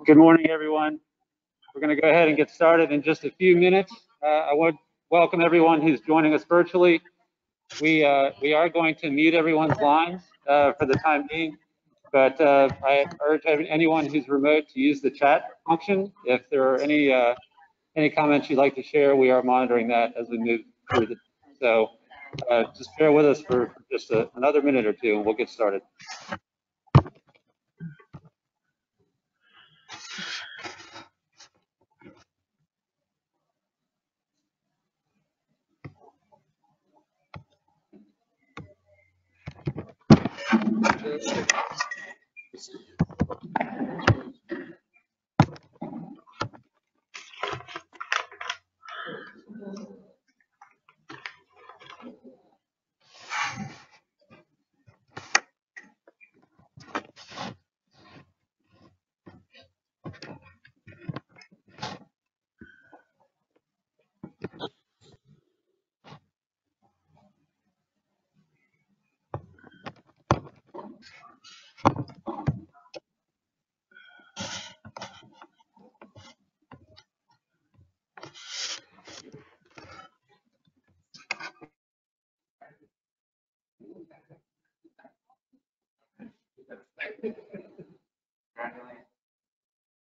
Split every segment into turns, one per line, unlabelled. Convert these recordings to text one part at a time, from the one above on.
Good morning, everyone. We're going to go ahead and get started in just a few minutes. I would welcome everyone who's joining us virtually. We are going to mute everyone's lines for the time being, but I urge anyone who's remote to use the chat function. If there are any comments you'd like to share, we are monitoring that as we move through the. So just bear with us for just another minute or two, and we'll get started.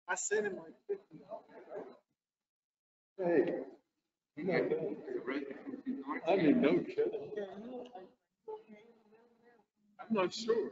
I sent him like 50. Hey, you might know. I didn't know, kid. I'm not sure.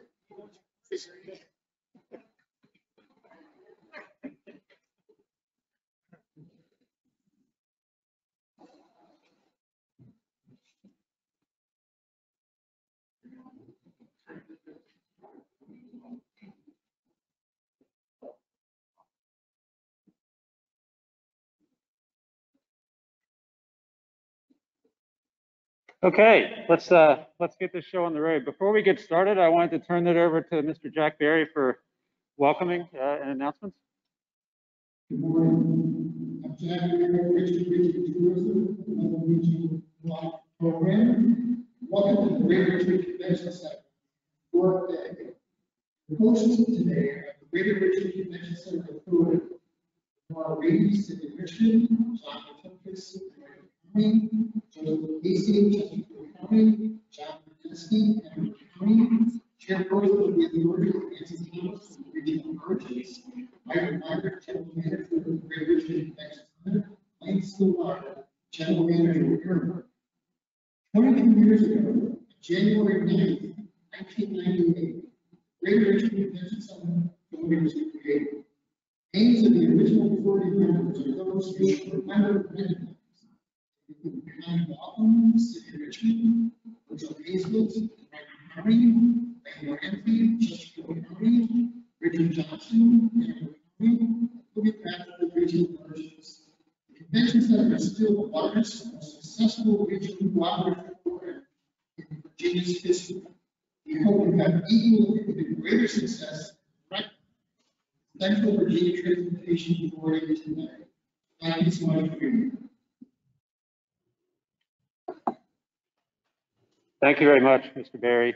Okay, let's get this show on the road. Before we get started, I wanted to turn it over to Mr. Jack Berry for welcoming and announcements.
Good morning. I'm Jack Berry, Richard Tourism, another regional block program. Welcome to the Greater Richmond Convention Center. Work day. The hosts today are the Greater Richmond Convention Center Authority. Our ladies in Richmond, John Tempest, County, Joseph Casey, Chesapeake County, John Kennedy, Henry County, Chairperson of the Authority, Nancy Thomas, Regional Merchants, Michael Meyer, General Manager of the Greater Richmond Convention Center, Lane Stillwater, General Manager of Airport. 22 years ago, January 9th, 1998, Greater Richmond Convention Center Authority was created. Aims of the original authority members are those who should remember and recognize. County Waltham, City of Richmond, Virgil Hazlett, Wright County, Bangor Enfield, Chesapeake County, Richard Johnson, Hanover County, Louis Bradford Regional Merchants. The Convention Center is still the largest and most successful regional cooperative program in Virginia's history. We hope we have even greater success right Central Virginia Transportation Authority today. Thank you so much for being here.
Thank you very much, Mr. Berry.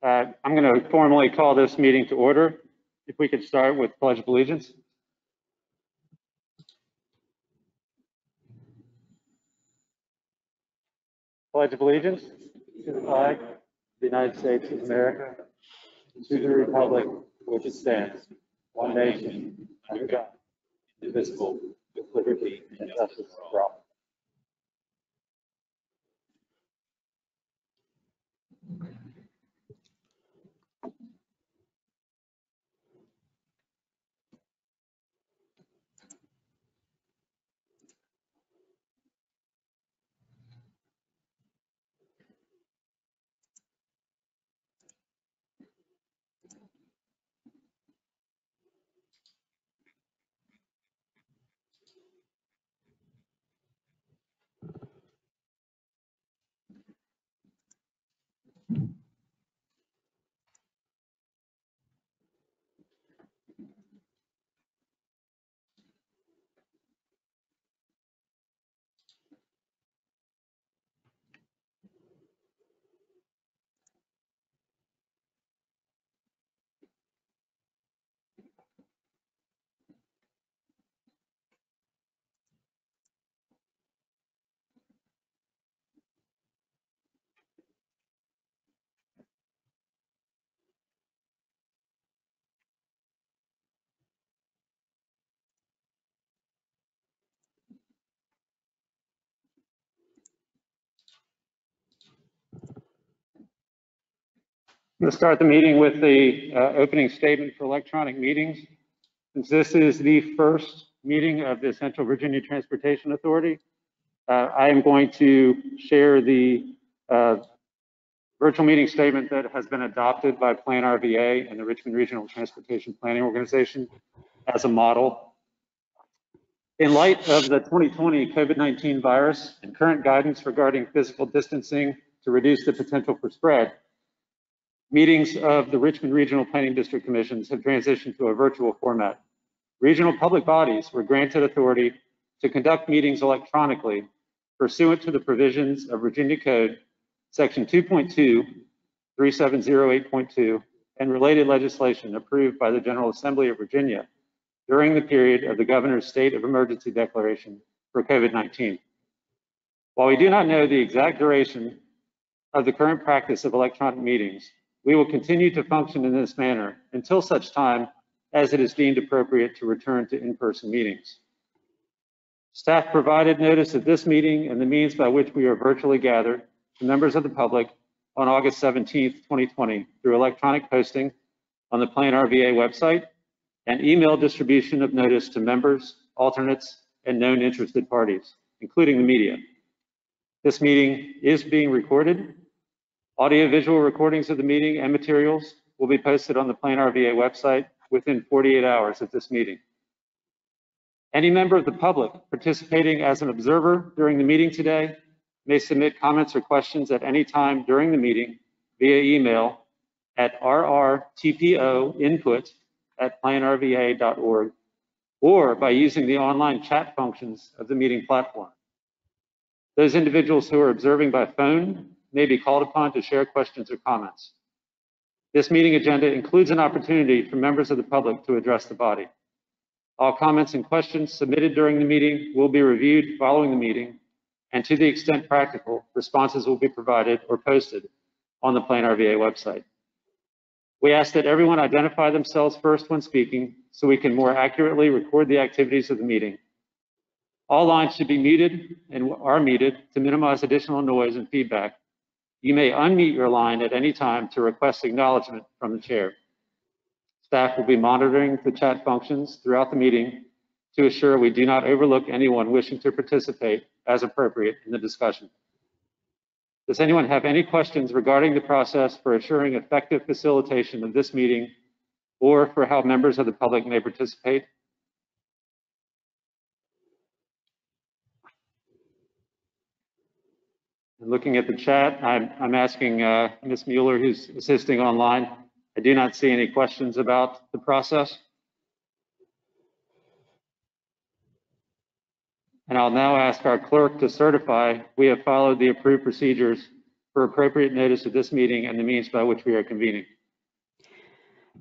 I'm going to formally call this meeting to order. If we could start with Pledge of Allegiance. Pledge of Allegiance to the flag of the United States of America, to the republic for which it stands, one nation, under God, indivisible, with liberty and justice for all. Let's start the meeting with the opening statement for electronic meetings. Since this is the first meeting of the Central Virginia Transportation Authority, I am going to share the virtual meeting statement that has been adopted by Plan RVA and the Richmond Regional Transportation Planning Organization as a model. In light of the 2020 COVID-19 virus and current guidance regarding physical distancing to reduce the potential for spread, meetings of the Richmond Regional Planning District Commissions have transitioned to a virtual format. Regional public bodies were granted authority to conduct meetings electronically pursuant to the provisions of Virginia Code, Section 2.2, 3708.2, and related legislation approved by the General Assembly of Virginia during the period of the governor's state of emergency declaration for COVID-19. While we do not know the exact duration of the current practice of electronic meetings, we will continue to function in this manner until such time as it is deemed appropriate to return to in-person meetings. Staff provided notice of this meeting and the means by which we are virtually gathered to members of the public on August 17th, 2020 through electronic posting on the Plan RVA website and email distribution of notice to members, alternates, and known interested parties, including the media. This meeting is being recorded. Audio-visual recordings of the meeting and materials will be posted on the Plan RVA website within 48 hours of this meeting. Any member of the public participating as an observer during the meeting today may submit comments or questions at any time during the meeting via email at rrtpoinput@planrva.org or by using the online chat functions of the meeting platform. Those individuals who are observing by phone may be called upon to share questions or comments. This meeting agenda includes an opportunity for members of the public to address the body. All comments and questions submitted during the meeting will be reviewed following the meeting, and to the extent practical, responses will be provided or posted on the Plan RVA website. We ask that everyone identify themselves first when speaking so we can more accurately record the activities of the meeting. All lines should be muted and are muted to minimize additional noise and feedback. You may unmute your line at any time to request acknowledgement from the chair. Staff will be monitoring the chat functions throughout the meeting to assure we do not overlook anyone wishing to participate as appropriate in the discussion. Does anyone have any questions regarding the process for assuring effective facilitation of this meeting or for how members of the public may participate? Looking at the chat, I'm asking Ms. Mueller, who's assisting online. I do not see any questions about the process. And I'll now ask our clerk to certify we have followed the approved procedures for appropriate notice of this meeting and the means by which we are convening.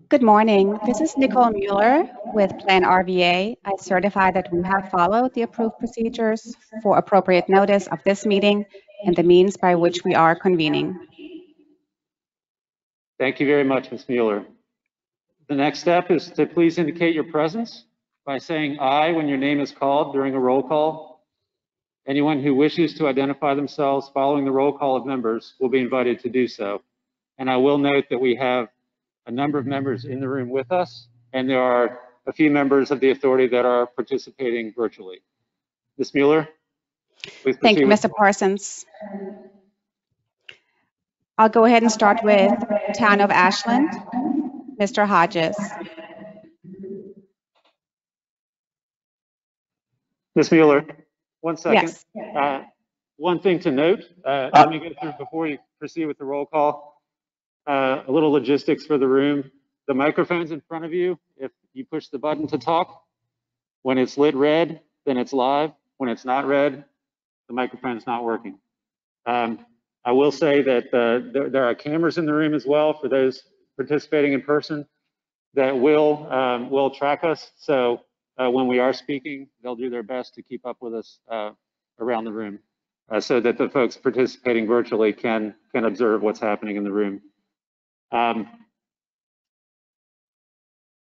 Good morning. This is Nicole Mueller with Plan RVA. I certify that we have followed the approved procedures for appropriate notice of this meeting and the means by which we are convening.
Thank you very much, Ms. Mueller. The next step is to please indicate your presence by saying aye when your name is called during a roll call. Anyone who wishes to identify themselves following the roll call of members will be invited to do so. And I will note that we have a number of members in the room with us, and there are a few members of the authority that are participating virtually. Ms. Mueller, please proceed.
Thank you, Mr. Parsons. I'll go ahead and start with Town of Ashland, Mr. Hodges.
Ms. Mueller, one second.
Yes.
One thing to note, let me go through before you proceed with the roll call. A little logistics for the room. The microphone's in front of you. If you push the button to talk, when it's lit red, then it's live. When it's not red, the microphone's not working. I will say that there are cameras in the room as well for those participating in person that will track us. So when we are speaking, they'll do their best to keep up with us around the room so that the folks participating virtually can observe what's happening in the room.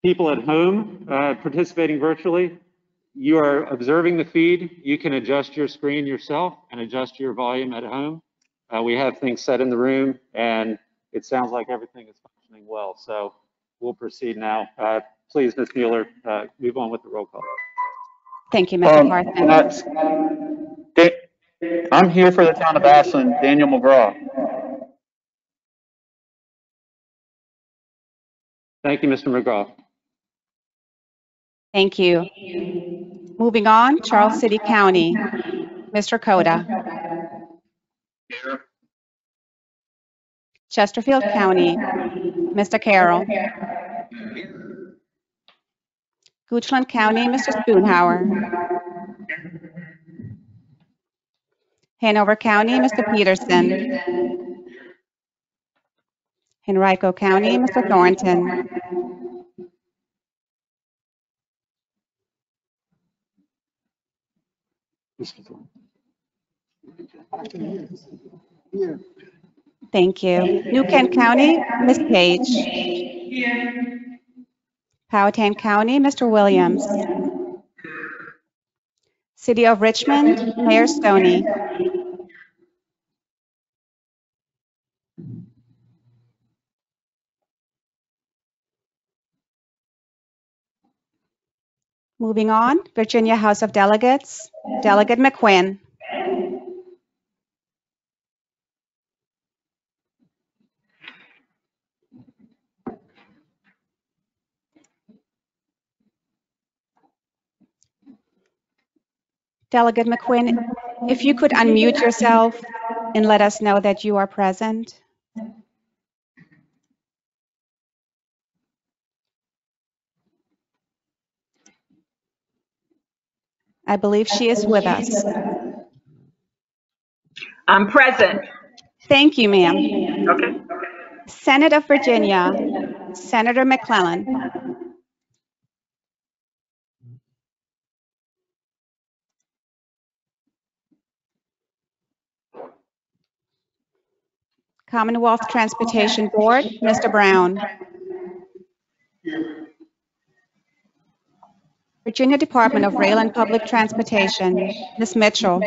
People at home participating virtually, you are observing the feed. You can adjust your screen yourself and adjust your volume at home. We have things set in the room, and it sounds like everything is functioning well. So we'll proceed now. Please, Ms. Mueller, move on with the roll call.
Thank you, Mr. Parsons.
I'm here for the town of Ashland, Daniel McGraw. Thank you, Mr. McGraw.
Thank you. Moving on, Charles City County, Mr. Coda. Chesterfield County, Mr. Carroll. Goochland County, Mr. Spoonhauer. Hanover County, Mr. Peterson. Henrico County, Mr. Thornton. Thank you. New Kent County, Ms. Page. Powhatan County, Mr. Williams. City of Richmond, Mayor Stoney. Moving on, Virginia House of Delegates, Delegate McQuinn. Delegate McQuinn, if you could unmute yourself and let us know that you are present. I believe she is with us.
I'm present.
Thank you, ma'am.
Okay.
Senate of Virginia, Senator McClellan. Commonwealth Transportation Board, Mr. Brown. Virginia Department of Rail and Public Transportation, Ms. Mitchell.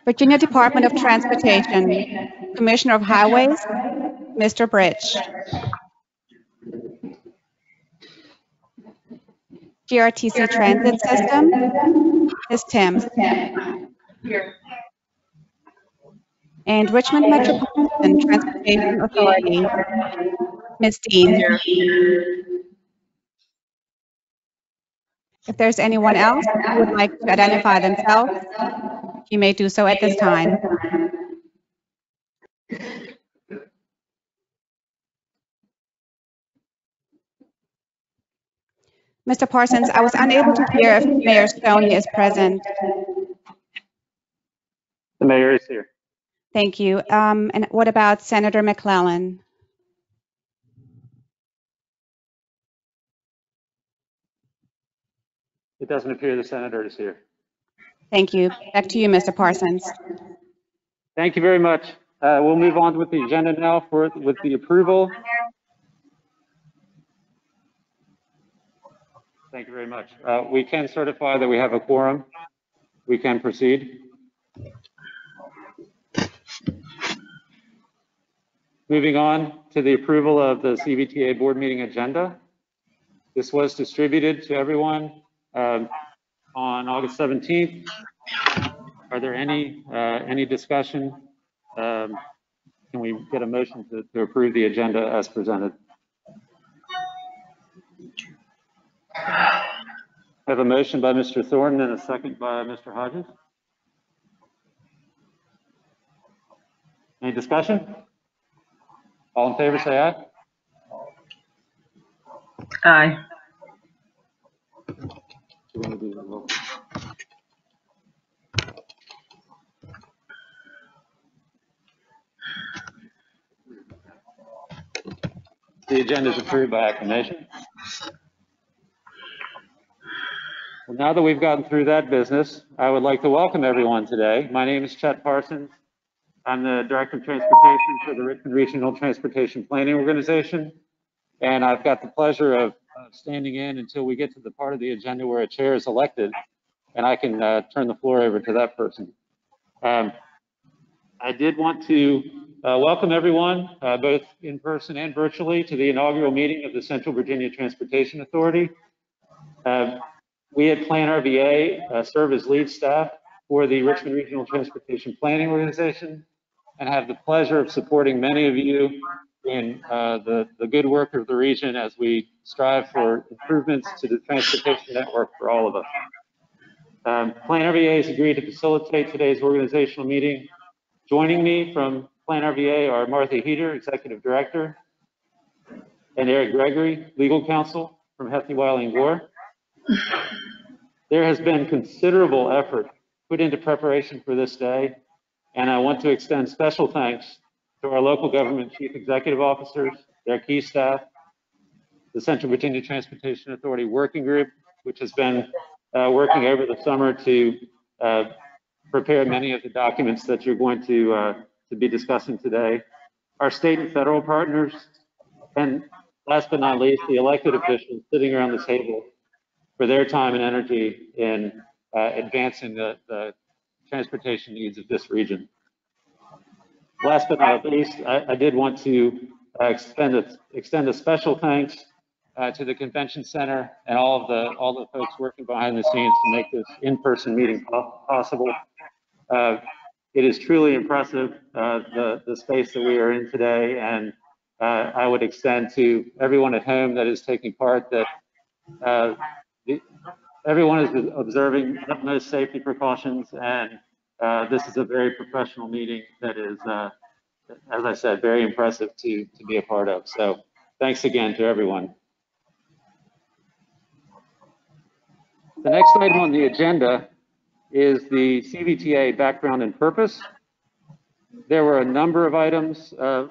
Virginia Department of Transportation, Commissioner of Highways, Mr. Bridge. GRTC Transit System, Ms. Timms. And Richmond Metropolitan Transportation Authority, Ms. Dean. If there's anyone else who would like to identify themselves, you may do so at this time. Mr. Parsons, I was unable to hear if Mayor Stoney is present.
The mayor is here.
Thank you. And what about Senator McClellan?
It doesn't appear the senator is here.
Thank you. Back to you, Mr. Parsons.
Thank you very much. We'll move on with the agenda now with the approval. Thank you very much. We can certify that we have a quorum. We can proceed. Moving on to the approval of the CVTA board meeting agenda. This was distributed to everyone on August 17th. Are there any discussion? Can we get a motion to approve the agenda as presented? I have a motion by Mr. Thornton and a second by Mr. Hodges. Any discussion? All in favor, say aye.
Aye.
The agenda is approved by acclamation. Well, now that we've gotten through that business, I would like to welcome everyone today. My name is Chet Parsons. I'm the Director of Transportation for the Richmond Regional Transportation Planning Organization. And I've got the pleasure of standing in until we get to the part of the agenda where a chair is elected, and I can turn the floor over to that person. I did want to welcome everyone, both in person and virtually, to the inaugural meeting of the Central Virginia Transportation Authority. We at Plan RVA serve as lead staff for the Richmond Regional Transportation Planning Organization and have the pleasure of supporting many of you in the good work of the region as we strive for improvements to the transportation network for all of us. Plan RVA has agreed to facilitate today's organizational meeting. Joining me from Plan RVA are Martha Heater, Executive Director, and Eric Gregory, Legal Counsel from Hefty, Wiley & Gore. There has been considerable effort put into preparation for this day, and I want to extend special thanks to our local government chief executive officers, their key staff, the Central Virginia Transportation Authority Working Group, which has been working over the summer to prepare many of the documents that you're going to be discussing today, our state and federal partners, and last but not least, the elected officials sitting around the table for their time and energy in advancing the transportation needs of this region. Last but not least, I did want to extend a special thanks to the convention center and all the folks working behind the scenes to make this in-person meeting possible. It is truly impressive, the space that we are in today, and I would extend to everyone at home that is taking part that everyone is observing utmost safety precautions, and this is a very professional meeting that is, as I said, very impressive to be a part of. So thanks again to everyone. The next item on the agenda is the CVTA background and purpose. There were a number of items of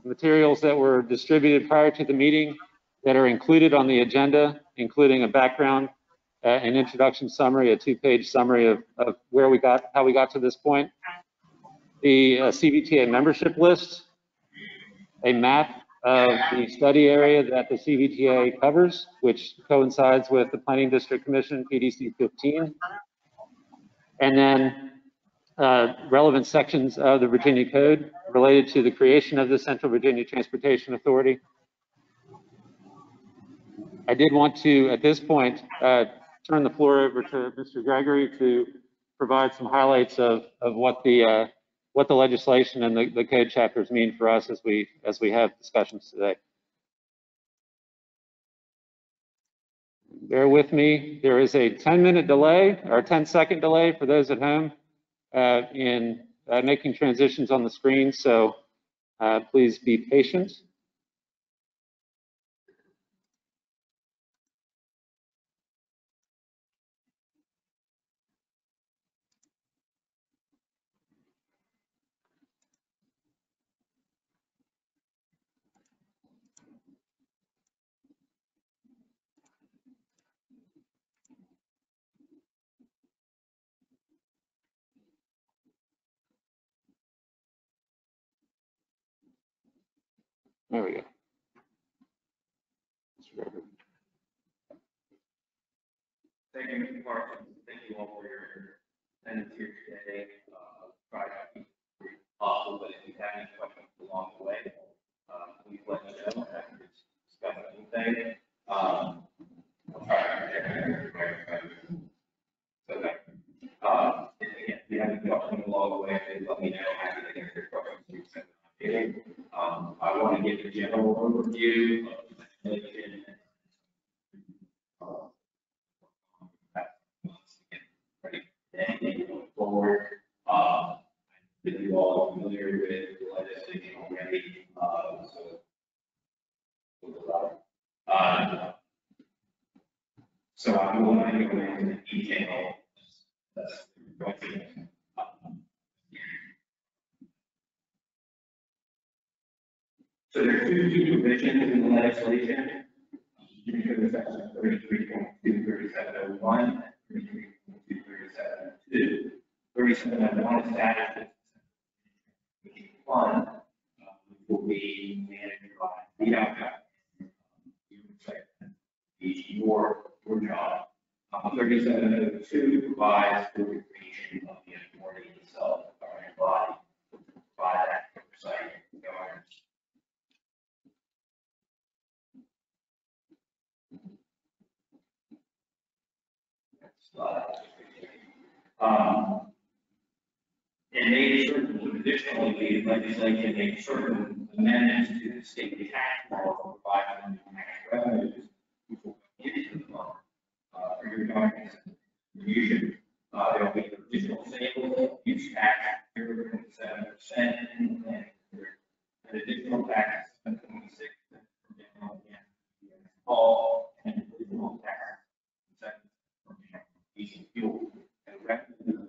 materials that were distributed prior to the meeting that are included on the agenda, including a background, an introduction summary, a 2-page summary of how we got to this point, the CVTA membership list, a map of the study area that the CVTA covers, which coincides with the Planning District Commission, PDC 15, and then relevant sections of the Virginia Code related to the creation of the Central Virginia Transportation Authority. I did want to, at this point, turn the floor over to Mr. Gregory to provide some highlights of what the legislation and the code chapters mean for us as we have discussions today. Bear with me. There is a 10-minute delay or 10-second delay for those at home in making transitions on the screen, so please be patient. There we go.
Thank you, Mr. Parsons. Thank you all for your attendance here today. Try to keep it possible, but if you have any questions along the way, please let me know. I can discuss anything. I'll try to so that if you have any questions along the way, please let me know. I'm happy to answer questions. I want to give a general overview of the legislation. And going forward, that you all are familiar with the legislation already. So I'm going to go into detail. So there are two provisions in the legislation. You can go to section 33.2, 3701, 33.2, 3702. 3701 establishes fund will be managed by the outcome. Your job. 3702 provides for the creation of the authority itself, the governing body. Additionally, the legislation makes certain amendments to the state tax law to provide for new tax revenues, which will come into the fund for your government's distribution. There will be additional sales, use tax, 0.7%, and an additional tax of 26% from down all and additional tax from diesel fuel and revenue.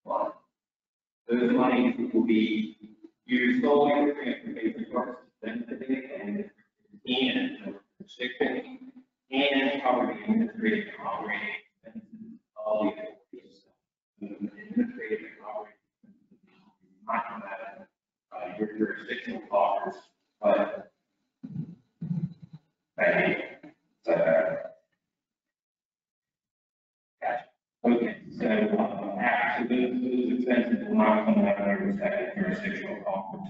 Well, those monies will be used solely for transportation purposes, benefiting and restricting and covering the administrative and operating expenses of the authorities. The administrative and operating expenses not come out of your jurisdictional coffers, but okay, so after those expenses will not come out of your respective jurisdictional coffers.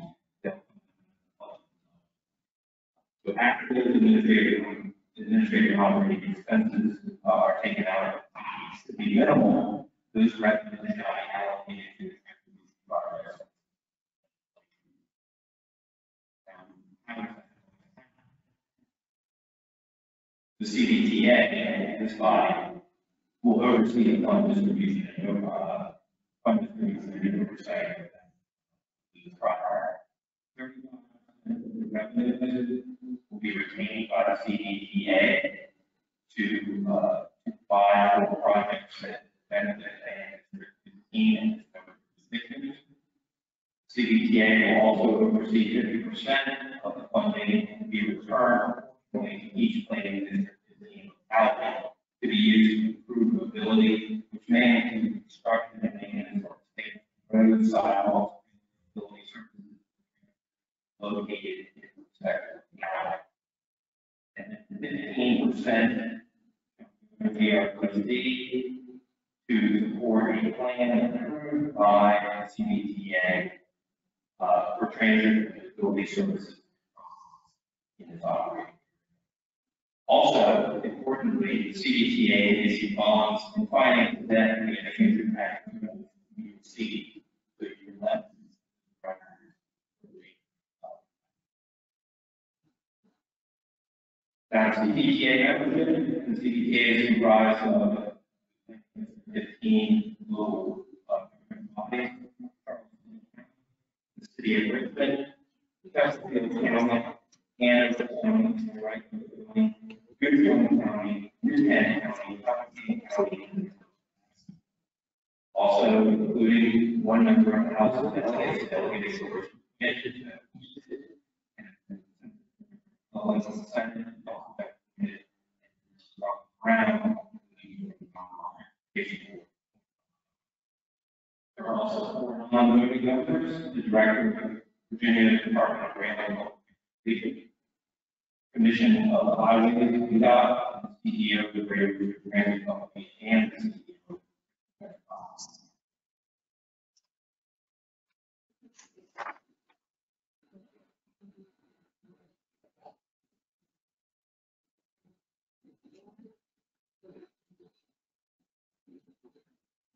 So after those administrative operating expenses are taken out, to be minimal, those revenues shall be allocated to the transportation projects. The CVTA, this body, will oversee the fund distribution and fund distribution and oversight of the project. 35% of the revenues will be retained by the CVTA to buy for projects that benefit and jurisdictions. CVTA will also oversee 50% of the funding to be returned to each planning district allocated to be used to improve mobility, which may include construction and maintenance of state roads, sidewalks, mobility services located in the respective county. And 15% of the RPC to support a plan approved by CVTA for transit and mobility services in its operation. Also, importantly, CVTA issued bonds and finance debt in a future tax you will see the left. That's the CVTA membership. The CVTA is comprised of 15 local bodies. The city of Richmond, Chesterfield County, Hanover County, Wright County, Goodwin County, Newton County, Hopkins County. Also including one member of the House of Delegates, delegated to Commission, Senate, Brown. There are also four non-voting members: the Director of Virginia Department of Railroad Commission of Highways, UDOT, CEO of the Railroad Transit Company, and the CEO.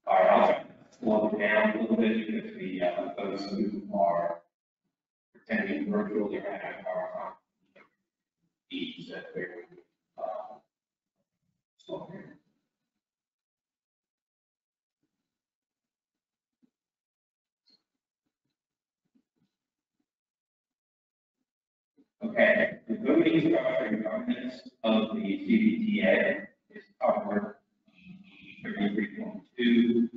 All right, I'll try to slow it down a little bit because the folks who are attending virtually are each that they're slow. Okay, the voting structure and governance of the CVTA is covered in 33.2,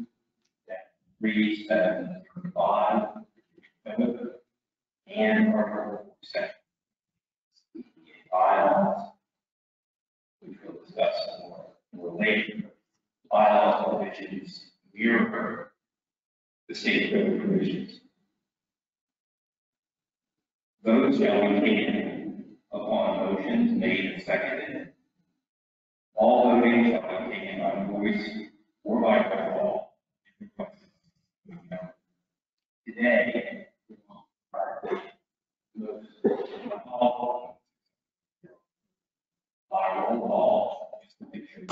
that 3735, and Article 7. Bylaws, which we'll discuss more later. Bylaws provisions mirror the state code provisions. Votes shall be taken upon motions made and seconded. All voting shall be taken by voice or by roll call. Today, all by roll call, just to make sure.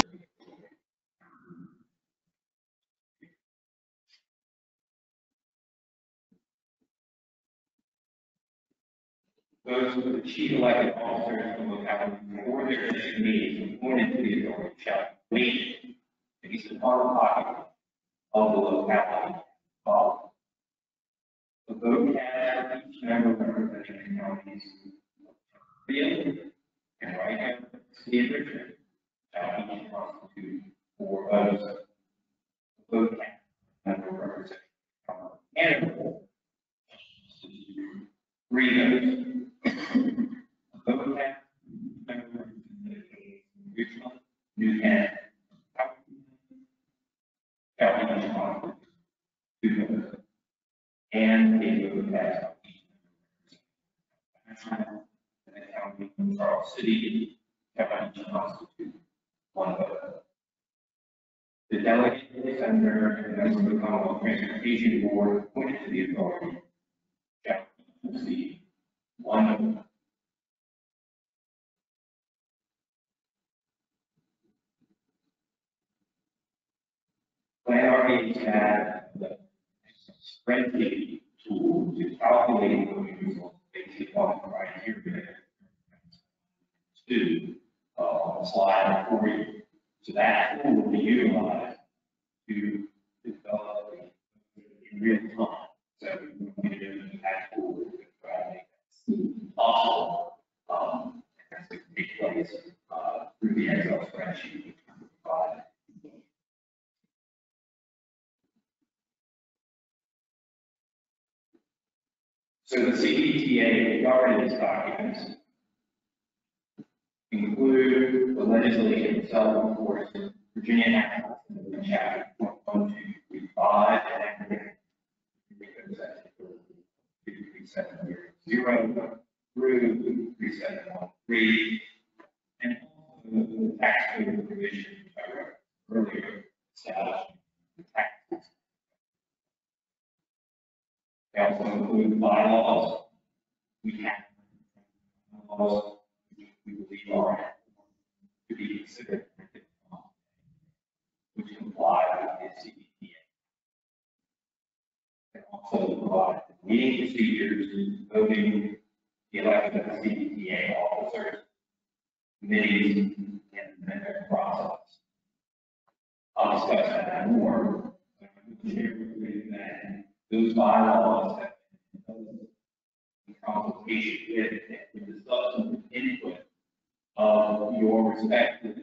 Those who the chief elected officers of the locality or their designees appointed to the authority shall wait at least upon the pocket of the locality. The vote cast for each member representing the counties Field and Wright, City of Richmond shall each constitute 4 votes. The vote cast member representing Canada 3 votes. The vote cast member representing Richmond, New Canada shall each constitute 2 votes. And a vote cast of each member and the county of Charles City shall each constitute 1 vote. The delegate under and members of the Commonwealth Transportation Board appointed to the authority shall receive 1 vote. Plan already had the spreadsheet tool to calculate the results based upon the criteria to on slide 40. So that tool will be utilized to develop in real time. So we can do that tool to try to make that possible. As it takes place through the Excel spreadsheet we can provide. So the CVTA governance documents include the legislation itself, of course, Virginia National Assembly Chapter 1235 and 3700 through 3713, and also the tax code provision I read earlier establishing the tax system. They also include bylaws. We have bylaws we believe are to be considered which comply with the CVTA. And also provide meeting procedures, voting, the election of the CVTA officers, committees, and the amendment process. I'll discuss that more, but I'm going to share with you that those bylaws have been in consultation with the substantive input of your respective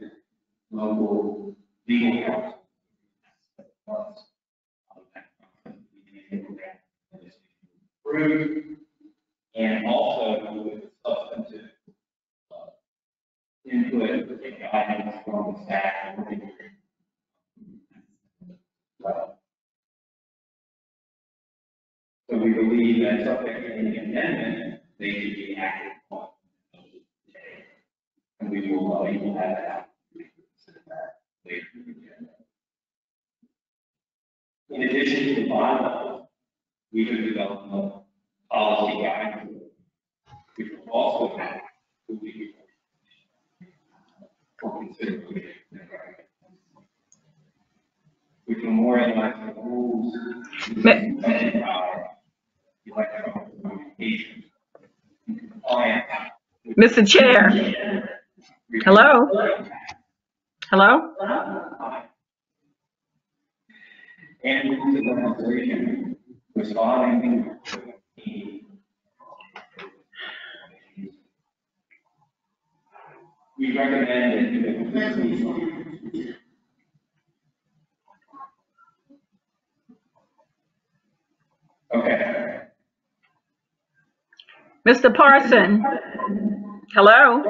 local legal counsel. Approved, and also with substantive input and guidance from the staff and working well. So we believe that subject to any amendment, they should be acted upon. And we will have that later in the agenda. In addition to the bylaws, we have developed a policy guidance, which will also have to be for consideration, which will memorialize the rules and by electronic communications in compliance.
Mr. Chair. Hello? Hello?
And to the legislation responding to the we recommend that okay.
Mr. Parson? Hello?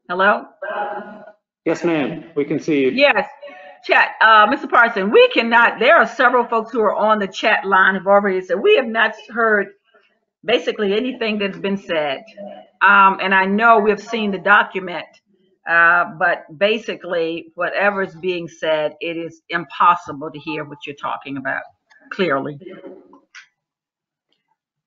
Hello?
Yes, ma'am. We can see you.
Yes. Chat, Mr. Parson, we cannot, there are several folks who are on the chat line have already said, we have not heard basically anything that's been said. And I know we've seen the document, but basically whatever is being said, it is impossible to hear what you're talking about clearly.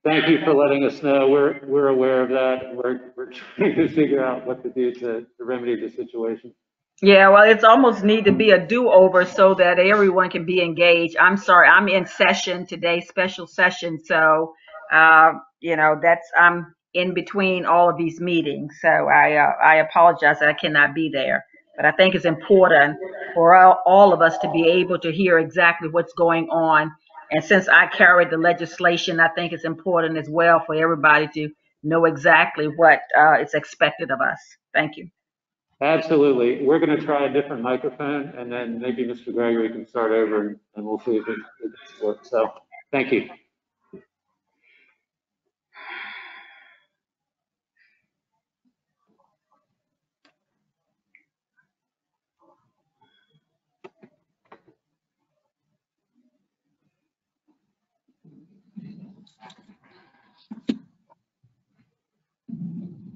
Thank you for letting us know. We're aware of that. We're trying to figure out what to do to remedy the situation.
Yeah, well, it's almost need to be a do-over so that everyone can be engaged. I'm sorry, I'm in session today, special session, so I'm in between all of these meetings, so I apologize that I cannot be there. But I think it's important for all of us to be able to hear exactly what's going on. And since I carried the legislation, I think it's important as well for everybody to know exactly what is expected of us. Thank you.
Absolutely. We're going to try a different microphone, and then maybe Mr. Gregory can start over, and we'll see if it works. So, thank you.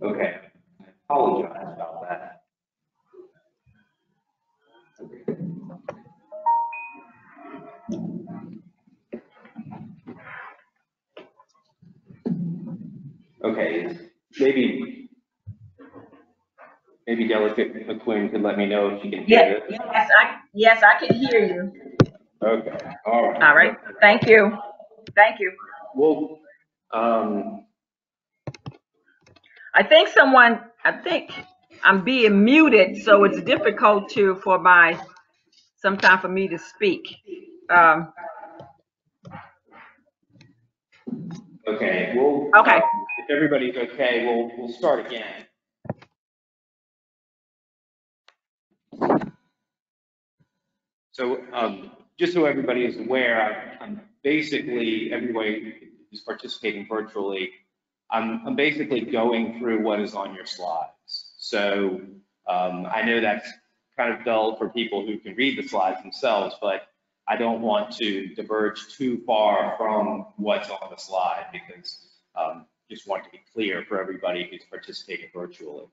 Okay, I apologize about that. Okay, maybe Delegate McQueen could let me know if she can hear this.
Yes, I can hear you.
Okay, all right.
All right. Thank you. Thank you.
Well,
I think I'm being muted, so it's difficult sometimes for me to speak.
okay, well,
Okay.
if everybody's okay, we'll start again. So, just so everybody is aware, I'm basically, everybody who's participating virtually, I'm basically going through what is on your slides. So, I know that's kind of dull for people who can read the slides themselves, but I don't want to diverge too far from what's on the slide because just want to be clear for everybody who's participating virtually.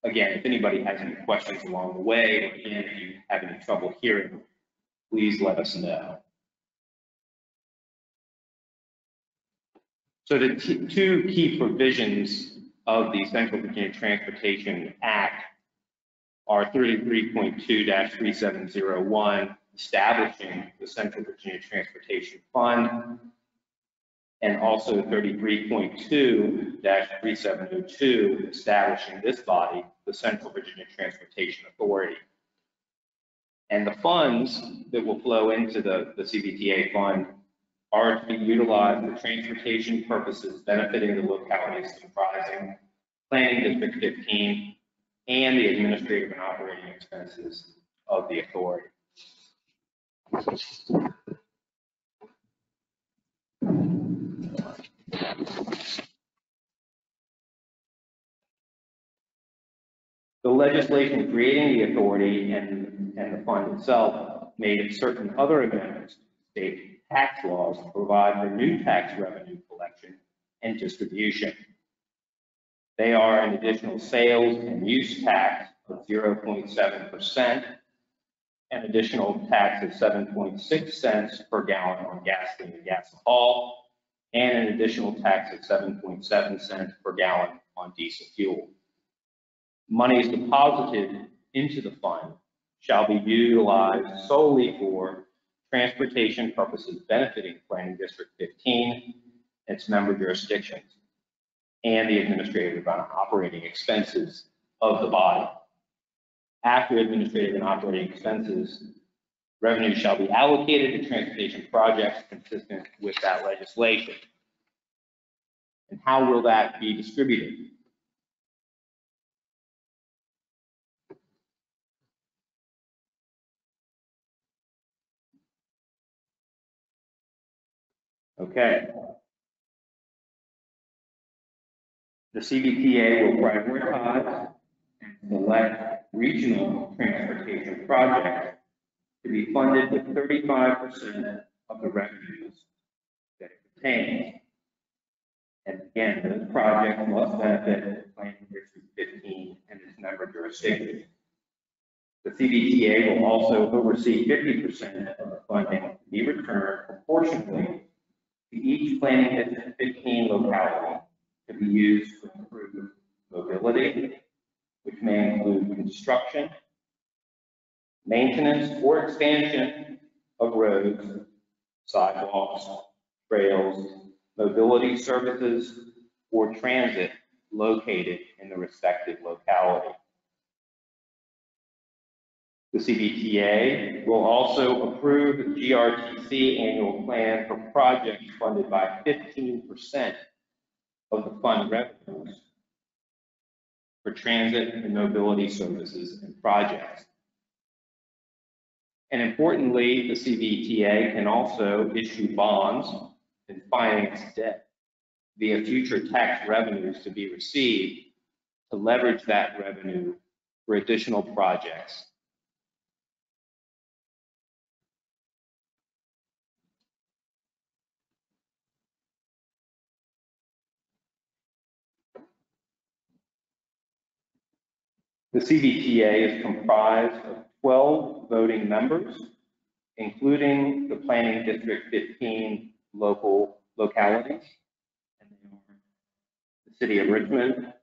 Again, if anybody has any questions along the way, or again, if you have any trouble hearing, please let us know. So the two key provisions of the Central Virginia Transportation Act are 33.2-3701, establishing the Central Virginia Transportation Fund, and also 33.2-3702, establishing this body, the Central Virginia Transportation Authority. And the funds that will flow into the CVTA fund are to be utilized for transportation purposes benefiting the localities comprising Planning District 15 and the administrative and operating expenses of the authority. The legislation creating the authority and the fund itself made certain other amendments to state tax laws to provide for new tax revenue collection and distribution. They are an additional sales and use tax of 0.7%, an additional tax of 7.6 cents per gallon on gasoline and gasohol, and an additional tax of 7.7 cents per gallon on diesel fuel. Monies deposited into the fund shall be utilized solely for transportation purposes benefiting Planning District 15, its member jurisdictions, and the administrative and operating expenses of the body. After administrative and operating expenses, revenue shall be allocated to transportation projects consistent with that legislation. And how will that be distributed? Okay. The CVTA will prioritize and select regional transportation projects to be funded with 35% of the revenues that it contains. And again, those projects must benefit Planning District 15 and its member jurisdictions. The CVTA will also oversee 50% of the funding to be returned proportionally to each Planning District 15 locality to be used to improve mobility, which may include construction, maintenance, or expansion of roads, sidewalks, trails, mobility services, or transit located in the respective locality. The CVTA will also approve the GRTC annual plan for projects funded by 15% of the fund revenues for transit and mobility services and projects. And importantly, the CVTA can also issue bonds and finance debt via future tax revenues to be received to leverage that revenue for additional projects. The CVTA is comprised of 12 voting members, including the Planning District 15 localities. And they are the City of Richmond,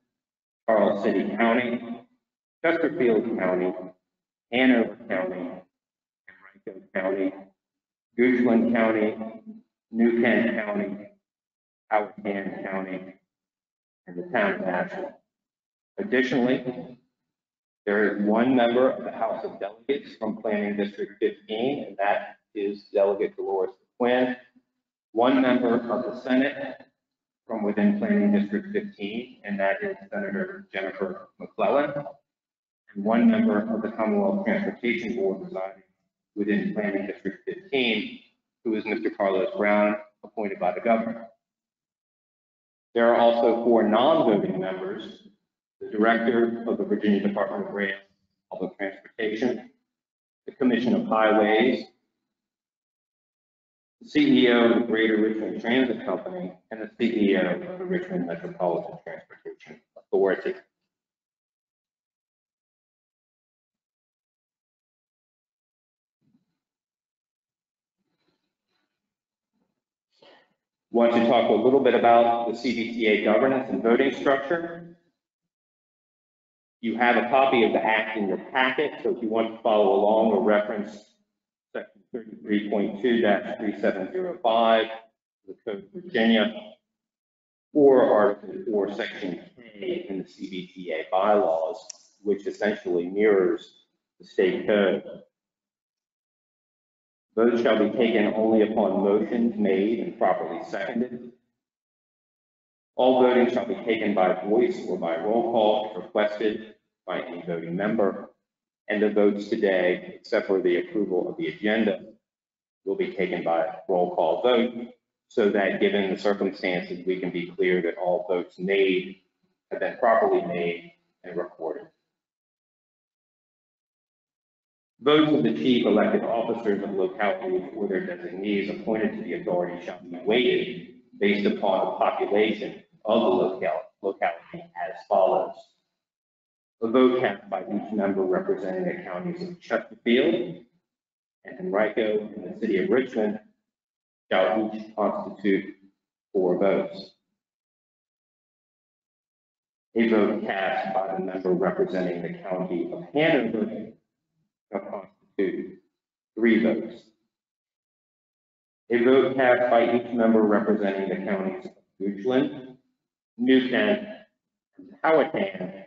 Charles City County, Chesterfield County, Hanover County, Henrico County, Goochland County, New Kent County, Powhatan County, and the town of Ashland. Additionally, there is one member of the House of Delegates from Planning District 15, and that is Delegate Dolores Quinn. One member of the Senate from within Planning District 15, and that is Senator Jennifer McClellan. And one member of the Commonwealth Transportation Board residing within Planning District 15, who is Mr. Carlos Brown, appointed by the governor. There are also 4 non-voting members: the Director of the Virginia Department of Rail and Public Transportation, the Commission of Highways, the CEO of the Greater Richmond Transit Company, and the CEO of the Richmond Metropolitan Transportation Authority. Want to talk a little bit about the CVTA governance and voting structure. You have a copy of the act in your packet, so if you want to follow along or reference section 33.2-3705 of the Code of Virginia, or Article 4, Section K in the CVTA bylaws, which essentially mirrors the state code. Votes shall be taken only upon motions made and properly seconded. All voting shall be taken by voice or by roll call if requested by any voting member, and the votes today, except for the approval of the agenda, will be taken by roll call vote, so that given the circumstances, we can be clear that all votes made have been properly made and recorded. Votes of the chief elected officers of localities or their designees appointed to the authority shall be weighted based upon the population of the locality as follows. A vote cast by each member representing the counties of Chesterfield and Henrico and the city of Richmond shall each constitute 4 votes. A vote cast by the member representing the county of Hanover shall constitute 3 votes. A vote cast by each member representing the counties of Goochland, New Kent, and Powhatan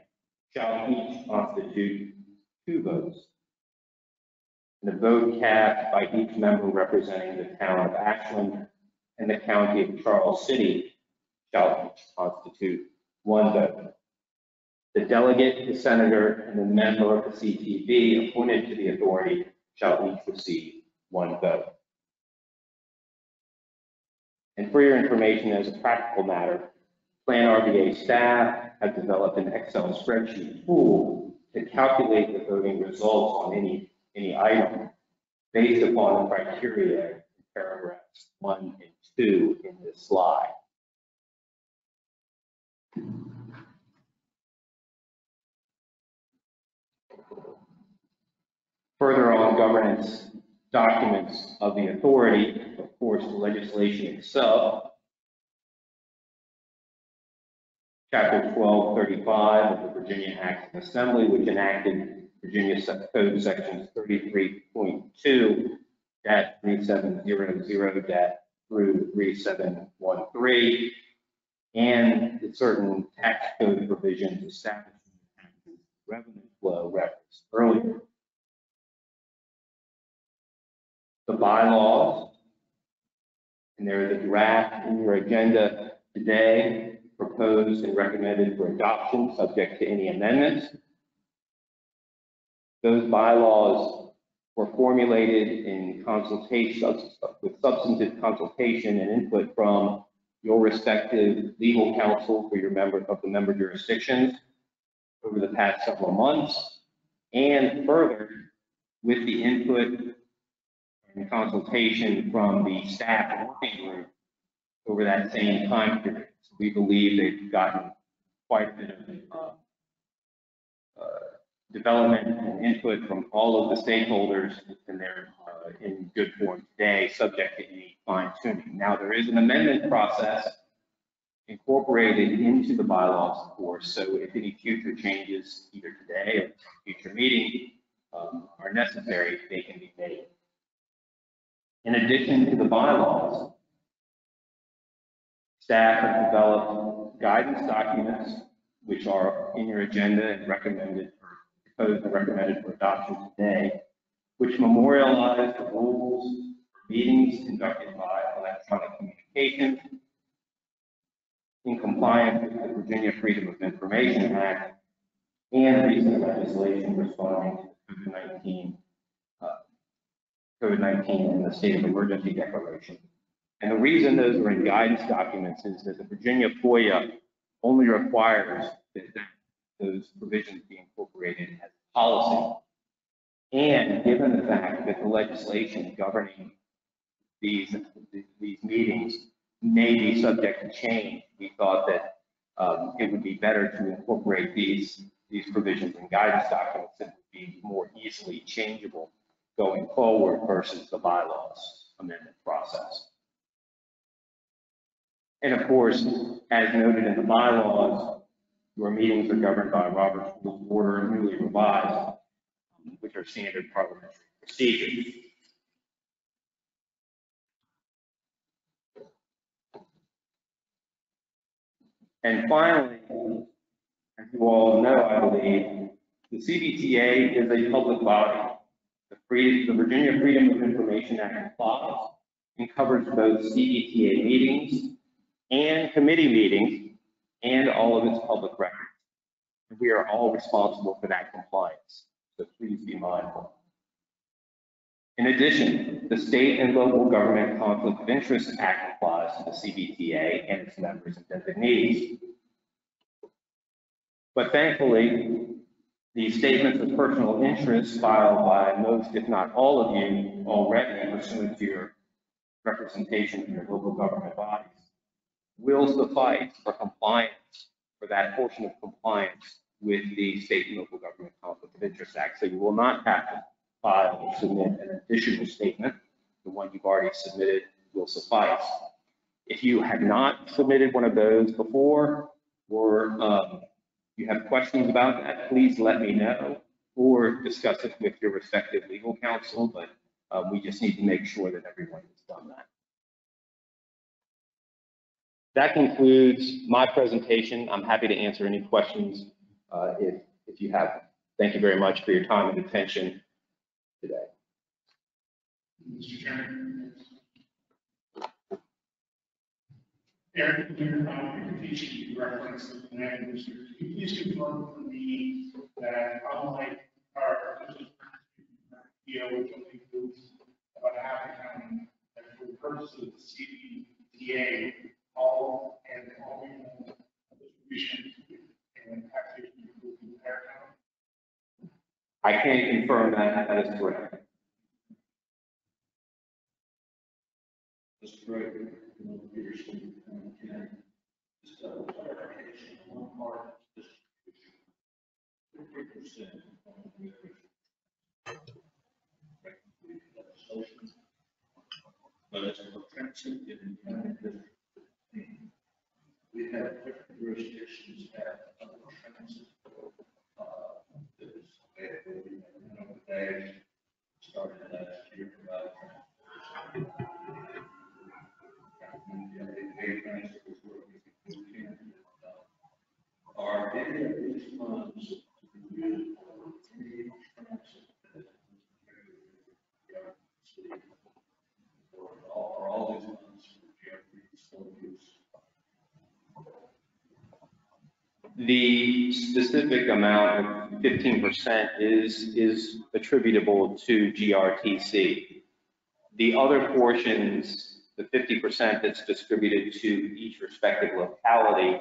shall each constitute 2 votes. And a vote cast by each member representing the town of Ashland and the county of Charles City shall each constitute 1 vote. The delegate, the senator, and the member of the CTB appointed to the authority shall each receive 1 vote. And for your information, as a practical matter, Plan RVA staff have developed an Excel spreadsheet tool to calculate the voting results on any item based upon the criteria in paragraphs 1 and 2 in this slide. Further on governance documents of the authority, of course, the legislation itself. Chapter 1235 of the Virginia Acts of Assembly, which enacted Virginia Code Sections 33.2-3700-3 through 3713, and the certain tax code provisions establishing the tax revenue flow referenced earlier. The bylaws, and there is a draft in your agenda today, proposed and recommended for adoption, subject to any amendments. Those bylaws were formulated in consultation, with substantive consultation and input from your respective legal counsel for your member jurisdictions over the past several months, and further with the input and consultation from the staff working group over that same time period. So we believe they've gotten quite a bit of development and input from all of the stakeholders, and they're in good form today, subject to any fine tuning. Now, there is an amendment process incorporated into the bylaws, of course, so if any future changes, either today or a future meeting, are necessary, they can be made. In addition to the bylaws, staff have developed guidance documents, which are in your agenda and recommended proposed and recommended for adoption today, which memorialize the rules for meetings conducted by electronic communications in compliance with the Virginia Freedom of Information Act and recent legislation responding to COVID-19 and the state of emergency declaration. And the reason those are in guidance documents is that the Virginia FOIA only requires that those provisions be incorporated as policy. And given the fact that the legislation governing these meetings may be subject to change, we thought that it would be better to incorporate these provisions in guidance documents that would be more easily changeable going forward versus the bylaws amendment process. And of course, as noted in the bylaws, your meetings are governed by Robert's Rules of Order newly revised, which are standard parliamentary procedures. And finally, as you all know, I believe, the CVTA is a public body. The Virginia Freedom of Information Act applies and covers both CVTA meetings and committee meetings and all of its public records. And we are all responsible for that compliance, so please be mindful. In addition, the State and Local Government Conflict of Interest Act applies to the CVTA and its members and designees. But thankfully, the statements of personal interest filed by most, if not all of you, already pursuant to your representation in your local government bodies, will suffice for compliance, for that portion of compliance with the State and Local Government Conflict of Interest Act. So you will not have to file or submit an additional statement. The one you've already submitted will suffice. If you have not submitted one of those before, or you have questions about that, please let me know or discuss it with your respective legal counsel, but we just need to make sure that everyone has done that. That concludes my presentation. I'm happy to answer any questions if you have them. Thank you very much for your time and attention today.
Mr. Chairman. Eric, in your presentation, you referenced the language. Can you please confirm for me that unlike our deal with only groups about half the county, that for the purpose of the CVTA, all and all distribution and taxation include the entire county?
I can confirm that that is correct.
That's correct. Leadership can just double clarification on one part distribution. 50% on the legislation. But as for transit in the county district, we have different jurisdictions that have transit. That is available. The day started last year about transit.
The specific amount of 15% is attributable to GRTC. The other portions, the 50% that's distributed to each respective locality,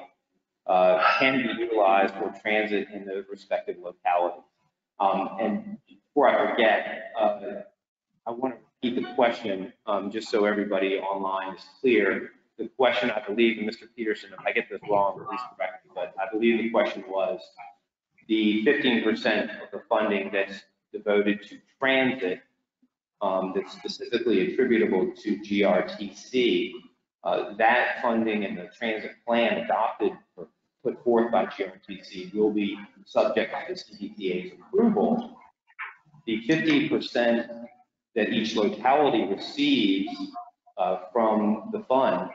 can be utilized for transit in those respective localities. And before I forget, I want to repeat the question, just so everybody online is clear. The question, I believe, and Mr. Peterson, if I get this wrong, please correct me, but I believe the question was the 15% of the funding that's devoted to transit, that's specifically attributable to GRTC, that funding and the transit plan adopted or put forth by GRTC will be subject to the CVTA's approval. The 50% that each locality receives from the fund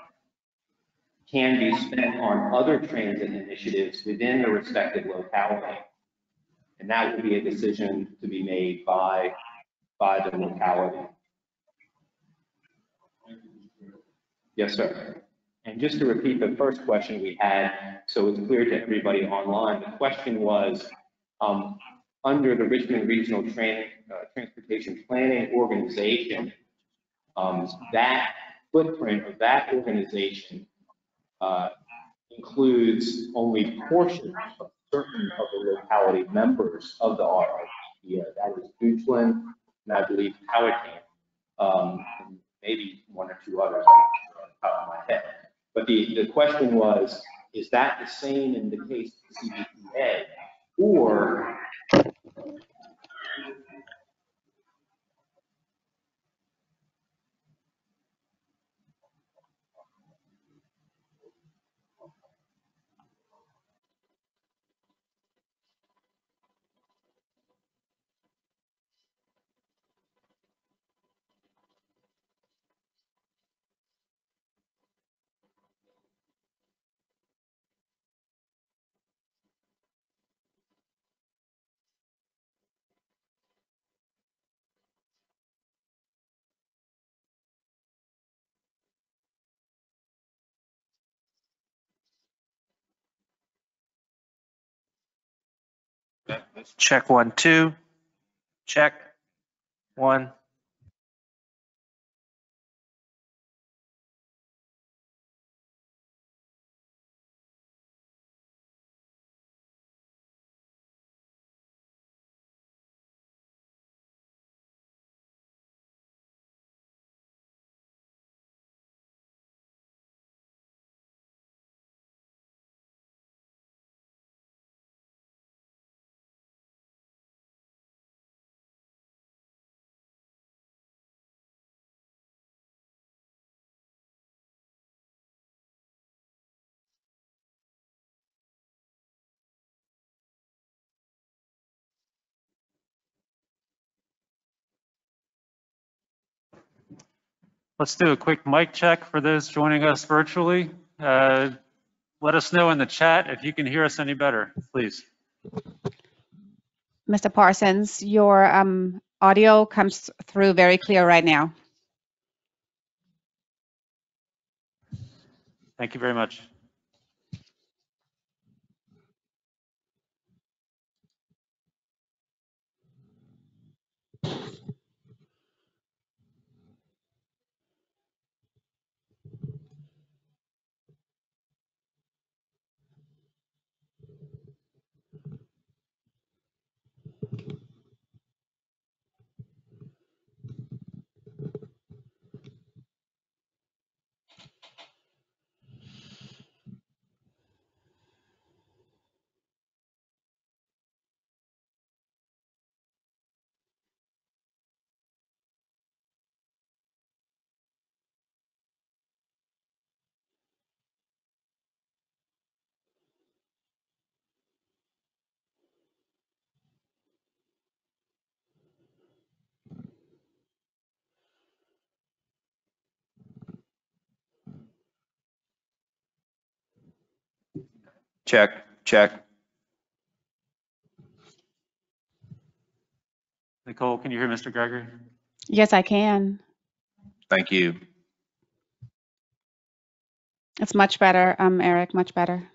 can be spent on other transit initiatives within the respective locality. And that will be a decision to be made by the locality. Yes, sir. And just to repeat the first question we had, so it's clear to everybody online, the question was, under the Richmond Regional Transportation Planning Organization, that footprint of that organization includes only portions of certain of the locality members of the RRPA. That is Goochland, and I believe Powhatan, and maybe one or two others off the top of my head. But the question was, is that the same in the case of CVTA, or
Check 1, 2. Check 1.
Let's do a quick mic check for those joining us virtually. Let us know in the chat if you can hear us any better, please.
Mr. Parsons, your audio comes through very clear right now.
Thank you very much.
Check, check.
Nicole, can you hear Mr. Gregory?
Yes, I can.
Thank you.
It's much better, Eric, much better.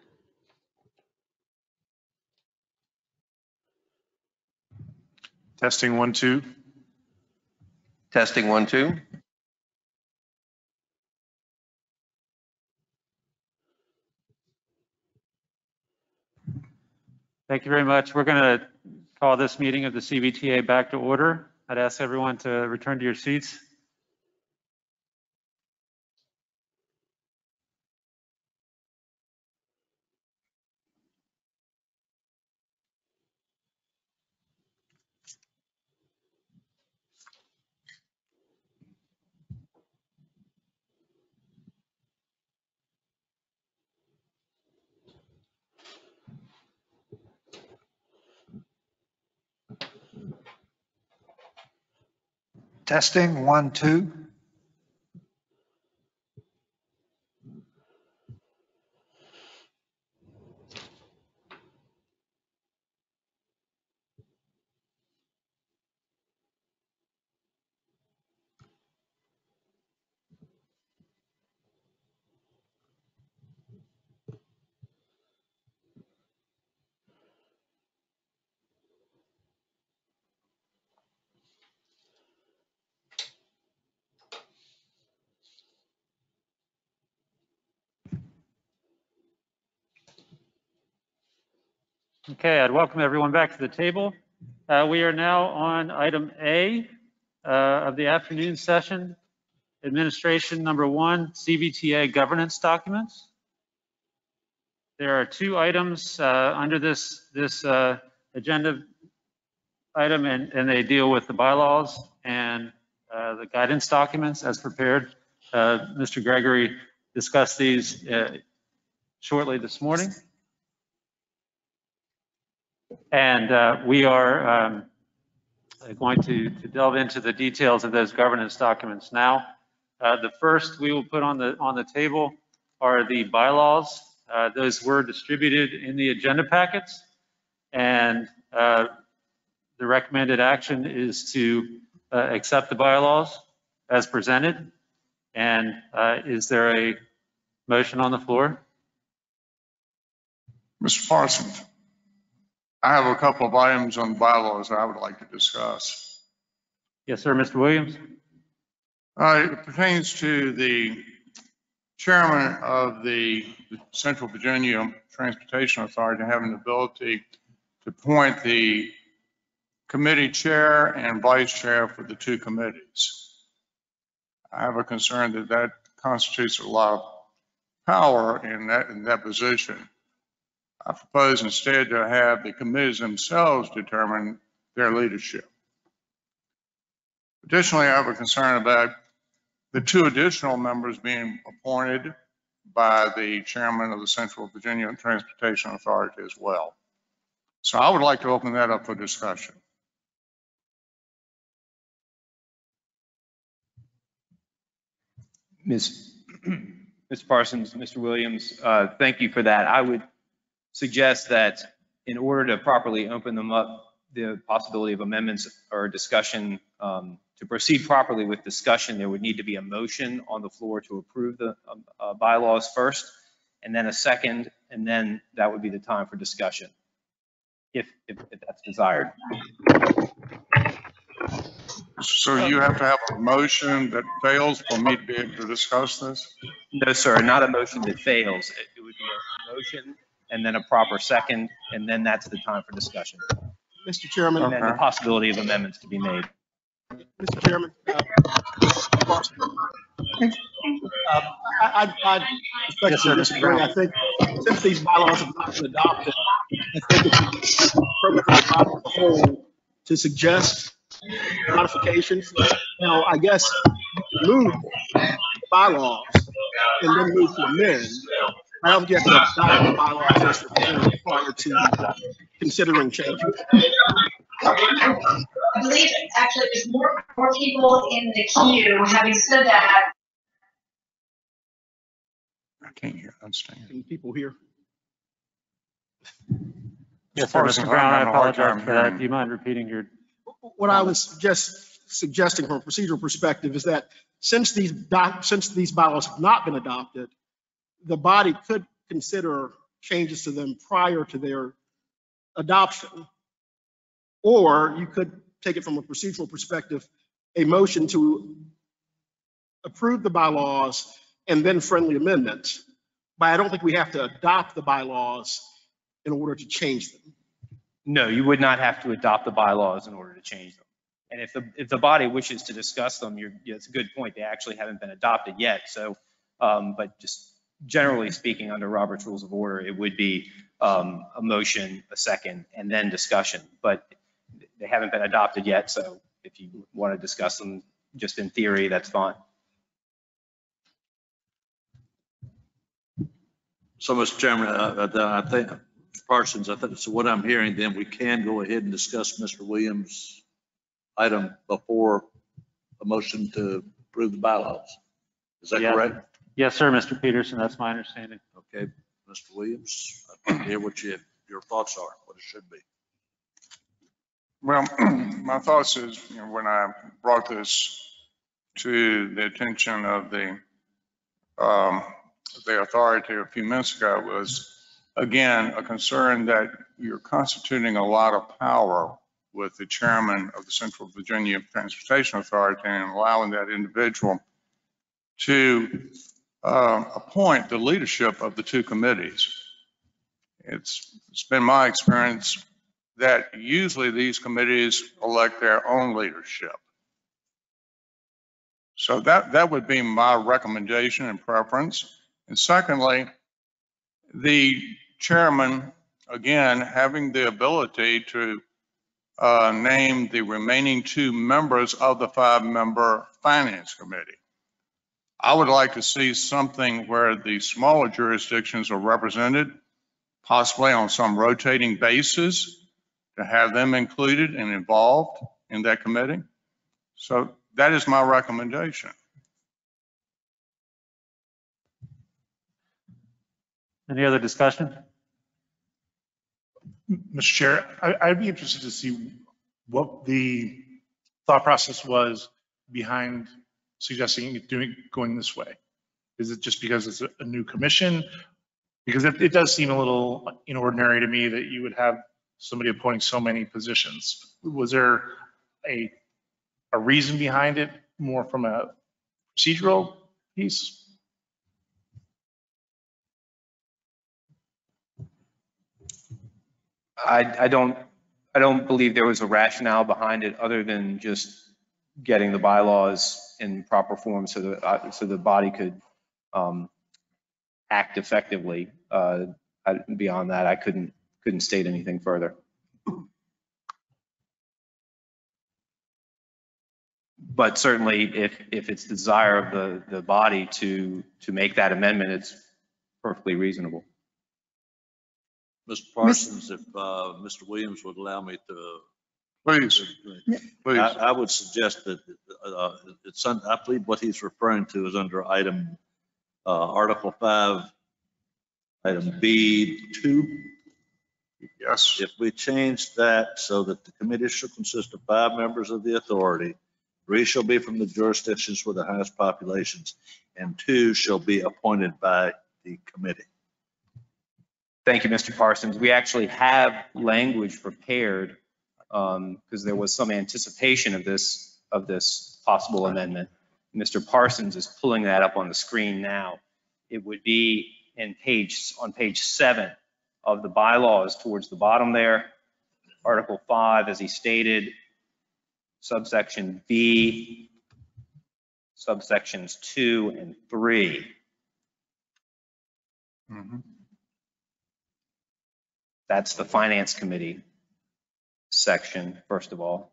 Testing 1, 2.
Testing 1, 2.
Thank you very much. We're going to call this meeting of the CVTA back to order. I'd ask everyone to return to your seats.
Testing 1, 2.
Okay, I'd welcome everyone back to the table. We are now on item A of the afternoon session, administration number 1, CVTA governance documents. There are 2 items under this agenda item, and they deal with the bylaws and the guidance documents as prepared. Mr. Gregory discussed these shortly this morning. And we are going to delve into the details of those governance documents now. The first we will put on the table are the bylaws. Those were distributed in the agenda packets, and the recommended action is to accept the bylaws as presented. And is there a motion on the floor?
Mr. Parsons, I have a couple of items on bylaws I would like to discuss.
Yes, sir, Mr. Williams.
It pertains to the chairman of the Central Virginia Transportation Authority having the ability to appoint the committee chair and vice chair for the 2 committees. I have a concern that that constitutes a lot of power in that position. I propose instead to have the committees themselves determine their leadership. Additionally, I have a concern about the 2 additional members being appointed by the chairman of the Central Virginia Transportation Authority as well. So I would like to open that up for discussion.
Mr. Parsons, Mr. Williams, thank you for that. I would suggest that in order to properly open them up, the possibility of amendments or discussion, to proceed properly with discussion, there would need to be a motion on the floor to approve the bylaws first, and then a second, and then that would be the time for discussion, if that's desired.
So you have to have a motion that fails for me to be able to discuss this?
No, sir, not a motion that fails. It would be a motion and then a proper second, and then that's the time for discussion.
Mr. Chairman.
And then the possibility of amendments to be made.
Mr. Chairman. I respectfully disagree. I think since these bylaws have not been adopted, I think it's appropriate for the body as a whole to suggest modifications. Now, I guess move bylaws and then move to amend. I don't get to adopt the bylaws as presented prior to considering changes.
I believe actually there's more people in the queue. Having said that,
I can't hear, understand.
Can people hear?
Yes, sir, Mr. Brown, I apologize for that. Do you mind repeating your?
What I was just suggesting from a procedural perspective is that since these bylaws have not been adopted, the body could consider changes to them prior to their adoption. Or you could take it from a procedural perspective, a motion to approve the bylaws and then friendly amendments. But I don't think we have to adopt the bylaws in order to change them.
No, you would not have to adopt the bylaws in order to change them. And if the body wishes to discuss them, it's a good point. They actually haven't been adopted yet. So, but just generally speaking, under Robert's Rules of Order, it would be a motion, a second, and then discussion. But they haven't been adopted yet. So if you want to discuss them just in theory, that's fine.
So, Mr. Chairman, I think, Parsons, I think, so what I'm hearing, then we can go ahead and discuss Mr. Williams' item before a motion to approve the bylaws. Is that
Yeah.
correct?
Yes, sir, Mr. Peterson, that's my understanding.
Okay, Mr. Williams, I'd like to hear what your thoughts are, what it should be.
Well, my thoughts is, when I brought this to the attention of the authority a few minutes ago was, again, a concern that you're constituting a lot of power with the chairman of the Central Virginia Transportation Authority and allowing that individual to appoint the leadership of the two committees. It's been my experience that usually these committees elect their own leadership. So that would be my recommendation and preference. And secondly, the chairman, again, having the ability to name the remaining two members of the 5-member finance committee. I would like to see something where the smaller jurisdictions are represented, possibly on some rotating basis, to have them included and involved in that committee. So that is my recommendation.
Any other discussion?
Mr. Chair, I'd be interested to see what the thought process was behind suggesting going this way. Is it just because it's a new commission? Because it does seem a little inordinary to me that you would have somebody appointing so many positions. Was there a reason behind it, more from a procedural piece?
I don't believe there was a rationale behind it other than just getting the bylaws in proper form so the body could act effectively. Beyond that, I couldn't state anything further. But certainly, if it's the desire of the body to make that amendment, it's perfectly reasonable.
Mr. Parsons, if Mr. Williams would allow me to.
Please, please.
I would suggest that I believe what he's referring to is under item Article 5, item B2.
Yes.
If we change that so that the committee shall consist of 5 members of the authority, 3 shall be from the jurisdictions with the highest populations, and 2 shall be appointed by the committee.
Thank you, Mr. Parsons. We actually have language prepared because there was some anticipation of this possible amendment. Mr. Parsons is pulling that up on the screen now. It would be on page 7 of the bylaws towards the bottom there. Article 5, as he stated, subsection B, subsections 2 and 3.
Mm-hmm.
That's the Finance Committee section, first of all.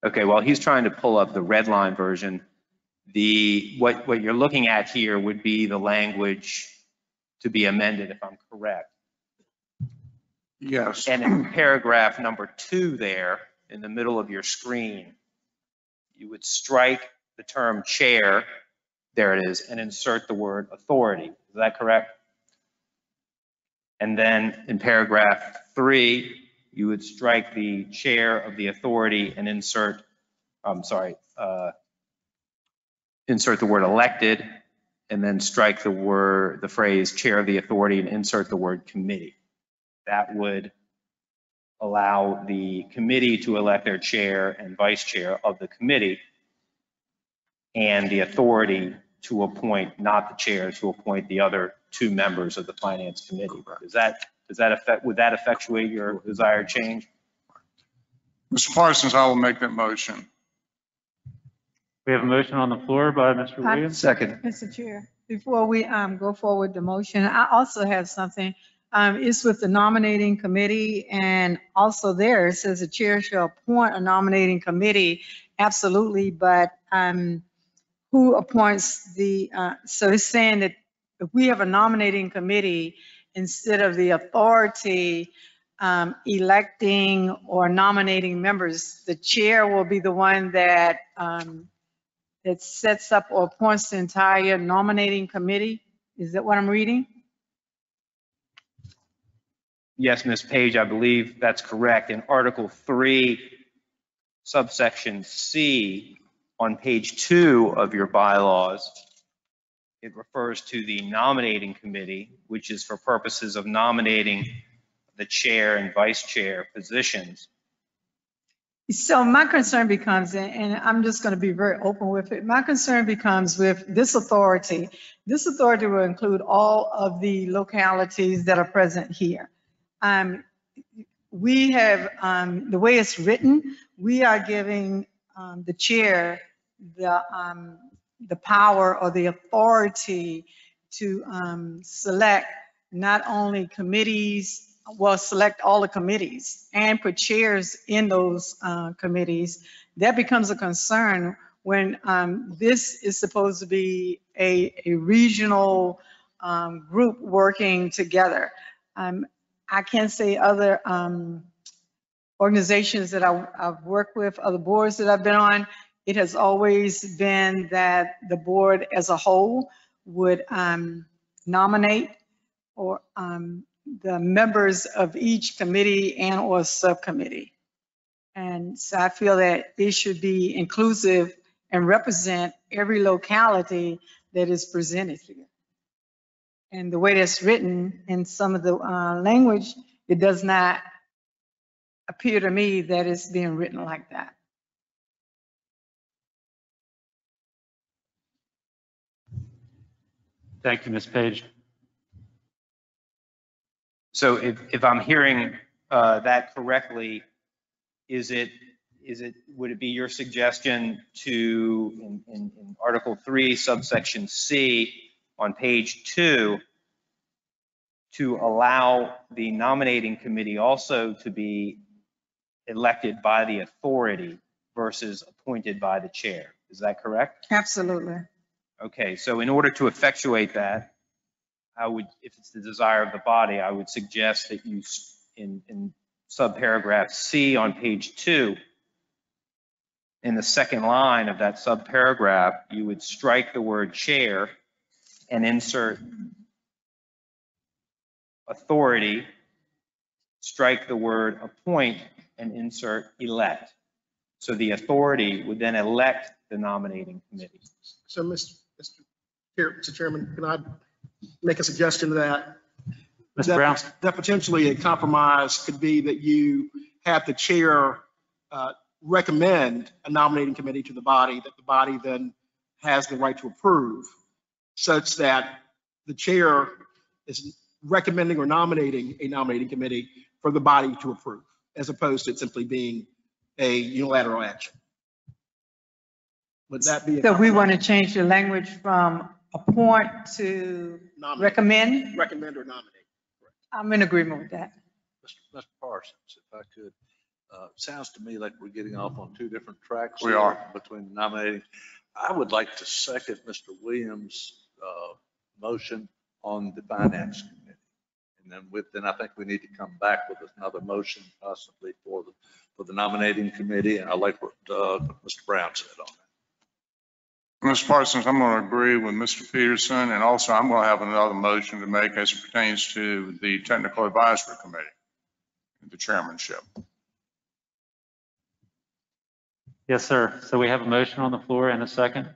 Okay, well, he's trying to pull up the red line version. What you're looking at here would be the language to be amended, if I'm correct.
Yes.
And in paragraph number 2 there, in the middle of your screen, you would strike the term chair, there it is, and insert the word authority. Is that correct? And then in paragraph 3, you would strike the chair of the authority and insert the word elected, and then strike the phrase chair of the authority and insert the word committee. That would allow the committee to elect their chair and vice chair of the committee, and the authority to appoint, not the chair, to appoint the other 2 members of the finance committee. Would that effectuate your desired change?
Mr. Parsons, I will make that motion.
We have a motion on the floor by Mr. Williams.
Second. Mr. Chair, before we go forward the motion, I also have something. It's with the nominating committee, and also there it says the chair shall appoint a nominating committee. Absolutely, but who appoints the, so it's saying that if we have a nominating committee, instead of the authority electing or nominating members, the chair will be the one that that sets up or appoints the entire nominating committee. Is that what I'm reading?
Yes, Ms. Page, I believe that's correct. In Article 3, subsection C, on page 2 of your bylaws, it refers to the nominating committee, which is for purposes of nominating the chair and vice chair positions.
So my concern becomes, and I'm just going to be very open with it, my concern becomes with this authority. This authority will include all of the localities that are present here. We have, the way it's written, we are giving the chair the power or the authority to select not only committees, well, select all the committees and put chairs in those committees. That becomes a concern when this is supposed to be a regional group working together. I can't say other organizations that I've worked with, other boards that I've been on, it has always been that the board as a whole would nominate or the members of each committee and or subcommittee. And so I feel that it should be inclusive and represent every locality that is presented here. And the way that's written in some of the language, it does not appear to me that it's being written like that.
Thank you, Ms. Page.
So if I'm hearing that correctly, would it be your suggestion to, in Article 3, subsection C, on page 2, to allow the nominating committee also to be elected by the authority versus appointed by the chair? Is that correct?
Absolutely.
Okay, so in order to effectuate that, I would, if it's the desire of the body, I would suggest that you, in subparagraph C on page 2, in the second line of that subparagraph, you would strike the word chair and insert authority, strike the word appoint and insert elect. So the authority would then elect the nominating committee.
So, Mr. Chairman, can I make a suggestion to that?
Mr. Brown.
That potentially a compromise could be that you have the chair recommend a nominating committee to the body, that the body then has the right to approve, such that the chair is recommending or nominating a nominating committee for the body to approve, as opposed to it simply being a unilateral action. Would that be?
So we want to change the language from appoint to
Nominate.
recommend?
Recommend or nominate. Correct.
I'm in agreement with that.
Mr. Parsons, if I could, sounds to me like we're getting off on two different tracks.
We are.
Between nominating. I would like to second Mr. Williams' motion on the finance committee then I think we need to come back with another motion possibly for the nominating committee. And I like what Mr. Brown said on that.
Mr. Parsons, I'm going to agree with Mr. Peterson, and also I'm going to have another motion to make as it pertains to the Technical Advisory Committee, the chairmanship.
Yes, sir. So we have a motion on the floor and a second.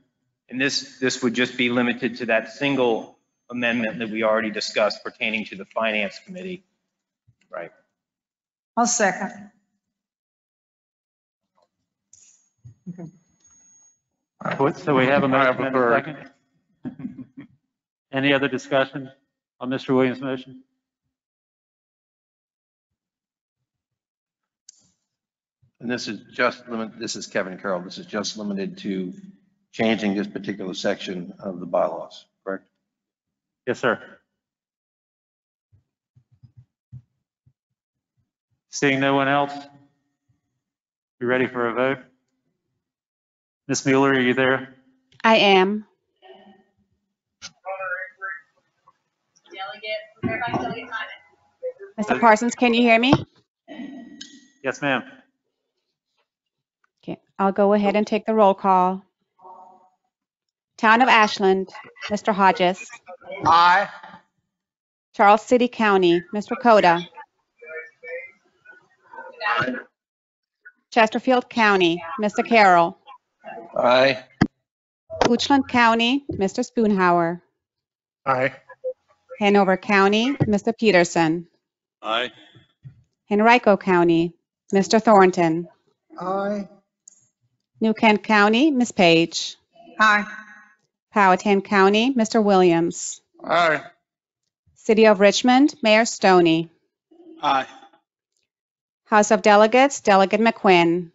And this would just be limited to that single amendment that we already discussed pertaining to the Finance Committee, right?
I'll second.
So we have a
I have
motion
a
and a
third.
second. Any other discussion on Mr. Williams' motion?
And this is Kevin Carroll. This is just limited to changing this particular section of the bylaws, correct?
Yes, sir. Seeing no one else, we ready for a vote? Ms. Mueller, are you there?
I am. Mr. Parsons, can you hear me?
Yes, ma'am.
Okay, I'll go ahead and take the roll call. Town of Ashland, Mr. Hodges.
Aye.
Charles City County, Mr. Coda. Chesterfield County, Mr. Carroll.
Aye.
Goochland County, Mr. Spoonhour.
Aye.
Hanover County, Mr. Peterson.
Aye.
Henrico County, Mr. Thornton.
Aye.
New Kent County, Ms. Page.
Aye.
Powhatan County, Mr. Williams.
Aye.
City of Richmond, Mayor Stoney.
Aye.
House of Delegates, Delegate McQuinn.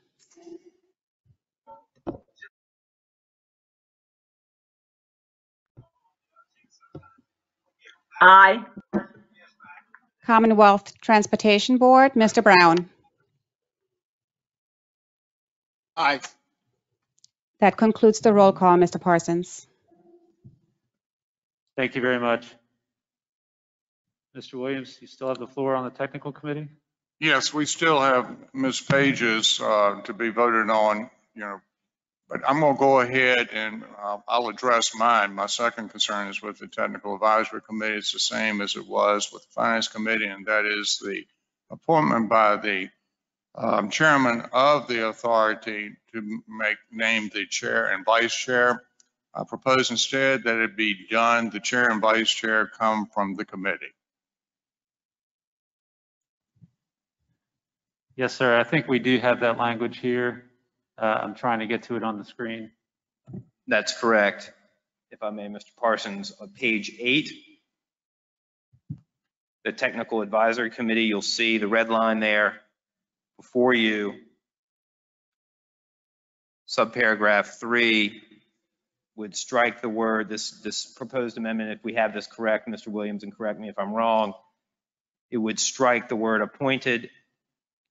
Aye.
Commonwealth Transportation Board, Mr. Brown.
Aye.
That concludes the roll call, Mr. Parsons.
Thank you very much. Mr. Williams, you still have the floor on the technical committee?
Yes, we still have Ms. Page's to be voted on, but I'm going to go ahead and I'll address mine. My second concern is with the Technical Advisory Committee. It's the same as it was with the Finance Committee, and that is the appointment by the chairman of the authority to name the chair and vice chair. I propose instead that it be done, the chair and vice chair come from the committee.
Yes, sir. I think we do have that language here. I'm trying to get to it on the screen.
That's correct. If I may, Mr. Parsons, on page 8, the Technical Advisory Committee, you'll see the red line there before you. Subparagraph 3 would strike the word, this proposed amendment, if we have this correct, Mr. Williams, and correct me if I'm wrong, it would strike the word appointed,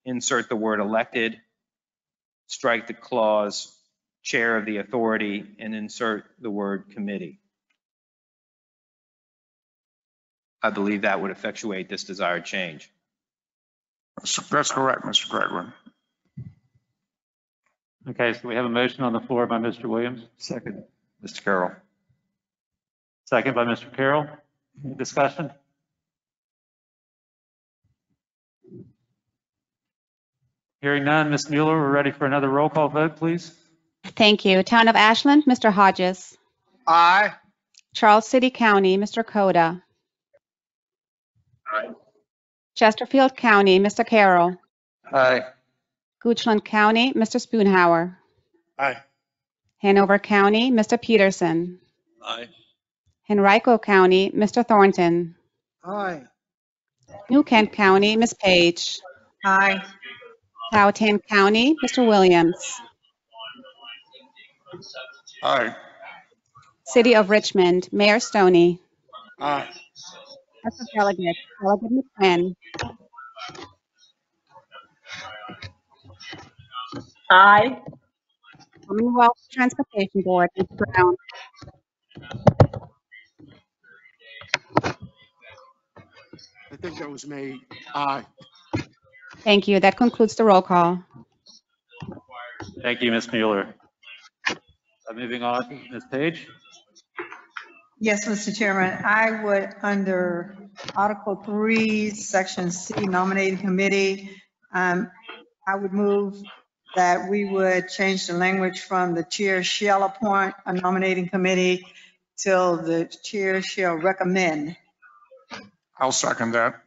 insert the word elected, strike the clause chair of the authority, and insert the word committee. I believe that would effectuate this desired change.
That's correct, Mr. Gregory.
Okay, so we have a motion on the floor by Mr. Williams.
Second, Mr. Carroll.
Second by Mr. Carroll. Any discussion? Hearing none, Ms. Mueller, we're ready for another roll call vote, please.
Thank you. Town of Ashland, Mr. Hodges.
Aye.
Charles City County, Mr. Coda.
Aye.
Chesterfield County, Mr. Carroll.
Aye.
Goochland County, Mr. Spoonhour.
Aye.
Hanover County, Mr. Peterson.
Aye.
Henrico County, Mr. Thornton.
Aye.
New Kent County, Ms. Page.
Aye.
Powhatan County, Mr. Williams.
Aye.
City of Richmond, Mayor Stoney.
Aye.
House of Delegates, Delegate McQuinn.
Aye.
Commonwealth Transportation Board, Mr. Brown.
think that was me. Aye.
Thank you. That concludes the roll call.
Thank you, Ms. Mueller. Moving on, Ms. Page.
Yes, Mr. Chairman, I would, under Article 3, Section C, Nominating Committee, I would move that we would change the language from the chair shall appoint a nominating committee till the chair shall recommend.
I'll second that.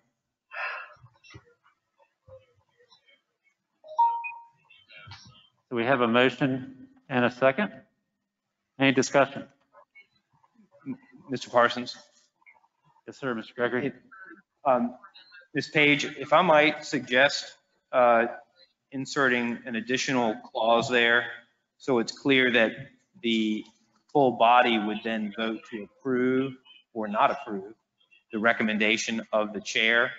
So we have a motion and a second. Any discussion?
Mr. Parsons?
Yes, sir, Mr. Gregory.
Ms. Page, if I might suggest inserting an additional clause there, so it's clear that the full body would then vote to approve or not approve the recommendation of the chair.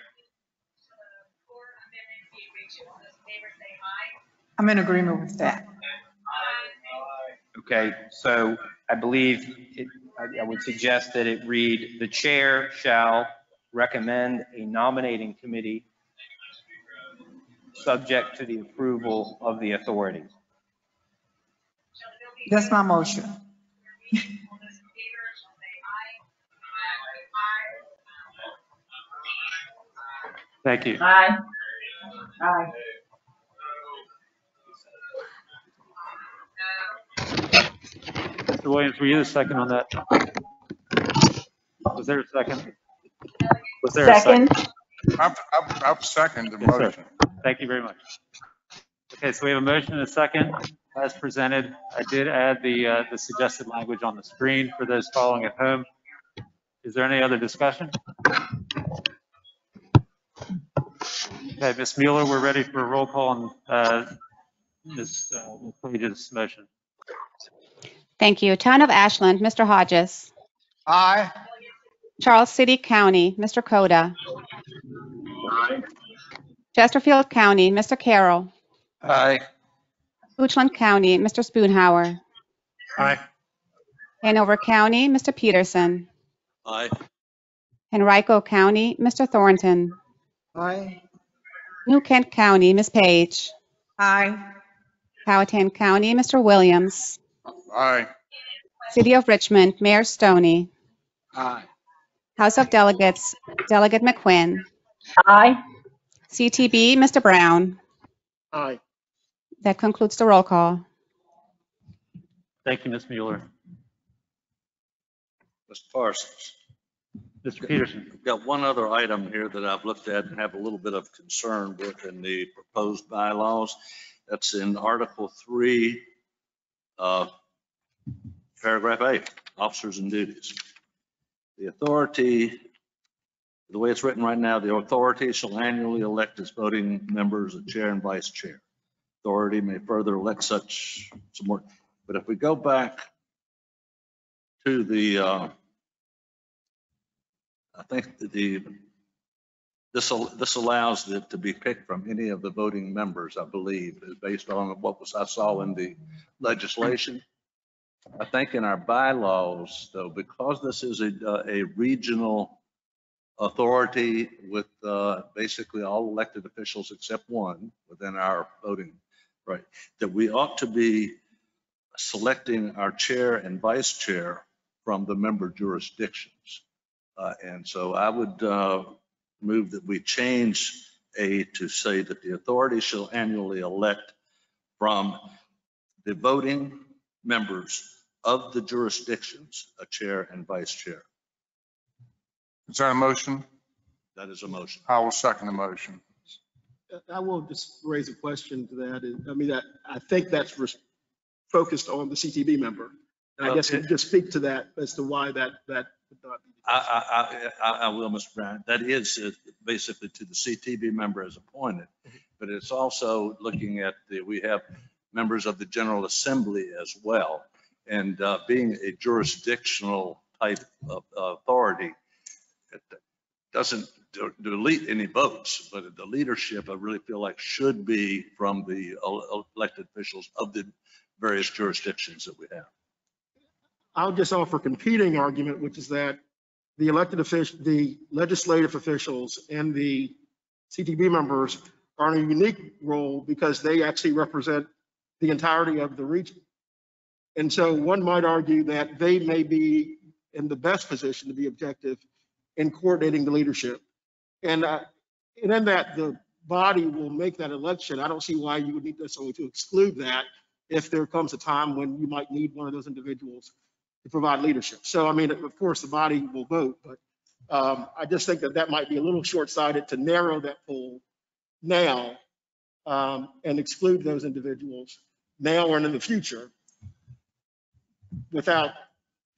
I'm in agreement with that.
Okay, so I believe I would suggest that it read, the chair shall recommend a nominating committee subject to the approval of the authority.
That's my motion.
Thank you.
Aye. Aye.
Mr. Williams, were you the second on that? Was there a second? Was there a second?
I'll second the
Yes, sir.
motion.
Thank you very much. Okay, so we have a motion and a second as presented. I did add the suggested language on the screen for those following at home. Is there any other discussion? Okay, Ms. Mueller, we're ready for a roll call on Ms. Page's motion.
Thank you. Town of Ashland, Mr. Hodges.
Aye.
Charles City County, Mr. Coda.
Aye.
Chesterfield County, Mr. Carroll.
Aye.
Goochland County, Mr. Spoonhour.
Aye.
Hanover County, Mr. Peterson.
Aye.
Henrico County, Mr. Thornton.
Aye.
New Kent County, Ms. Page.
Aye.
Powhatan County, Mr. Williams.
Aye.
City of Richmond, Mayor Stoney.
Aye.
House of Delegates, Delegate McQuinn.
Aye.
CTB, Mr. Brown.
Aye.
That concludes the roll call.
Thank you, Ms. Mueller.
Mr. Parsons.
Mr. Peterson.
I've got one other item here that I've looked at and have a little bit of concern with in the proposed bylaws. That's in Article 3, Paragraph 8, Officers and Duties. The authority, the way it's written right now, the authority shall annually elect its voting members, a chair and vice chair. Authority may further elect such some more. But if we go back to the, I think this allows it to be picked from any of the voting members, I believe, based on what I saw in the legislation. I think in our bylaws, though, because this is a regional authority with basically all elected officials except one within our voting, right, that we ought to be selecting our chair and vice chair from the member jurisdictions. And so I would move that we change A to say that the authority shall annually elect from the voting members of the jurisdictions, a chair and vice chair.
Is that a motion?
That is a motion.
I will second the motion.
I will just raise a question to that. I mean, I think that's focused on the CTB member. And I guess you just speak to that as to why that would not be.
I will, Mr. Bryant. That is basically to the CTB member as appointed, but it's also looking at we have members of the General Assembly as well. And being a jurisdictional type of authority, it doesn't delete any votes, but the leadership, I really feel like, should be from the elected officials of the various jurisdictions that we have.
I'll just offer a competing argument, which is that the elected officials, the legislative officials and the CTB members are in a unique role because they actually represent the entirety of the region. And so one might argue that they may be in the best position to be objective in coordinating the leadership. And in that the body will make that election, I don't see why you would need necessarily to exclude that if there comes a time when you might need one of those individuals to provide leadership. So, I mean, of course, the body will vote, but I just think that that might be a little short-sighted to narrow that pool now and exclude those individuals now or in the future without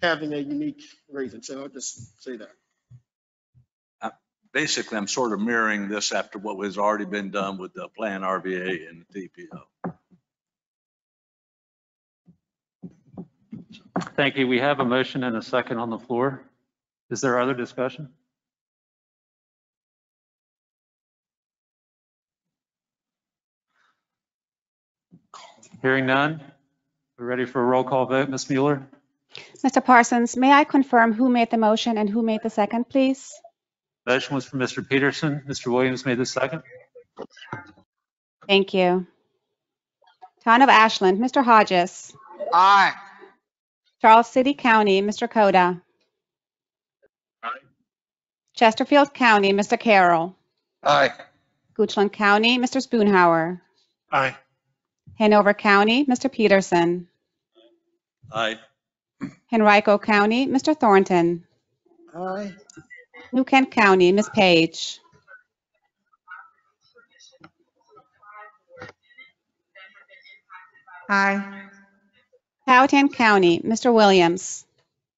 having a unique reason. So I'll just say that.
Basically, I'm sort of mirroring this after what has already been done with the Plan RVA and the TPO.
Thank you. We have a motion and a second on the floor. Is there other discussion? Hearing none. We're ready for a roll call vote. Ms. Mueller?
Mr. Parsons, may I confirm who made the motion and who made the second, please?
Motion was from Mr. Peterson. Mr. Williams made the second.
Thank you. Town of Ashland, Mr. Hodges.
Aye.
Charles City County, Mr. Coda. Chesterfield County, Mr. Carroll.
Aye.
Goochland County, Mr. Spoonhour.
Aye.
Hanover County, Mr. Peterson.
Aye.
Henrico County, Mr. Thornton.
Aye.
New Kent County, Ms. Page.
Aye.
Powhatan County, Mr. Williams.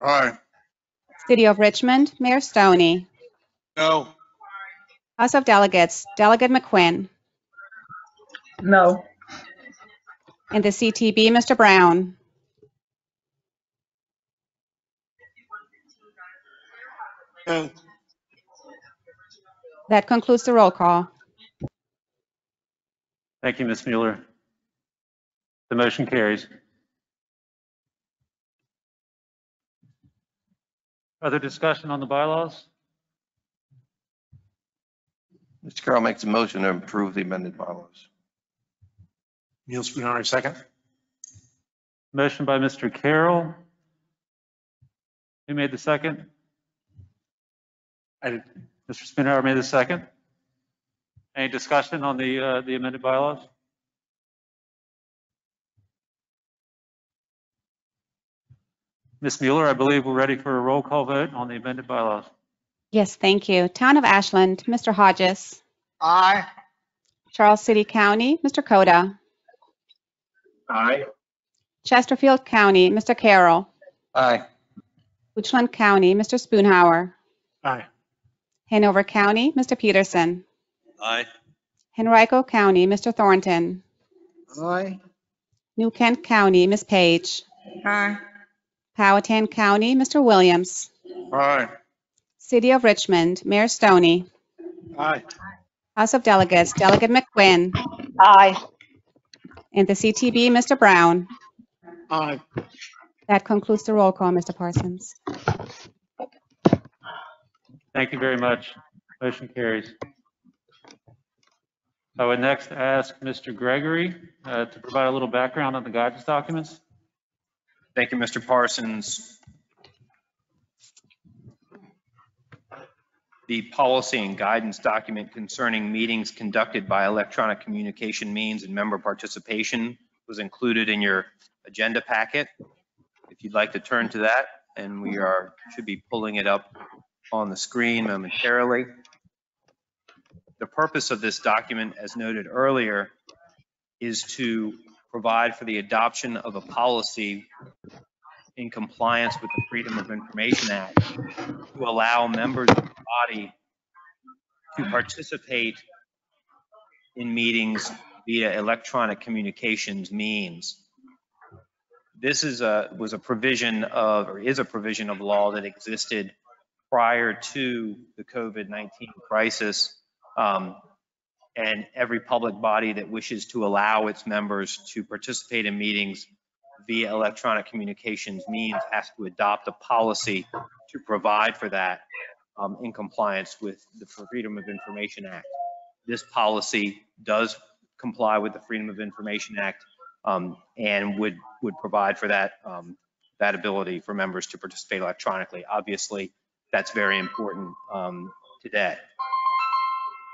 Aye.
City of Richmond, Mayor Stoney.
No.
House of Delegates, Delegate McQuinn.
No.
And the CTB, Mr. Brown.
And
That concludes the roll call.
Thank you, Ms. Mueller. The motion carries. Other discussion on the bylaws?
Mr. Carroll makes a motion to approve the amended bylaws.
Neil Spoonhour, second.
Motion by Mr. Carroll. Who made the second?
I did.
Mr. Spoonhour made the second. Any discussion on the amended bylaws? Ms. Mueller, I believe we're ready for a roll call vote on the amended bylaws.
Yes, thank you. Town of Ashland, Mr. Hodges.
Aye.
Charles City County, Mr. Coda.
Aye.
Chesterfield County, Mr. Carroll.
Aye.
Goochland County, Mr. Spoonhour.
Aye.
Hanover County, Mr. Peterson.
Aye.
Henrico County, Mr. Thornton.
Aye.
New Kent County, Ms. Page.
Aye.
Powhatan County, Mr. Williams.
Aye.
City of Richmond, Mayor Stoney.
aye.
House of Delegates, Delegate McQuinn.
Aye.
And the CTB, Mr. Brown.
Aye.
That concludes the roll call, Mr. Parsons.
Thank you very much. Motion carries. I would next ask Mr. Gregory to provide a little background on the guidance documents.
Thank you, Mr. Parsons. The policy and guidance document concerning meetings conducted by electronic communication means and member participation was included in your agenda packet. If you'd like to turn to that, and we should be pulling it up on the screen momentarily. The purpose of this document, as noted earlier, is to provide for the adoption of a policy in compliance with the Freedom of Information Act to allow members of the body to participate in meetings via electronic communications means. This is a provision of law that existed prior to the COVID-19 crisis. And every public body that wishes to allow its members to participate in meetings via electronic communications means has to adopt a policy to provide for that. in compliance with the Freedom of Information Act. This policy does comply with the Freedom of Information Act and would provide for that, that ability for members to participate electronically. Obviously, that's very important today.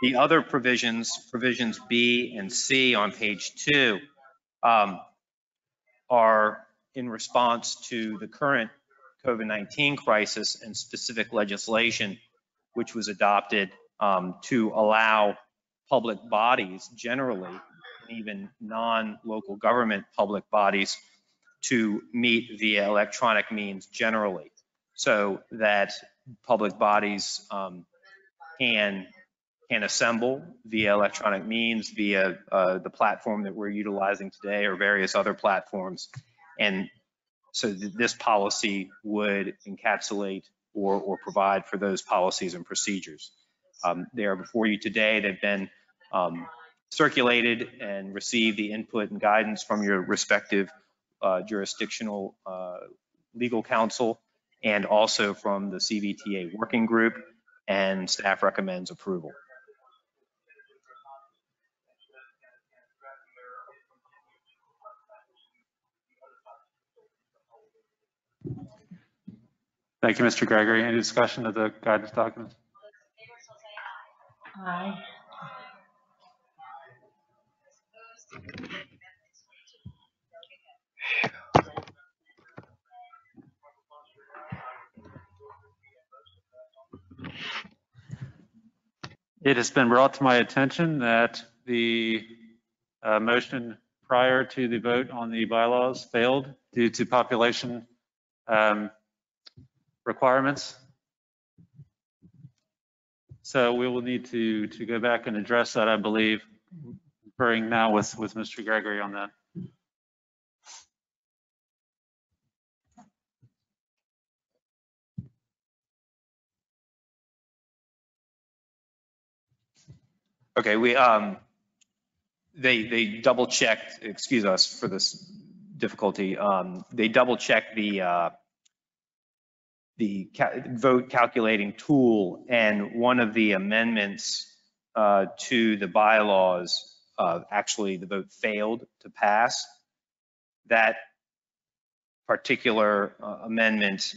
The other provisions, provisions B and C on page 2, are in response to the current COVID-19 crisis and specific legislation which was adopted to allow public bodies generally, and even non-local government public bodies, to meet via electronic means generally, so that public bodies can assemble via electronic means, via the platform that we're utilizing today or various other platforms. And so this policy would encapsulate or provide for those policies and procedures. They are before you today. They've been circulated and received the input and guidance from your respective jurisdictional legal counsel, and also from the CVTA working group, and staff recommends approval.
Thank you, Mr. Gregory. Any discussion of the guidance documents?
Aye.
It has been brought to my attention that the motion prior to the vote on the bylaws failed due to population requirements. So we will need to go back and address that, I believe, referring now with Mr. Gregory on that.
Okay, they double checked, excuse us for this difficulty. They double checked the vote calculating tool, and one of the amendments to the bylaws, actually the vote failed to pass. That particular amendment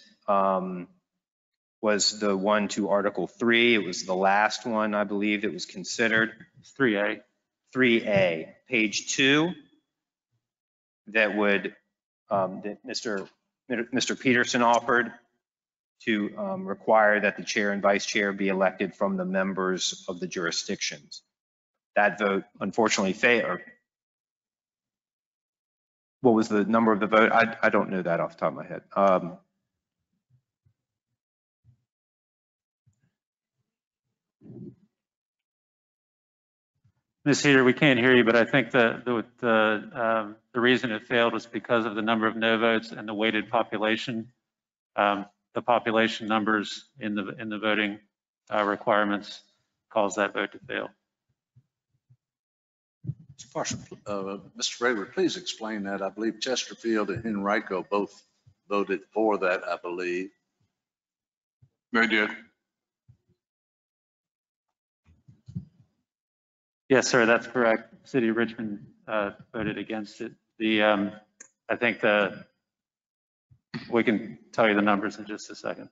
was the one to Article 3. It was the last one, I believe, that was considered.
3A.
3A, page 2, that would, that Mr. Peterson offered to require that the chair and vice chair be elected from the members of the jurisdictions. That vote unfortunately failed. What was the number of the vote? I don't know that off the top of my head.
Ms. Heater, we can't hear you, but I think the reason it failed was because of the number of no votes and the weighted population. The population numbers in the voting requirements caused that vote to fail.
Mr. Gregory, please explain that. I believe Chesterfield and Henrico both voted for that, I believe.
They did.
Yes, sir, that's correct. City of Richmond voted against it. I think we can tell you the numbers in just a second.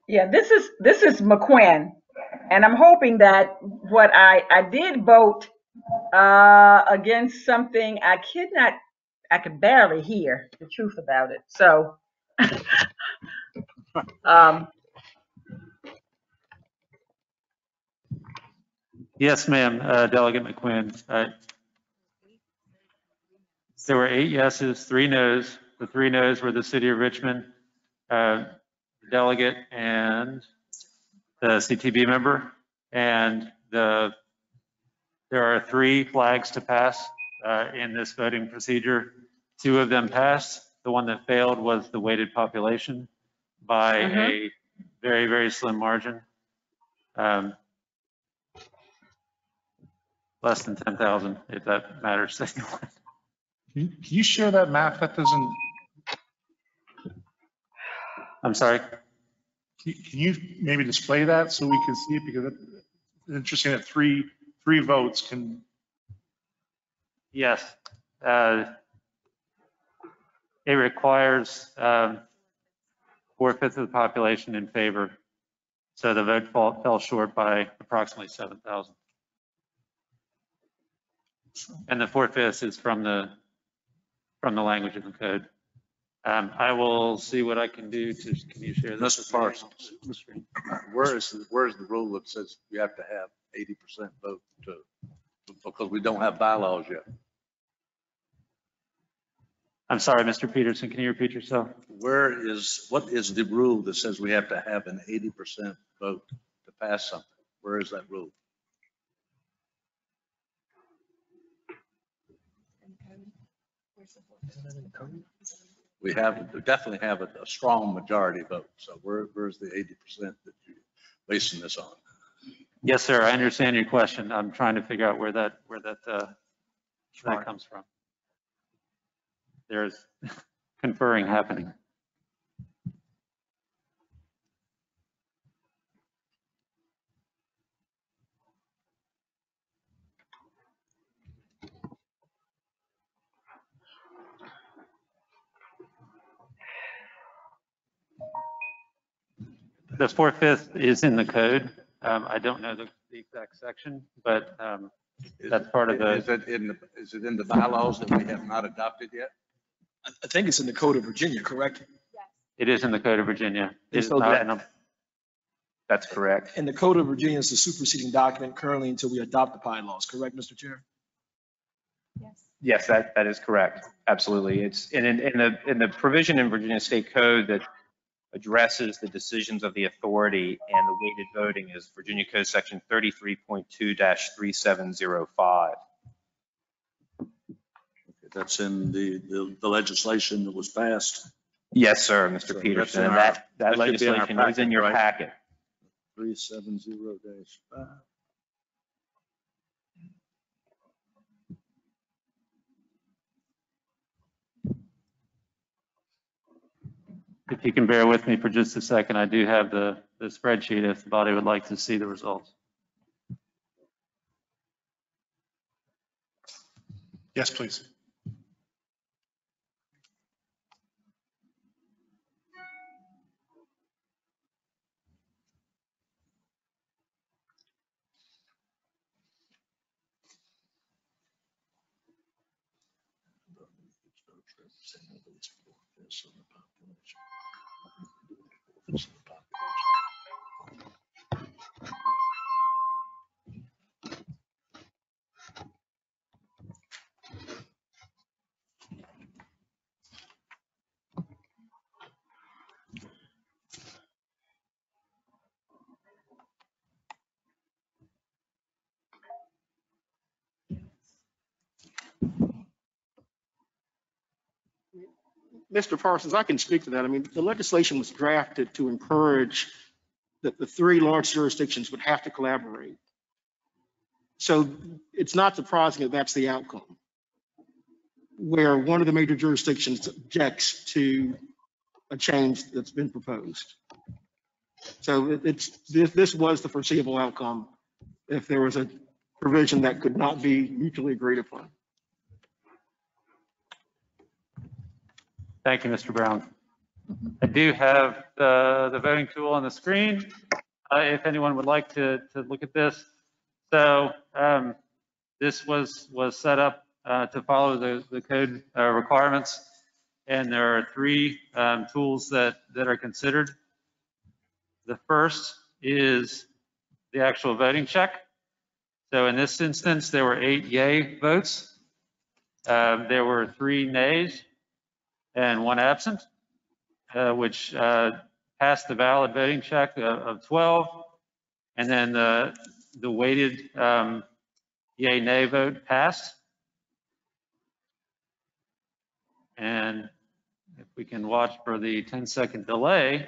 Yeah, this is McQuinn, and I'm hoping that what I did vote against something I could barely hear the truth about it. So,
Yes, ma'am, Delegate McQuinn. There were 8 yeses, 3 nos. The 3 nos were the City of Richmond delegate and the CTB member. And there are 3 flags to pass in this voting procedure. 2 of them passed. The one that failed was the weighted population by a very, very slim margin. less than 10,000, if that matters.
Can you share that map? That doesn't,
I'm sorry.
can you maybe display that so we can see it? Because it's interesting that three votes can.
Yes. It requires 4/5 of the population in favor. So the vote fell short by approximately 7,000. And the 4/5 is from the language of the code. I will see what I can do to, can you share this?
Mr. Parsons, where's the rule that says you have to have 80% vote to, because we don't have bylaws yet?
I'm sorry, Mr. Peterson, can you repeat yourself?
What is the rule that says we have to have an 80% vote to pass something? Where is that rule? We definitely have a strong majority vote. So where's the 80% that you're basing this on?
Yes, sir. I understand your question. I'm trying to figure out where that comes from. There's conferring happening. The 4/5 is in the code. I don't know the exact section, but that's part of the.
Is it in the bylaws that we have not adopted yet?
I think it's in the Code of Virginia, correct?
It is in the Code of Virginia.
And so
That's correct.
And the Code of Virginia is the superseding document currently until we adopt the bylaws, correct, Mr. Chair?
Yes, that is correct. Absolutely. It's in the provision in Virginia State Code that addresses the decisions of the authority and the weighted voting is Virginia Code Section 33.2-3705.
That's in the legislation that was passed.
Yes, sir, Mr. Peterson. And that legislation is in your packet.
370-5.
If you can bear with me for just a second, I do have the spreadsheet if the body would like to see the results.
Yes, please.
Mr. Parsons, I can speak to that. I mean, the legislation was drafted to encourage that the three large jurisdictions would have to collaborate. So it's not surprising that that's the outcome, where one of the major jurisdictions objects to a change that's been proposed. So this was the foreseeable outcome if there was a provision that could not be mutually agreed upon.
Thank you, Mr. Brown. I do have the voting tool on the screen. If anyone would like to look at this. So this was set up to follow the code requirements. And there are three tools that are considered. The first is the actual voting check. So in this instance, there were 8 yay votes. There were 3 nays and 1 absent, which passed the valid voting check of 12. And then the weighted yay nay vote passed. And if we can watch for the 10-second delay,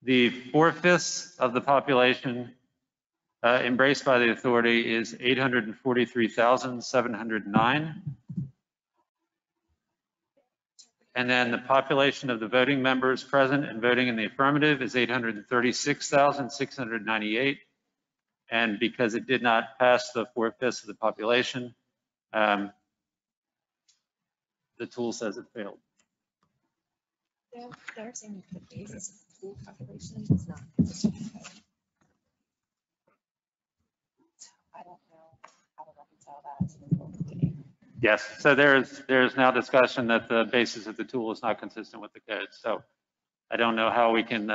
the 4/5 of the population embraced by the authority is 843,709. And then the population of the voting members present and voting in the affirmative is 836,698. And because it did not pass the 4/5 of the population, the tool says it failed.
They're saying the basis of the pool population is not consistent with code. I don't know how to reconcile that to the full committee.
Yes, so there's now discussion that the basis of the tool is not consistent with the code. So I don't know how we can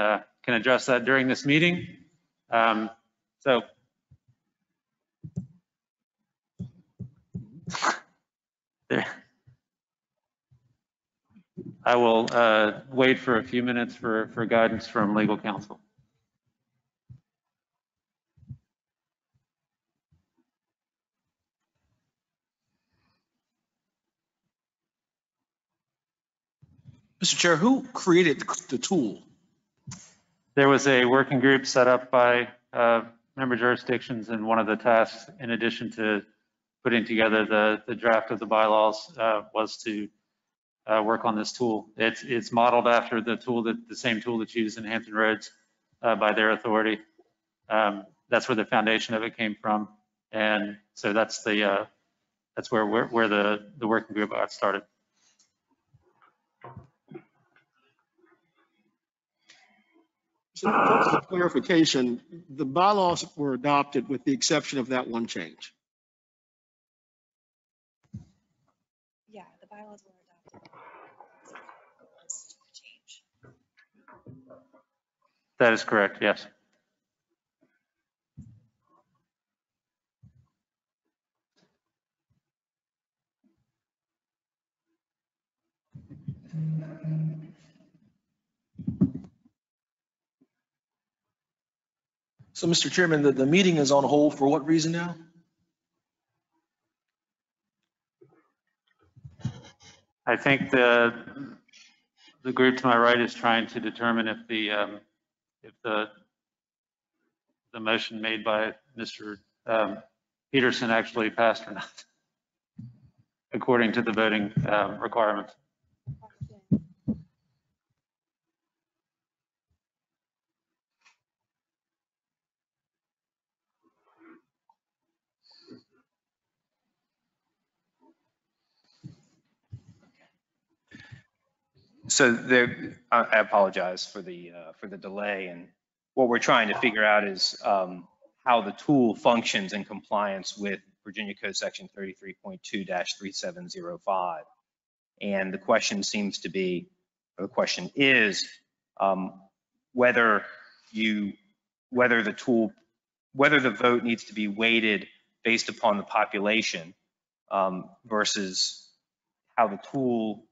address that during this meeting. So there, I will wait for a few minutes for guidance from legal counsel.
Mr. Chair, who created the tool?
There was a working group set up by member jurisdictions, and one of the tasks, in addition to putting together the draft of the bylaws, was to work on this tool. It's modeled after the same tool that's used in Hampton Roads by their authority. That's where the foundation of it came from, and so that's where the working group got started.
So for purposes of clarification, the bylaws were adopted with the exception of that one change.
Yeah, the bylaws were adopted. Was a change.
That is correct, yes.
So, Mr. Chairman, the meeting is on hold for what reason now?
I think the group to my right is trying to determine if the motion made by Mr. Peterson actually passed or not, according to the voting requirements.
So there, I apologize for the delay, and what we're trying to figure out is how the tool functions in compliance with Virginia Code Section 33.2-3705. And the question seems to be, or the question is, whether the vote needs to be weighted based upon the population versus how the tool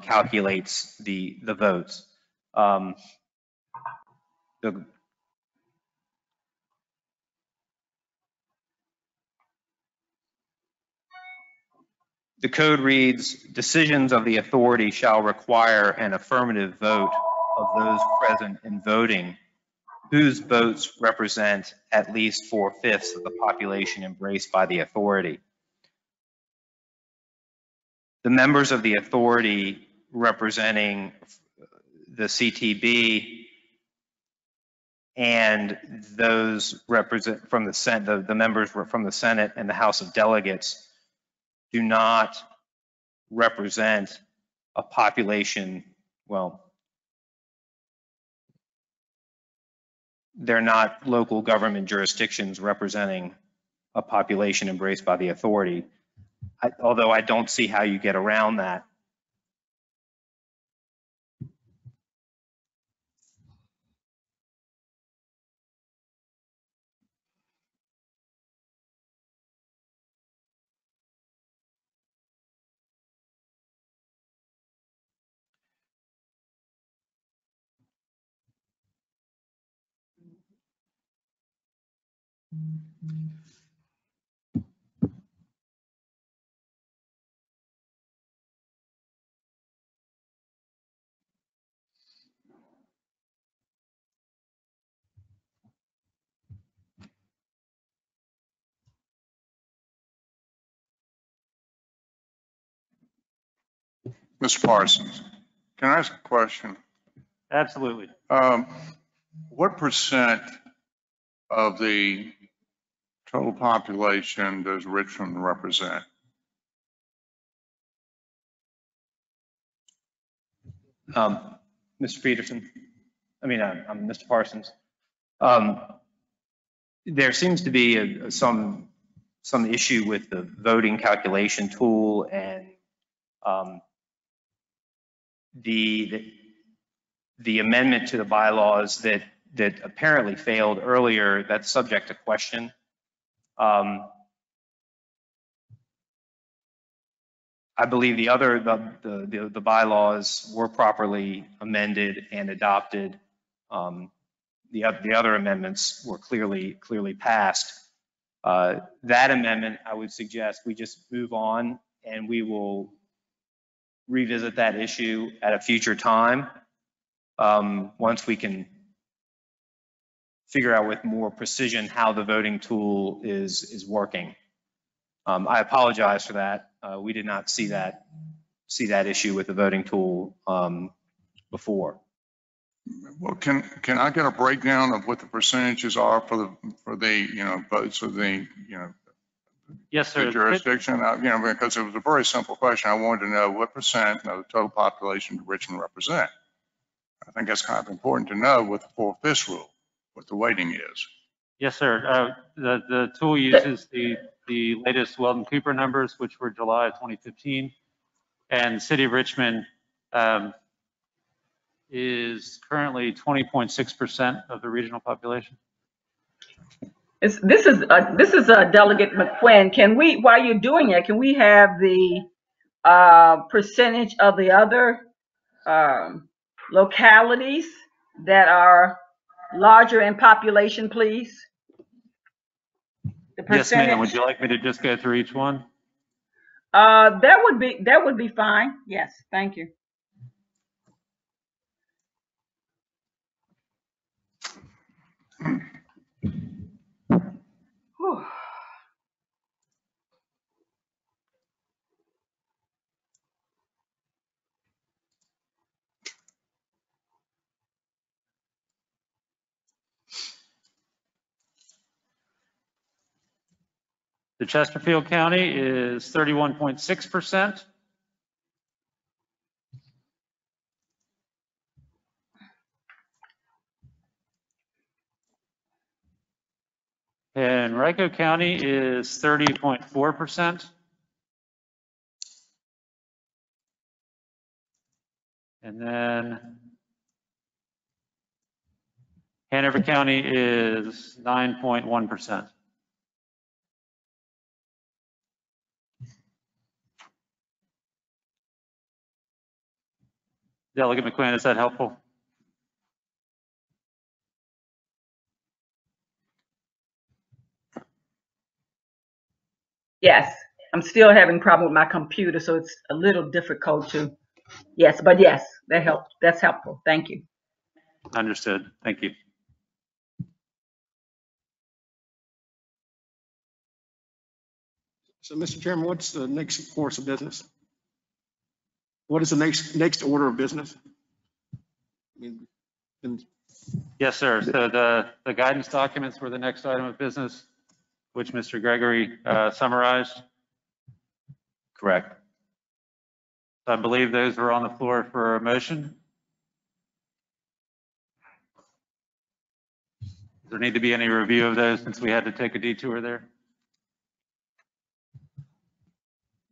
calculates the votes. The code reads, decisions of the authority shall require an affirmative vote of those present and voting whose votes represent at least 4/5 of the population embraced by the authority. The members of the authority representing the CTB and those represent from the Senate, the members from the Senate and the House of Delegates do not represent a population, well, they're not local government jurisdictions representing a population embraced by the authority. Although I don't see how you get around that.
Mr. Parsons, can I ask a question?
Absolutely.
What percent of the total population does Richmond represent?
Mr. Peterson, Mr. Parsons. There seems to be some issue with the voting calculation tool and the amendment to the bylaws that apparently failed earlier. That's subject to question. I believe the bylaws were properly amended and adopted. The other amendments were clearly passed. That amendment, I would suggest we just move on and we will revisit that issue at a future time once we can figure out with more precision how the voting tool is working. I apologize for that. We did not see that issue with the voting tool before.
Well, can I get a breakdown of what the percentages are for the votes of the
Yes, sir.
the jurisdiction? Because it was a very simple question. I wanted to know what percent of the total population does Richmond represent. I think that's kind of important to know with the 4/5 rule, what the weighting is.
Yes, sir. The tool uses the latest Weldon Cooper numbers, which were July of 2015, and City of Richmond is currently 20.6% of the regional population.
This is Delegate McQuinn. Can we, while you're doing it, can we have the percentage of the other localities that are larger in population, please? The
Yes, ma'am.
percentage.
Would you like me to just go through each one?
That would be fine. Yes, thank you. Whew.
The Chesterfield County is 31.6%. And Henrico County is 30.4%. And then Hanover County is 9.1%. Delegate McQuinn, is that helpful?
Yes, I'm still having problem with my computer, so it's a little difficult to. Yes, but yes, that helped. That's helpful. Thank you.
Understood. Thank you.
So, Mr. Chairman, what's the next course of business? What is the next order of business?
Yes, sir. So the guidance documents were the next item of business, which Mr. Gregory summarized.
Correct.
I believe those were on the floor for a motion. Does there need to be any review of those since we had to take a detour there?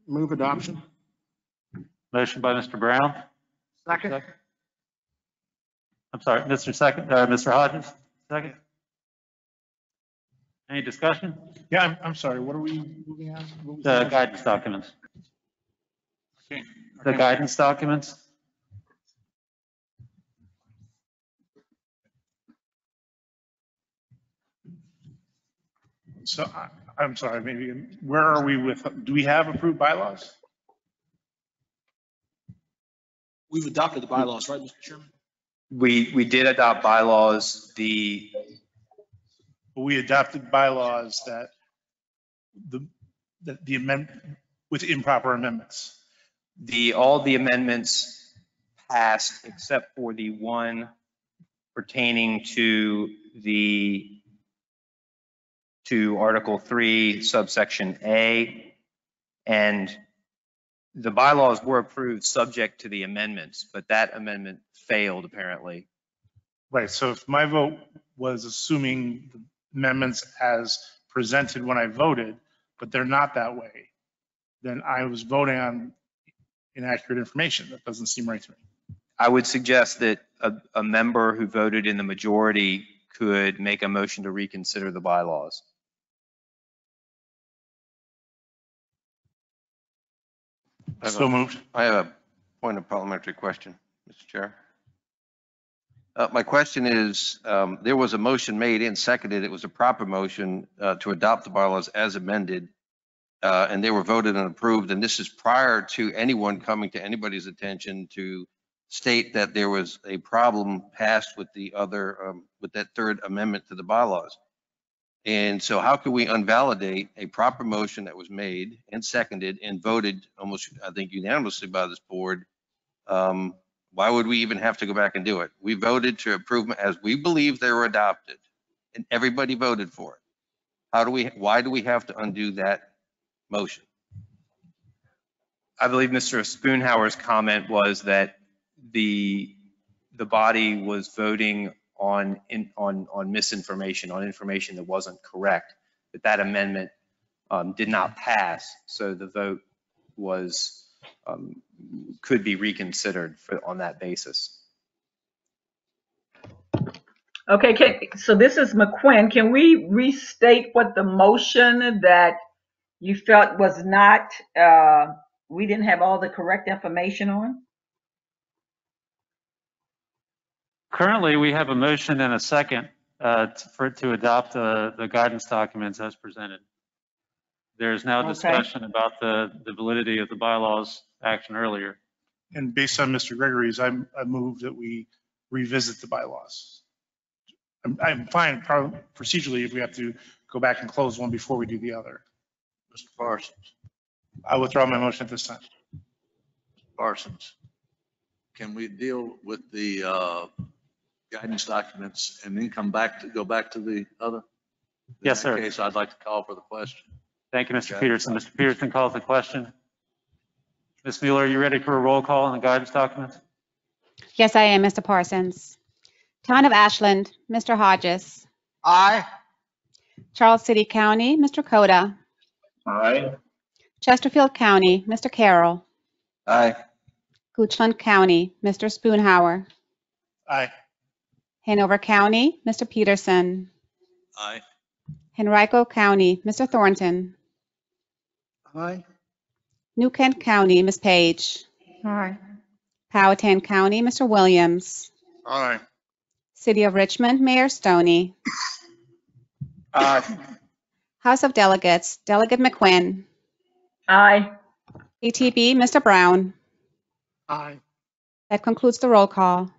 Move adoption.
Motion by Mr. Brown.
Second.
I'm sorry, Mr. Hodges, second. Any discussion?
Yeah, I'm sorry. What are we moving on?
The guidance documents.
Okay.
The guidance documents.
So I'm sorry, maybe, where are we with, do we have approved bylaws?
We've adopted the bylaws, right, Mr. Chairman?
We did adopt bylaws.
We adopted bylaws that the amendment with improper amendments.
All the amendments passed except for the one pertaining to Article 3, subsection A. And the bylaws were approved subject to the amendments, but that amendment failed apparently.
Right, so if my vote was assuming the amendments as presented when I voted, but they're not that way, then I was voting on inaccurate information. That doesn't seem right to me.
I would suggest that a member who voted in the majority could make a motion to reconsider the bylaws.
So moved.
I have a point of parliamentary question, Mr. Chair. My question is, there was a motion made and seconded. It was a proper motion to adopt the bylaws as amended, and they were voted and approved. And this is prior to anyone coming to anybody's attention to state that there was a problem passed with the other, with that third amendment to the bylaws. And so how can we invalidate a proper motion that was made and seconded and voted almost, I think, unanimously by this board? Why would we even have to go back and do it? We voted to approve them as we believe they were adopted, and everybody voted for it. Why do we have to undo that motion?
I believe Mr. Spoonhour's comment was that the body was voting on misinformation, on information that wasn't correct, that amendment did not pass, so the vote was could be reconsidered on that basis.
Okay, so this is McQuinn. Can we restate what the motion that you felt was not, we didn't have all the correct information on?
Currently, we have a motion and a second to adopt the guidance documents as presented. There's now discussion about the validity of the bylaws action earlier.
And based on Mr. Gregory's, I move that we revisit the bylaws. I'm fine procedurally if we have to go back and close one before we do the other.
Mr. Parsons.
I withdraw my motion at this time.
Parsons, can we deal with the guidance documents and then go back to the other?
Yes, sir.
In that case, I'd like to call for the question.
Thank you, Mr. Peterson. Mr. Peterson calls the question. Ms. Mueller, are you ready for a roll call on the guidance documents?
Yes, I am, Mr. Parsons. Town of Ashland, Mr. Hodges.
Aye.
Charles City County, Mr. Coda.
Aye.
Chesterfield County, Mr. Carroll.
Aye.
Goochland County, Mr. Spoonhour.
Aye.
Hanover County, Mr. Peterson.
Aye.
Henrico County, Mr. Thornton.
Aye.
New Kent County, Ms. Page.
Aye.
Powhatan County, Mr. Williams.
Aye.
City of Richmond, Mayor Stoney.
Aye.
House of Delegates, Delegate McQuinn.
Aye.
ATB, Mr. Brown.
Aye.
That concludes the roll call.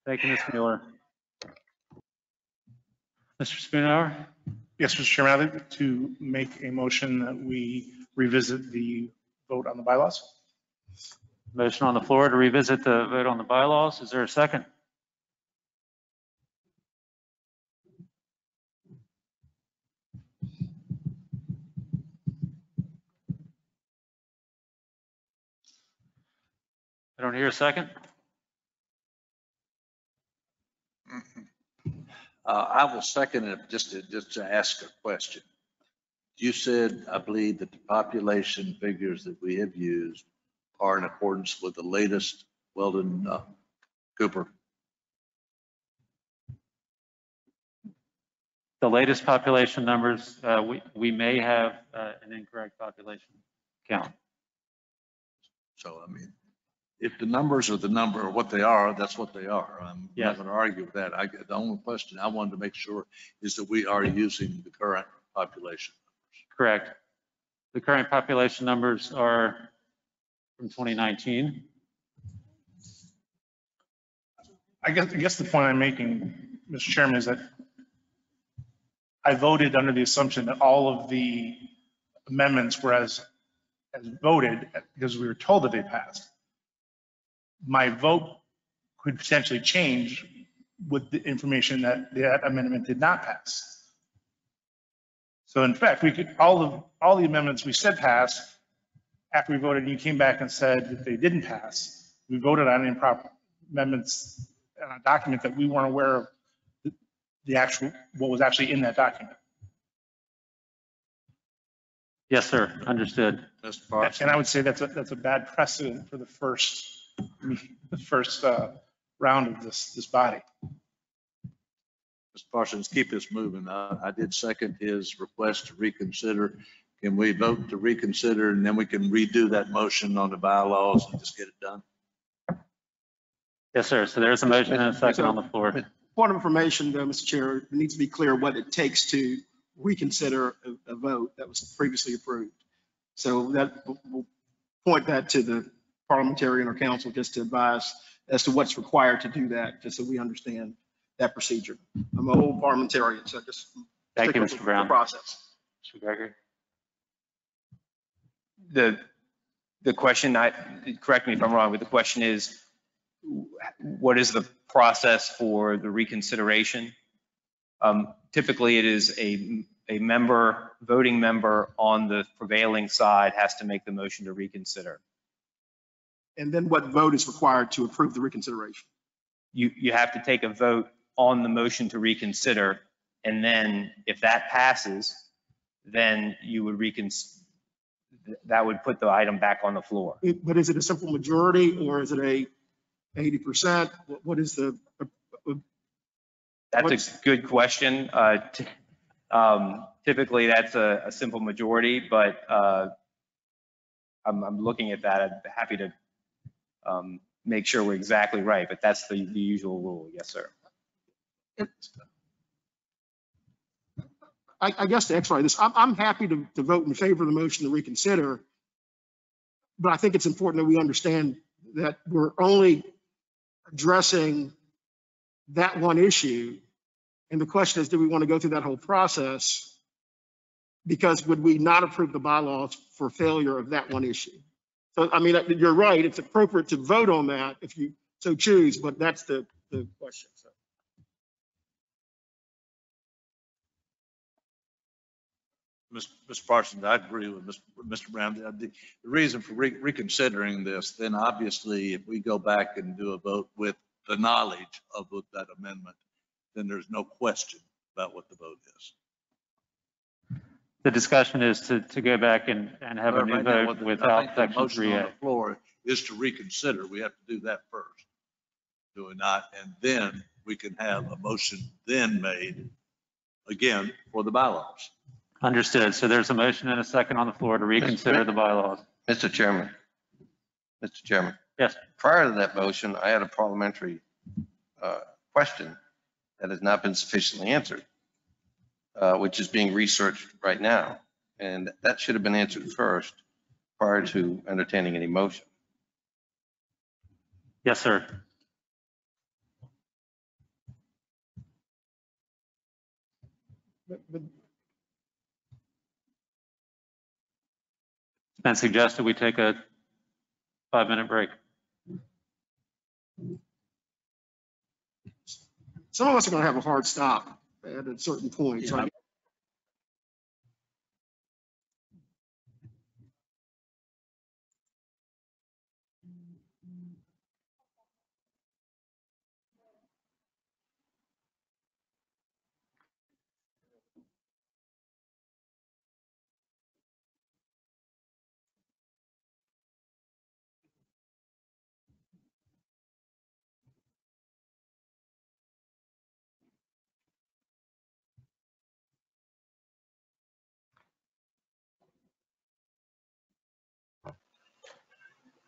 Thank you, Ms. Mueller. Mr. Spoonhour?
Yes, Mr. Chairman, I'd like to make a motion that we revisit the vote on the bylaws.
Motion on the floor to revisit the vote on the bylaws. Is there a second? I don't hear a second.
I will second it just to ask a question. You said, I believe, that the population figures that we have used are in accordance with the latest Weldon Cooper.
The latest population numbers, we may have an incorrect population count.
So, I mean, if the numbers are the number or what they are, that's what they are. I'm
Yeah.
not going to argue with that. The only question I wanted to make sure is that we are using the current population.
Correct. The current population numbers are from 2019.
I guess the point I'm making, Mr. Chairman, is that I voted under the assumption that all of the amendments were as as voted because we were told that they passed. My vote could potentially change with the information that that amendment did not pass. So in fact, we could, all the amendments we said passed, after we voted, you came back and said that they didn't pass. We voted on improper amendments on a document that we weren't aware of the actual, what was actually in that document.
Yes, sir. Understood.
Mr. Parsons.
And I would say that's a bad precedent for the first round of this body.
Mr. Parsons, keep this moving. I did second his request to reconsider. Can we vote to reconsider and then we can redo that motion on the bylaws and just get it done?
Yes, sir. So there's a motion and a second on the floor.
Point of information, though, Mr. Chair, it needs to be clear what it takes to reconsider a vote that was previously approved. So that we'll point that to the parliamentarian or council just to advise as to what's required to do that, just so we understand that procedure. I'm an old parliamentarian, so just
Thank
stick
you,
with
Mr.
the
Brown.
process.
Mr. Gregory.
The question, correct me if I'm wrong, but the question is, what is the process for the reconsideration? Typically, it is a voting member on the prevailing side has to make the motion to reconsider.
And then what vote is required to approve the reconsideration?
You have to take a vote on the motion to reconsider, and then if that passes, then you would that would put the item back on the floor.
But is it a simple majority or is it a 80%? What is the?
That's a good question. Typically, that's a simple majority, but I'm looking at that. I'd be happy to make sure we're exactly right, but that's the usual rule. Yes, sir.
I guess to expedite this, I'm happy to vote in favor of the motion to reconsider, but I think it's important that we understand that we're only addressing that one issue. And the question is, do we want to go through that whole process? Because would we not approve the bylaws for failure of that one issue? So, I mean, you're right. It's appropriate to vote on that if you so choose, but that's the question. So.
Mr. Parsons, I agree with Mr. Brown. The reason for reconsidering this, then obviously if we go back and do a vote with the knowledge of that amendment, then there's no question about what the vote is.
The discussion is to go back and have a new vote without section
The motion on
3A.
the floor is to reconsider. We have to do that first. Do we not? And then we can have a motion then made again for the bylaws.
Understood. So there's a motion and a second on the floor to reconsider the bylaws.
Mr. Chairman. Mr. Chairman.
Yes.
Prior to that motion, I had a parliamentary question that has not been sufficiently answered, which is being researched right now. And that should have been answered first prior to entertaining any motion.
Yes, sir.
But
It's been suggested we take a 5-minute break.
some of us are going to have a hard stop at a certain point. So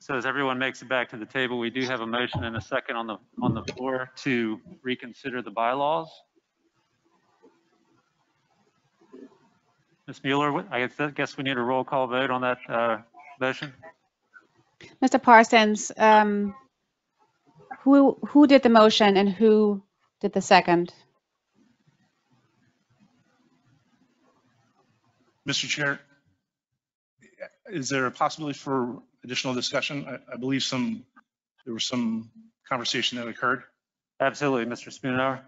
So as everyone makes it back to the table, we do have a motion and a second on the floor to reconsider the bylaws. Ms. Mueller, I guess we need a roll call vote on that motion.
Mr. Parsons, who did the motion and who did the second?
Mr. Chair, Is there a possibility for additional discussion? I believe there was some conversation that occurred.
Absolutely, Mr. Spoonhour.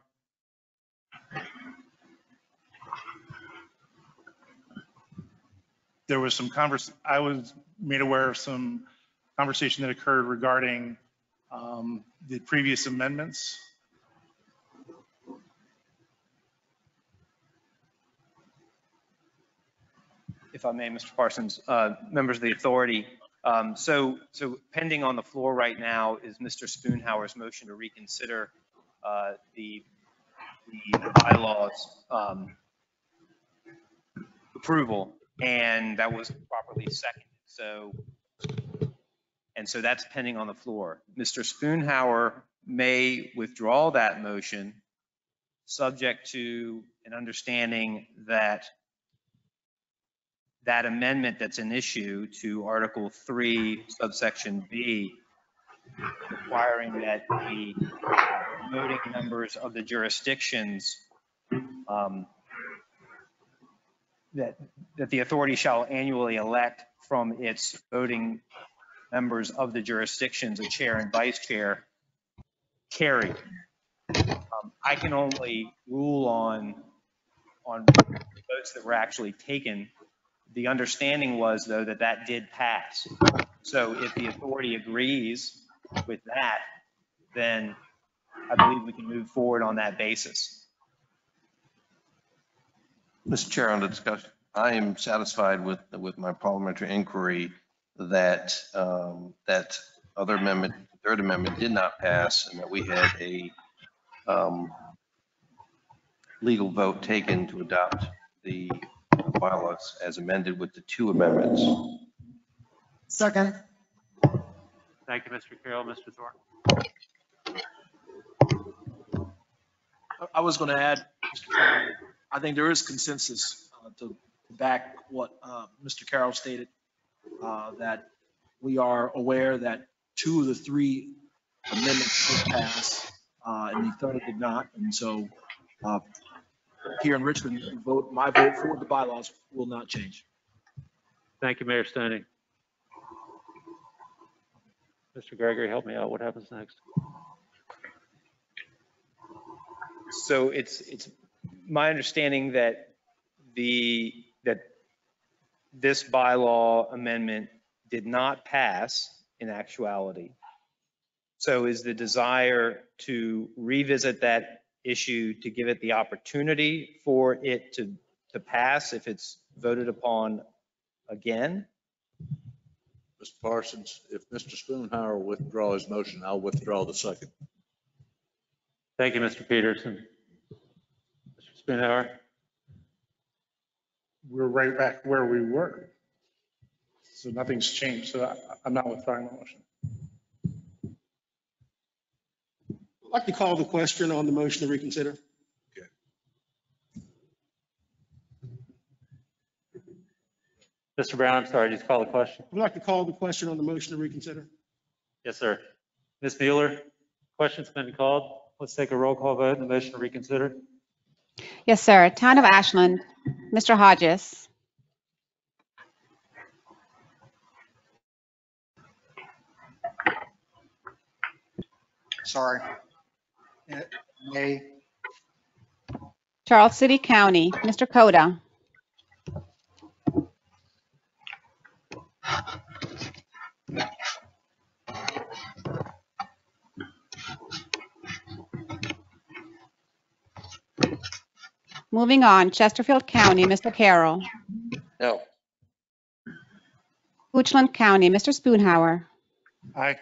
There was some I was made aware of some conversation that occurred regarding the previous amendments.
If I may, Mr. Parsons, members of the authority. So pending on the floor right now is Mr. Spoonhour's motion to reconsider the bylaws approval, and that was properly seconded. So that's pending on the floor. Mr. Spoonhour may withdraw that motion subject to an understanding that that amendment that's an issue to Article 3, subsection B, requiring that the voting members of the jurisdictions, that the authority shall annually elect from its voting members of the jurisdictions, a chair and vice chair, carry. I can only rule on votes that were actually taken. The understanding was, though, that did pass. So if the authority agrees with that, then I believe we can move forward on that basis.
Mr. Chair, on the discussion, I am satisfied with my parliamentary inquiry that that other amendment, the third amendment, did not pass, and that we had a legal vote taken to adopt the bylaws as amended with the two amendments.
Second.
Thank you, Mr. Carroll. Mr. Thornton.
I was going to add, Mr. Chairman, I think there is consensus to back what Mr. Carroll stated, that we are aware that 2 of the 3 amendments did pass, and the third did not. And so here in Richmond, my vote for the bylaws will not change.
Thank you, Mayor Stoney. Mr. Gregory, help me out. What happens next?
So it's my understanding that this bylaw amendment did not pass in actuality. So is the desire to revisit that issue to give it the opportunity for it to pass if it's voted upon again?
Mr. Parsons, if Mr. Spoonhour will withdraw his motion, I'll withdraw the second.
Thank you, Mr. Peterson. Mr. Spoonhour.
We're right back where we were. So nothing's changed. So I'm not withdrawing my motion.
I'd like to call the question on the motion to reconsider.
Okay.
Mr. Brown, I'm sorry, just call the question.
I'd like to call the question on the motion to reconsider.
Yes, sir. Ms. Mueller, question's been called. Let's take a roll call vote on the motion to reconsider.
Yes, sir. Town of Ashland, Mr. Hodges.
Sorry. Nay.
Charles City County, Mr. Coda. Moving on, Chesterfield County, Mr. Carroll.
No.
Goochland County, Mr. Spoonhour.
Aye.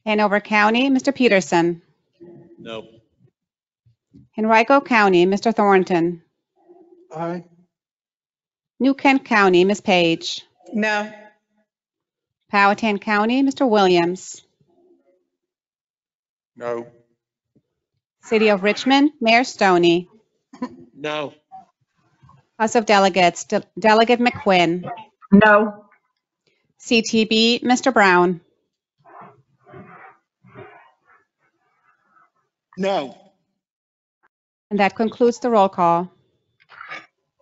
Hanover County, Mr. Peterson.
No.
Henrico County, Mr. Thornton.
Aye.
New Kent County, Ms. Page.
No.
Powhatan County, Mr. Williams.
No.
City of Richmond, Mayor Stoney.
No.
House of Delegates, Delegate McQuinn.
No.
CTB, Mr. Brown.
No.
And that concludes the roll call.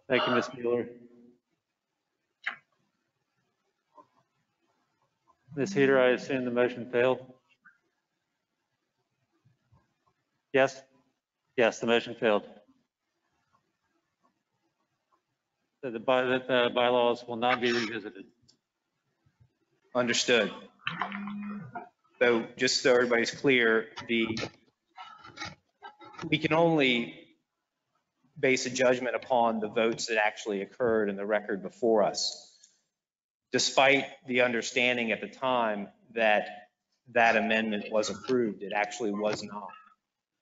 Thank you, Ms. Mueller. Ms. Heater, I assume the motion failed? Yes? Yes, the motion failed. So the bylaws will not be revisited.
Understood. So just so everybody's clear, we can only base a judgment upon the votes that actually occurred in the record before us, despite the understanding at the time that that amendment was approved. It actually was not.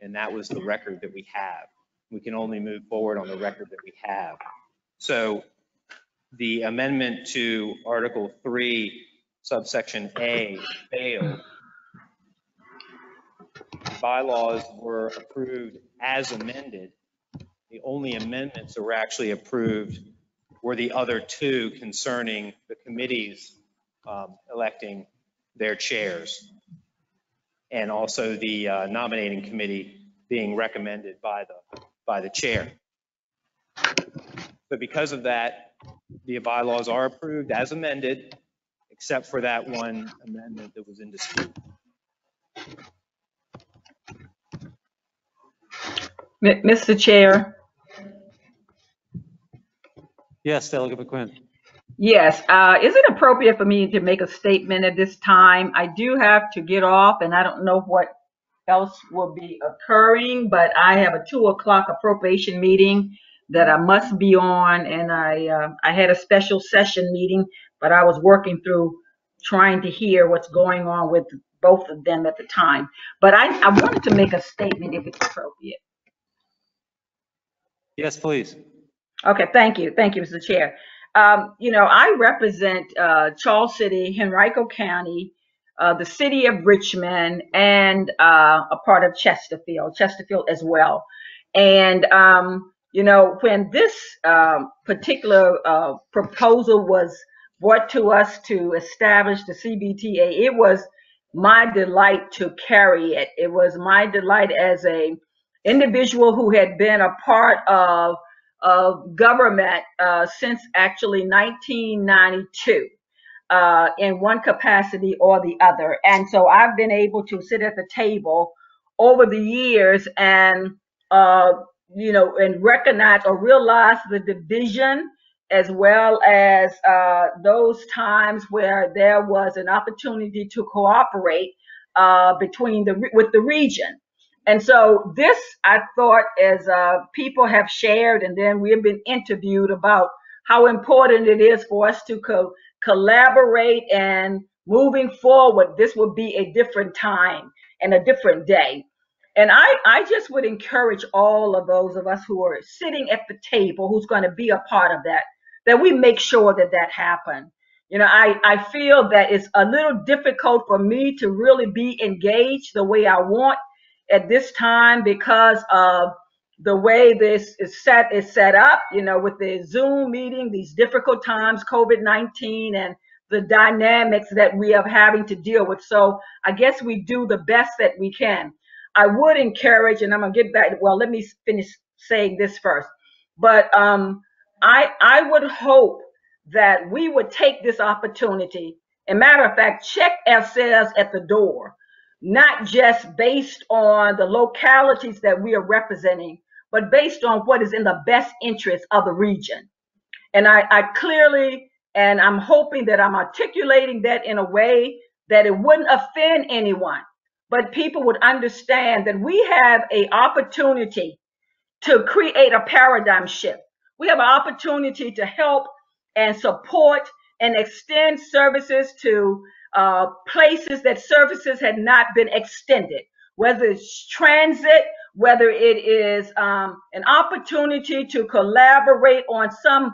And that was the record that we have. We can only move forward on the record that we have. So the amendment to Article 3, subsection A failed. Bylaws were approved as amended. The only amendments that were actually approved were the other two concerning the committees electing their chairs, and also the nominating committee being recommended by the chair. So because of that, the bylaws are approved as amended, except for that one amendment that was in dispute.
Mr. Chair.
Yes, Delegate McQuinn.
Yes, is it appropriate for me to make a statement at this time? I do have to get off, and I don't know what else will be occurring, but I have a 2 o'clock appropriation meeting that I must be on, and I had a special session meeting, but I was working through trying to hear what's going on with both of them at the time. But I wanted to make a statement if it's appropriate.
Yes, please.
Okay, thank you, Mr. Chair. I represent Charles City, Henrico County, the city of Richmond, and a part of Chesterfield as well. And, when this particular proposal was brought to us to establish the CVTA, it was my delight to carry it. It was my delight as a individual who had been a part of government since actually 1992 in one capacity or the other. And so I've been able to sit at the table over the years and, and recognize or realize the division, as well as those times where there was an opportunity to cooperate with the region. And so this, I thought, as people have shared, and then we have been interviewed about how important it is for us to collaborate, and moving forward, this will be a different time and a different day. And I just would encourage all of those of us who are sitting at the table, who's going to be a part of that we make sure that happens. I feel that it's a little difficult for me to really be engaged the way I want at this time because of the way this is set up, with the Zoom meeting, these difficult times, COVID-19, and the dynamics that we are having to deal with. So I guess we do the best that we can. I would encourage, and I'm gonna get back, well, let me finish saying this first. But I would hope that we would take this opportunity, and matter of fact, check ourselves at the door, not just based on the localities that we are representing, but based on what is in the best interest of the region. And I clearly, and I'm hoping that I'm articulating that in a way that it wouldn't offend anyone, but people would understand that we have an opportunity to create a paradigm shift. We have an opportunity to help and support and extend services to places that services had not been extended, whether it's transit, whether it is an opportunity to collaborate on some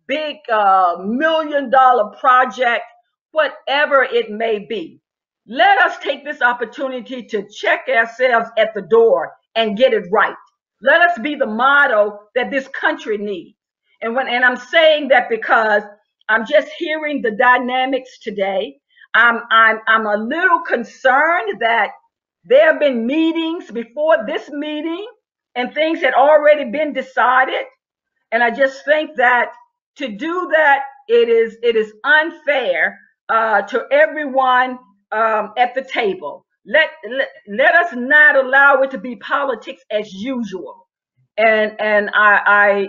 big $1 million project, whatever it may be. Let us take this opportunity to check ourselves at the door and get it right. Let us be the model that this country needs. And I'm saying that because I'm just hearing the dynamics today. I'm a little concerned that there have been meetings before this meeting and things had already been decided. And I just think that to do that, it is unfair to everyone at the table. Let us not allow it to be politics as usual. And I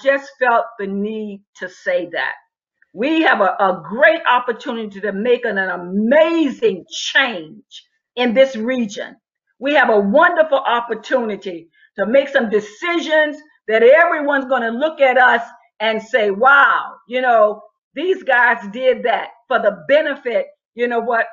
just felt the need to say that. We have a great opportunity to make an amazing change in this region. We have a wonderful opportunity to make some decisions that everyone's going to look at us and say, wow, these guys did that for the benefit,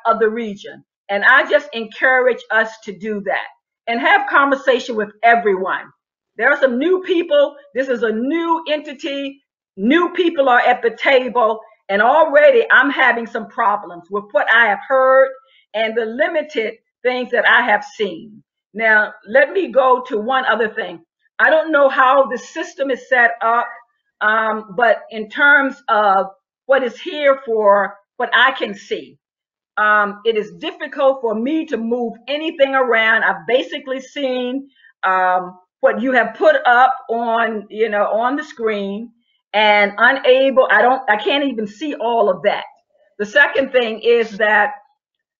of the region. And I just encourage us to do that and have conversation with everyone. There are some new people. This is a new entity. New people are at the table, and already I'm having some problems with what I have heard and the limited things that I have seen. Now, let me go to one other thing. I don't know how the system is set up, but in terms of what is here for what I can see, it is difficult for me to move anything around. I've basically seen what you have put up on, on the screen, and I can't even see all of that. The second thing is that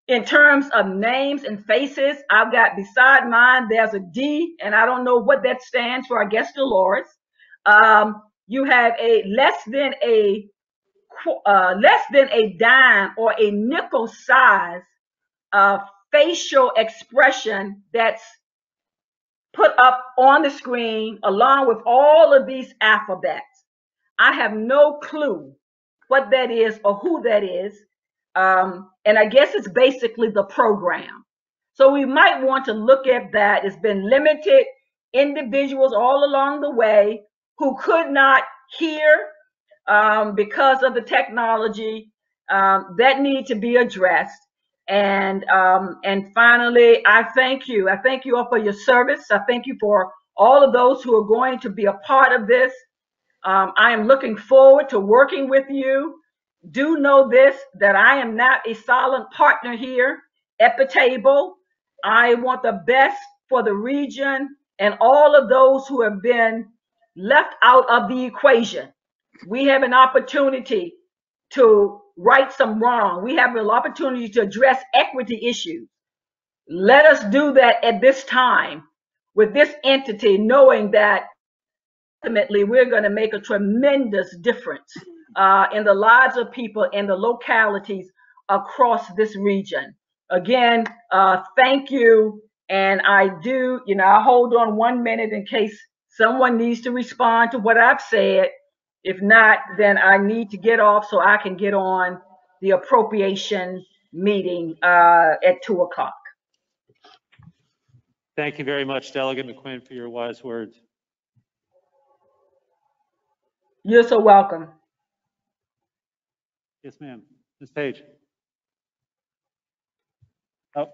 in terms of names and faces, I've got beside mine, there's a D, and I don't know what that stands for. I guess Dolores. You have a less than a dime or a nickel size facial expression that's put up on the screen along with all of these alphabets. I have no clue what that is or who that is. And I guess it's basically the program. So we might want to look at that. It's been limited individuals all along the way who could not hear because of the technology that need to be addressed. And finally, I thank you. I thank you all for your service. I thank you for all of those who are going to be a part of this. I am looking forward to working with you. Do know this, that I am not a silent partner here at the table. I want the best for the region and all of those who have been left out of the equation. We have an opportunity to right some wrong. We have an opportunity to address equity issues. Let us do that at this time with this entity, knowing that ultimately we're going to make a tremendous difference in the lives of people in the localities across this region. Again, thank you. And I hold on 1 minute in case someone needs to respond to what I've said. If not, then I need to get off so I can get on the appropriation meeting at 2:00.
Thank you very much, Delegate McQuinn, for your wise words.
You're so welcome.
Yes, ma'am. Ms. Page. Oh.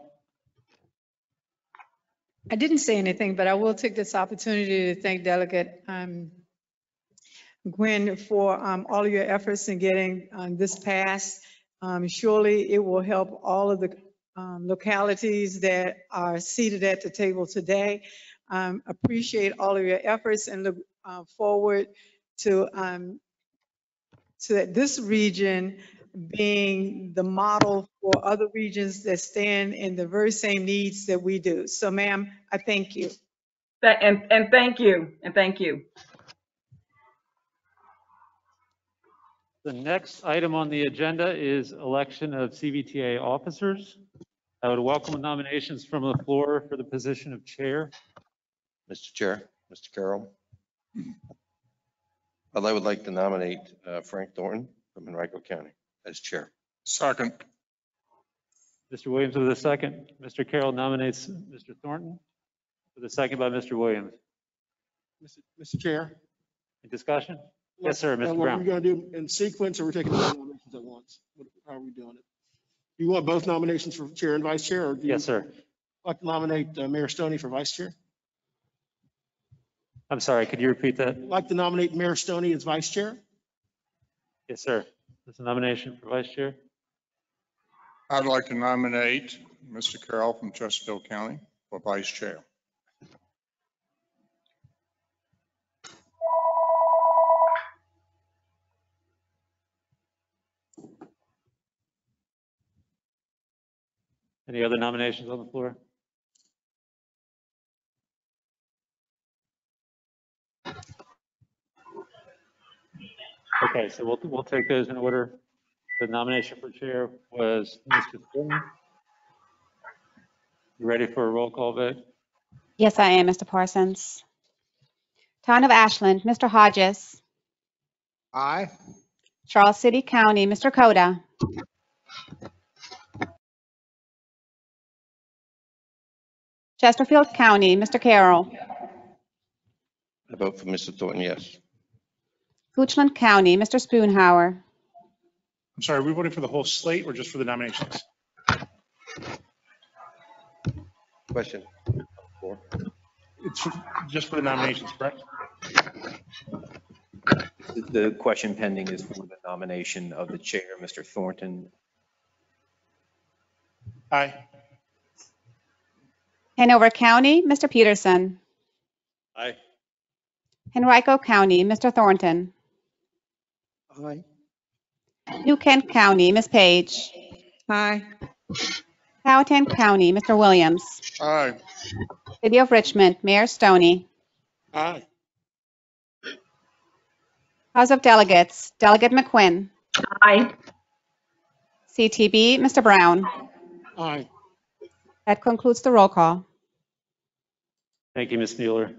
I didn't say anything, but I will take this opportunity to thank Delegate Gwen for all of your efforts in getting this passed. Surely it will help all of the localities that are seated at the table today. Appreciate all of your efforts and look forward to this region being the model for other regions that stand in the very same needs that we do. So, ma'am, I thank you.
And thank you. And thank you.
The next item on the agenda is election of CVTA officers. I would welcome nominations from the floor for the position of chair.
Mr. Chair, Mr. Carroll. I would like to nominate Frank Thornton from Henrico County as chair.
Second.
Mr. Williams with a second. Mr. Carroll nominates Mr. Thornton with a second by Mr. Williams.
Mr. Chair?
Any discussion? Yes, sir, Mr.
What
Brown.
are we going to do in sequence, or we're taking the nominations at once? How are we doing it? You want both nominations for chair and vice chair? Or do you
Yes, sir.
like to nominate Mayor Stoney for vice chair?
I'm sorry, could you repeat that?
Like to nominate Mayor Stoney as vice chair?
Yes, sir. There's a nomination for vice chair.
I'd like to nominate Mr. Carroll from Chesterfield County for vice chair.
Any other nominations on the floor? Okay, so we'll take those in order. The nomination for chair was Mr. Thornton. You ready for a roll call vote?
Yes, I am, Mr. Parsons. Town of Ashland, Mr. Hodges.
Aye.
Charles City County, Mr. Coda. Chesterfield County, Mr. Carroll.
I vote for Mr. Thornton, yes.
Goochland County, Mr. Spoonhour.
I'm sorry, are we voting for the whole slate or just for the nominations?
Question.
It's just for the nominations, correct?
The question pending is for the nomination of the chair, Mr. Thornton.
Aye.
Hanover County, Mr. Peterson.
Aye.
Henrico County, Mr. Thornton.
Aye.
New Kent County, Ms. Page.
Aye.
Powhatan County, Mr. Williams.
Aye.
City of Richmond, Mayor Stoney.
Aye.
House of Delegates, Delegate McQuinn.
Aye.
CTB, Mr. Brown.
Aye.
That concludes the roll call.
Thank you, Ms. Mueller.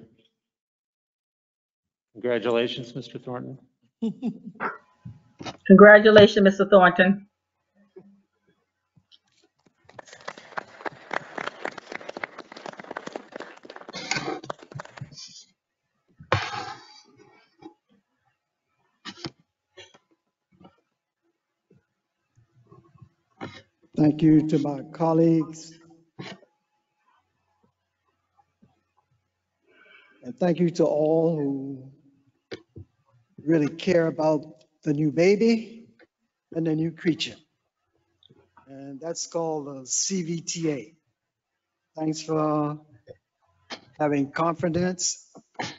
Congratulations, Mr. Thornton.
Congratulations, Mr. Thornton.
Thank you to my colleagues. And thank you to all who really care about the new baby and the new creature. And that's called the CVTA. Thanks for having confidence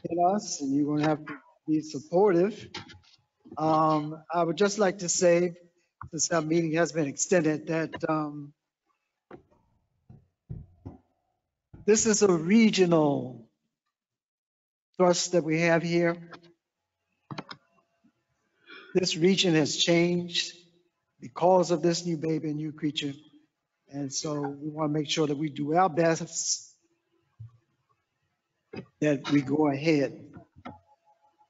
in us, and you're going to have to be supportive. I would just like to say, since our meeting has been extended, that this is a regional thrust that we have here. This region has changed because of this new baby and new creature. And so we want to make sure that we do our best, that we go ahead.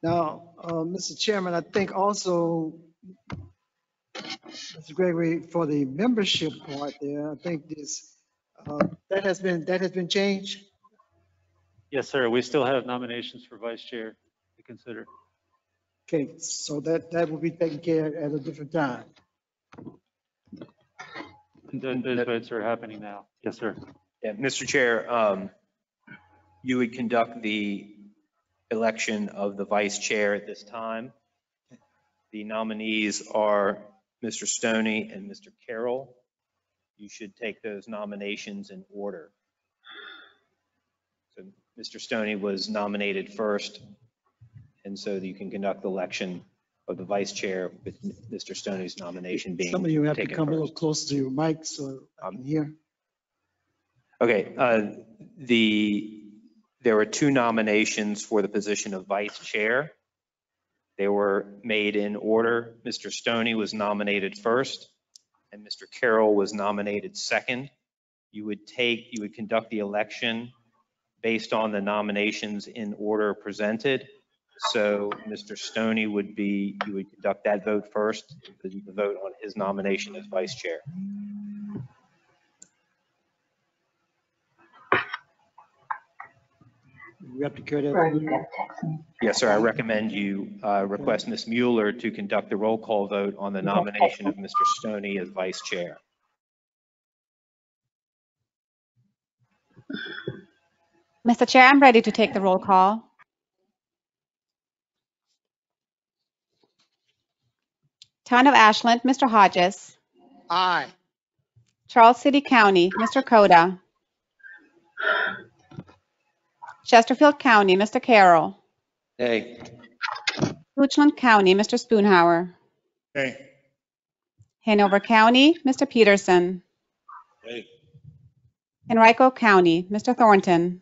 Now, Mr. Chairman, I think also, Mr. Gregory, for the membership part there, I think this, that has been changed.
Yes, sir. We still have nominations for vice chair to consider.
Okay, so that will be taken care of at a different time.
Those votes are happening now. Yes, sir.
Yeah, Mr. Chair, you would conduct the election of the vice chair at this time. The nominees are Mr. Stoney and Mr. Carroll. You should take those nominations in order. So Mr. Stoney was nominated first, and so you can conduct the election of the vice chair with Mr. Stoney's nomination being taken
Some of you have to come
first.
a little closer to your mic so I can hear.
Okay, there were two nominations for the position of vice chair. They were made in order. Mr. Stoney was nominated first, and Mr. Carroll was nominated second. You would conduct the election based on the nominations in order presented. So Mr. Stoney you would conduct that vote first, the vote on his nomination as vice chair.
We have to carry that.
Yes, sir. I recommend you request Ms. Mueller to conduct the roll call vote on the nomination of Mr. Stoney as vice chair.
Mr. Chair, I'm ready to take the roll call. Town of Ashland, Mr. Hodges.
Aye.
Charles City County, Mr. Coda. Chesterfield County, Mr. Carroll.
Nay.
Goochland County, Mr. Spoonhour.
Hey.
Hanover County, Mr. Peterson.
Hey.
Henrico County, Mr. Thornton.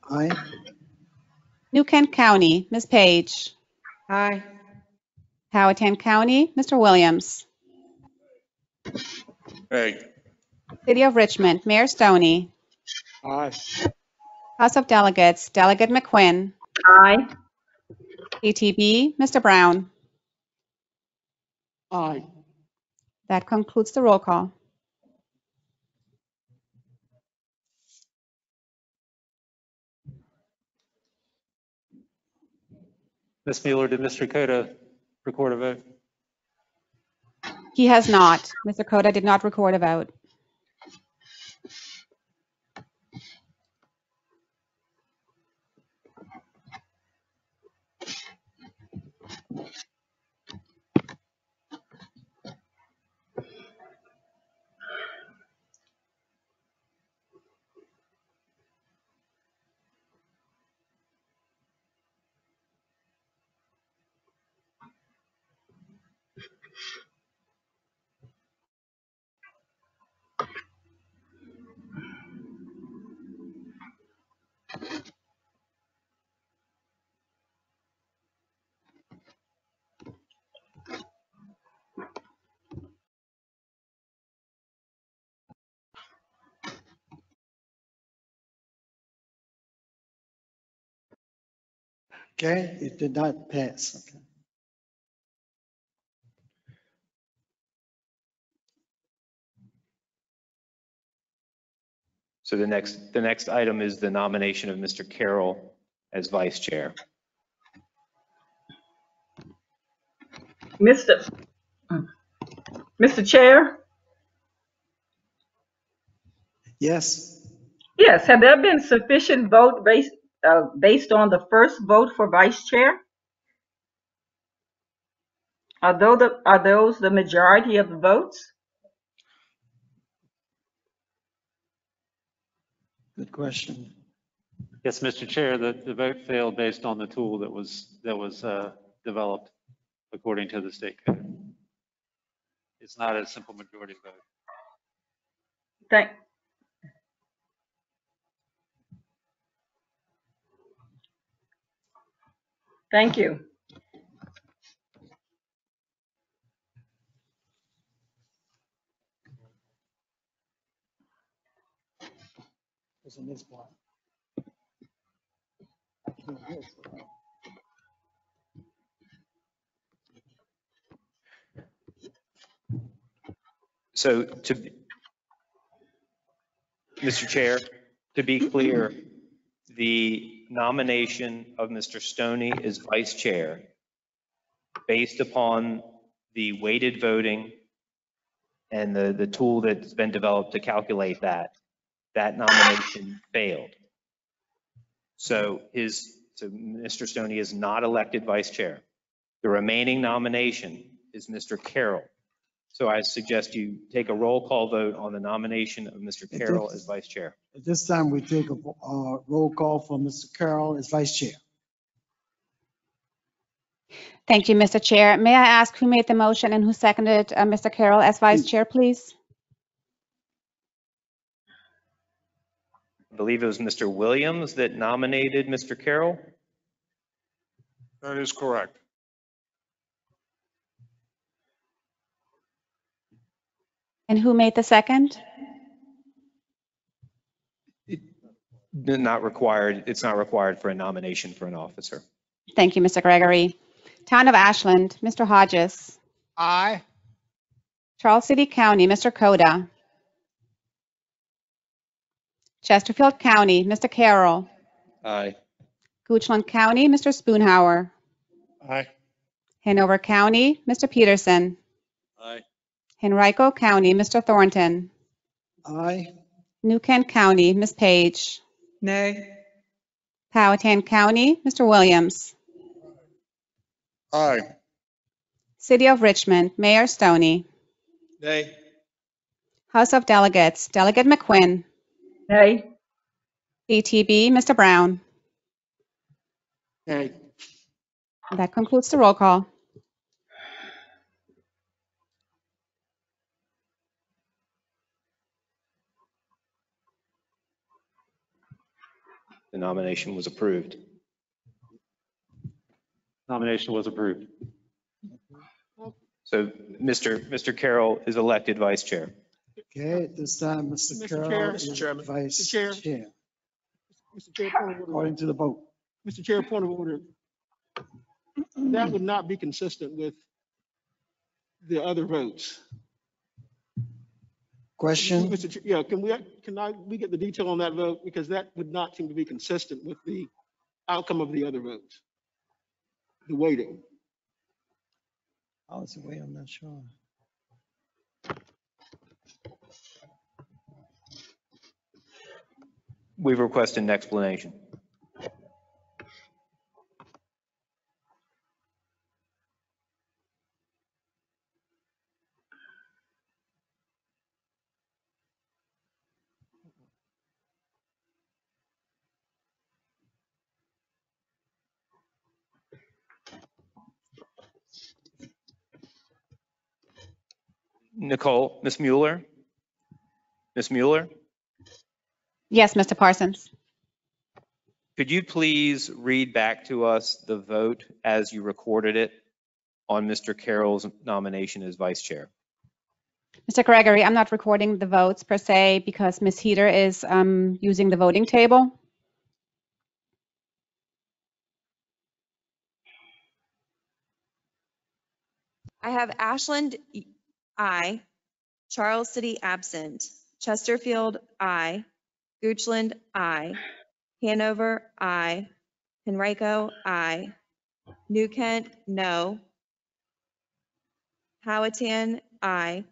Aye.
New Kent County, Ms. Page.
Aye.
Powhatan County, Mr. Williams.
Hey.
City of Richmond, Mayor Stoney.
Aye.
House of Delegates, Delegate McQuinn.
Aye.
PTB, Mr. Brown.
Aye.
That concludes the roll call.
Ms. Mueller, did Mr. Coda record a vote?
He has not. Mr. Cota did not record a vote.
Okay, it did not pass. Okay.
So the next item is the nomination of Mr. Carroll as vice chair.
Mr. Chair?
Yes.
Yes, have there been sufficient vote based on the first vote for vice chair? Are those the majority of the votes?
Good question.
Yes, Mr. Chair, the vote failed based on the tool that was developed according to the state code. It's not a simple majority vote.
Thank you.
What's in this part? I can't hear it.
So Mr. Chair, to be clear, the nomination of Mr. Stoney as vice chair, based upon the weighted voting and the tool that's been developed to calculate that nomination failed. So Mr. Stoney is not elected vice chair. The remaining nomination is Mr. Carroll. So I suggest you take a roll call vote on the nomination of Mr. Carroll as vice chair.
At this time, we take a roll call for Mr. Carroll as vice chair.
Thank you, Mr. Chair. May I ask who made the motion and who seconded Mr. Carroll as vice chair, please?
I believe it was Mr. Williams that nominated Mr. Carroll.
That is correct.
And who made the second?
Not required. It's not required for a nomination for an officer.
Thank you, Mr. Gregory. Town of Ashland, Mr. Hodges.
Aye.
Charles City County, Mr. Coda. Chesterfield County, Mr. Carroll.
Aye.
Goochland County, Mr. Spoonhour.
Aye.
Hanover County, Mr. Peterson.
Aye.
Henrico County, Mr. Thornton.
Aye.
New Kent County, Ms. Page.
Nay.
Powhatan County, Mr. Williams.
Aye.
City of Richmond, Mayor Stoney.
Nay.
House of Delegates, Delegate McQuinn.
Nay.
PTB, Mr. Brown.
Nay.
That concludes the roll call.
The nomination was approved.
Nomination was approved.
So Mr. Carroll is elected vice chair.
Okay, at this time, Mr.
Mr.
Carroll
Chair,
is
Mr. Chairman,
vice
Mr. Chair.
chair,
Mr. Chair, point of order.
according to the vote.
Mr. Chair, point of order. That would not be consistent with the other votes.
Question?
Mr. Chair, yeah, we get the detail on that vote? Because that would not seem to be consistent with the outcome of the other votes. The weighting.
Oh, it's a way, I'm not sure.
We've requested an explanation. Nicole, Ms. Mueller? Ms. Mueller,
Yes, Mr. Parsons.
could you please read back to us the vote as you recorded it on Mr. Carroll's nomination as vice chair?
Mr. Gregory, I'm not recording the votes per se because Ms. Heater is using the voting table.
I have Ashland, I. Charles City, absent. Chesterfield, I. Goochland, I. Hanover, I. Henrico, I. New Kent, no. Powhatan, I.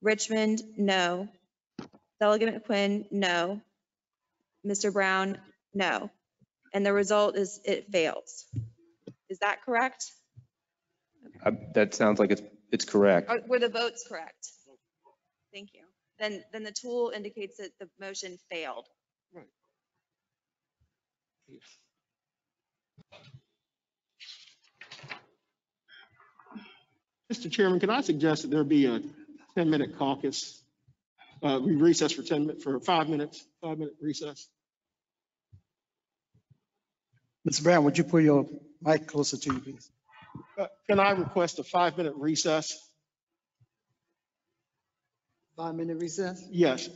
Richmond, no. Delegate McQuinn, no. Mr. Brown, no. And the result is it fails. Is that correct?
That sounds like it's correct.
Were the votes correct? Thank you. Then the tool indicates that the motion failed.
Right. Mr. Chairman, can I suggest that there be a 10-minute caucus? We recess for 5 minutes, 5-minute recess.
Mr. Brown, would you pull your mic closer to you, please?
Can I request a 5-minute recess?
5-minute recess?
Yes.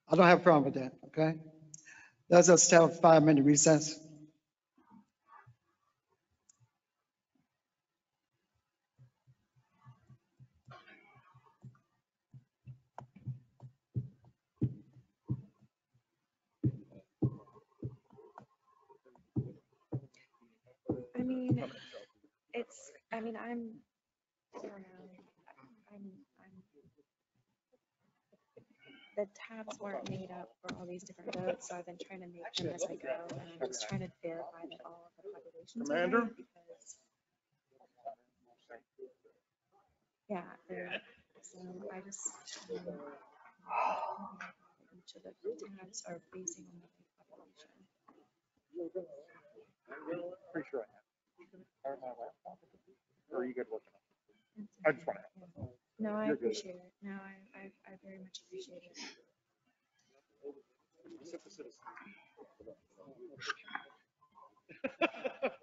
I don't have a problem with that, okay? Let's just have a 5-minute recess.
I mean, I don't know. The tabs weren't made up for all these different votes, so I've been trying to make them as I go, and I'm just trying to verify that all of the populations are right, because, yeah, so I just, each of the tabs are facing on the population.
Pretty sure I have. Are my laptop? Or are you good looking? I just want to have.
No, I appreciate it. No, I very much appreciate it.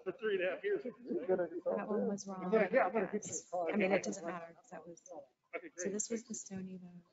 For 3.5 years.
That one was wrong.
Yeah, I'm gonna get this card.
I mean, it doesn't matter, because that was, so this was the Stony vote.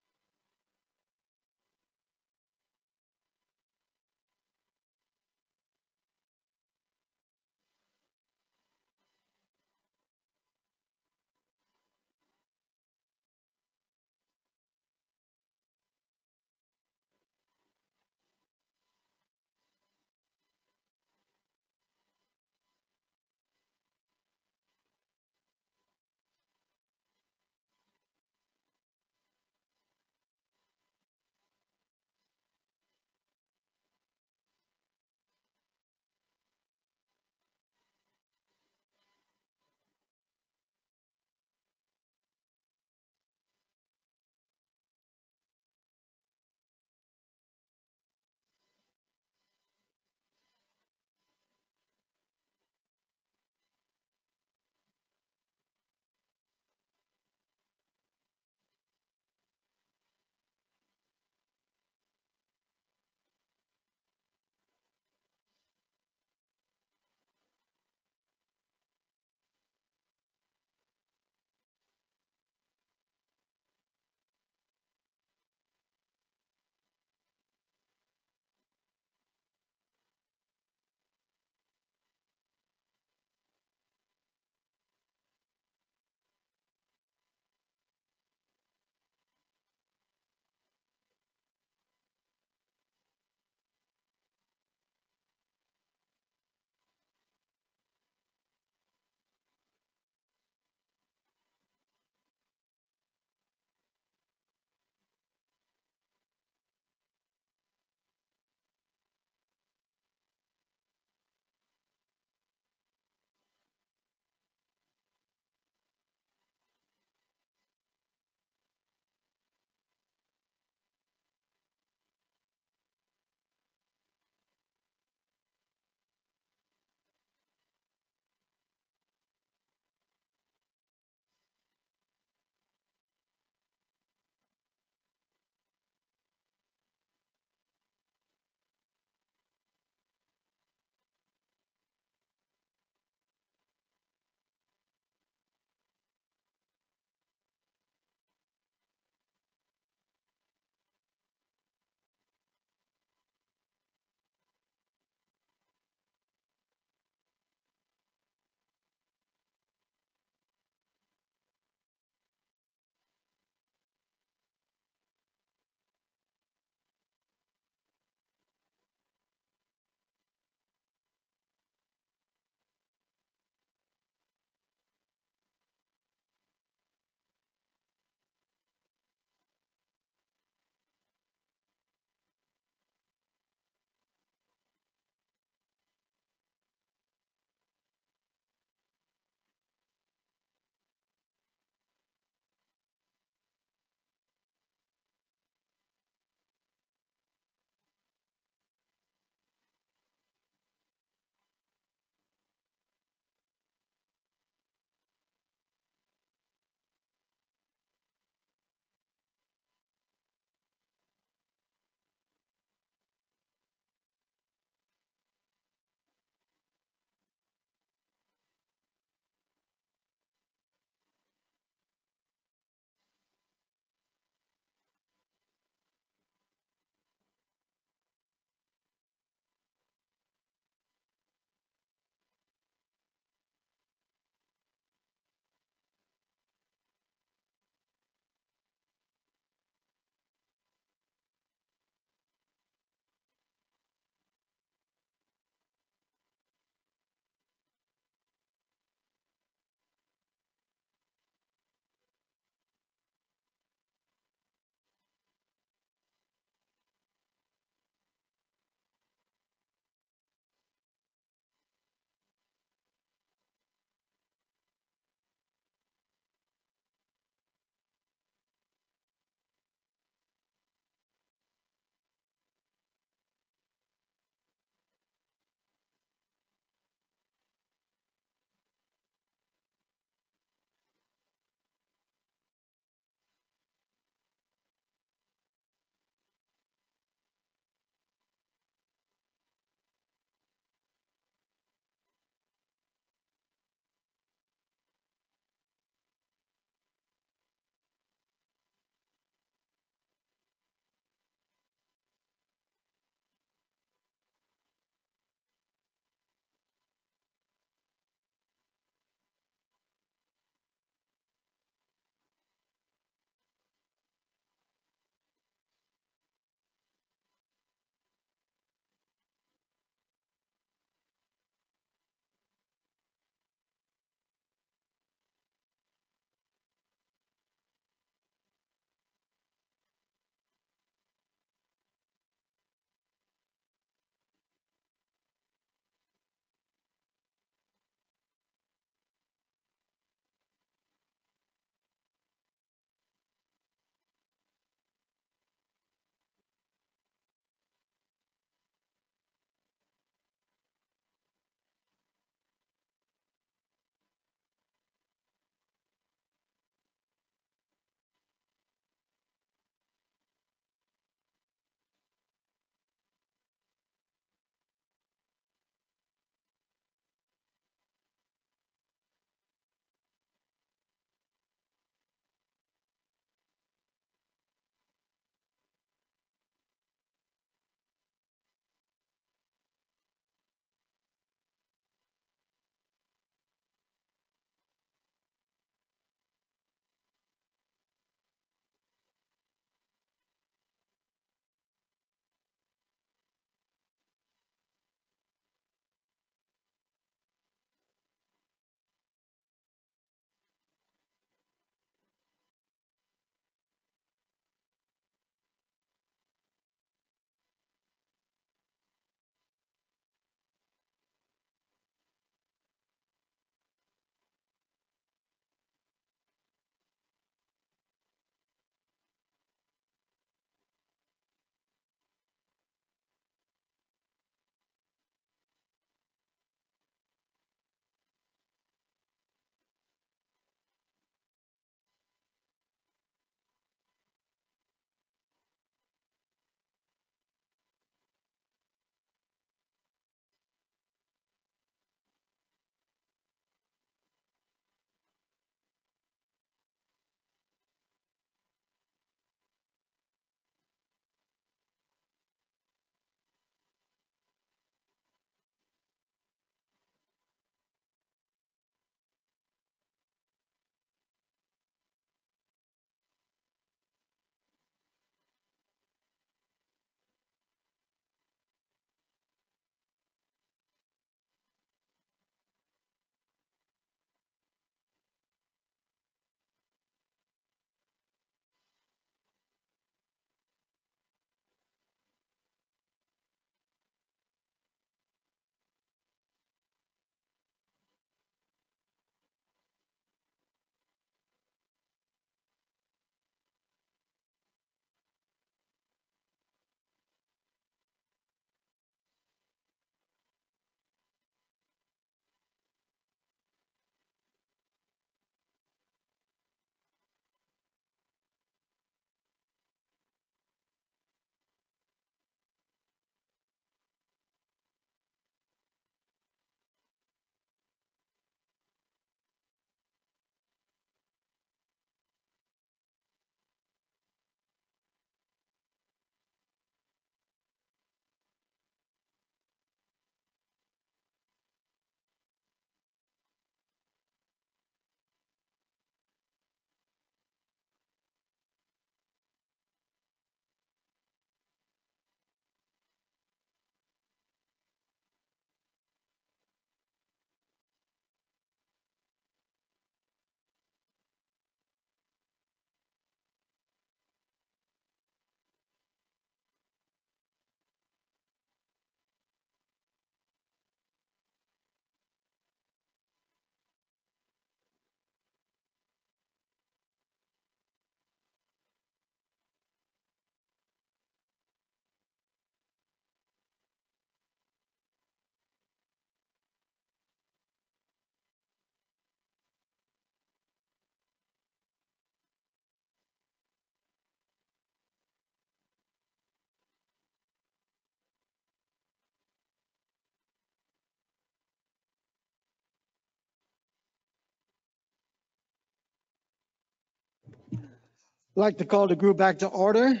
like to call the group back to order.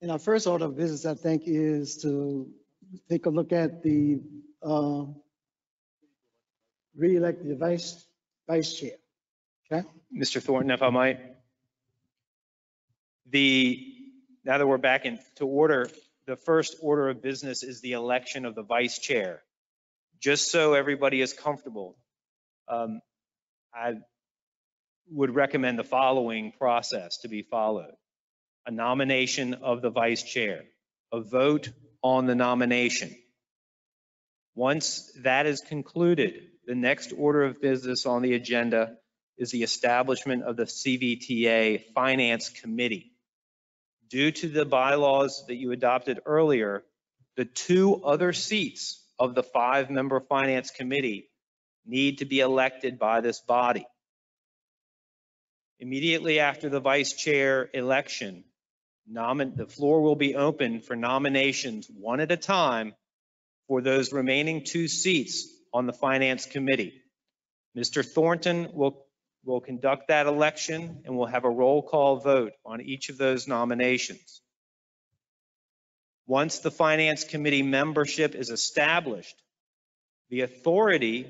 And our first order of business, I think, is to take a look at the re-elect the vice chair. Okay?
Mr. Thornton, if I might. Now that we're back into order, the first order of business is the election of the vice chair. Just so everybody is comfortable, I would recommend the following process to be followed. A nomination of the vice chair, a vote on the nomination. Once that is concluded, the next order of business on the agenda is the establishment of the CVTA Finance Committee. Due to the bylaws that you adopted earlier, the 2 other seats of the 5-member Finance Committee need to be elected by this body. Immediately after the vice chair election, the floor will be open for nominations one at a time for those remaining 2 seats on the Finance Committee. Mr. Thornton will conduct that election and we'll have a roll call vote on each of those nominations. Once the Finance Committee membership is established, the authority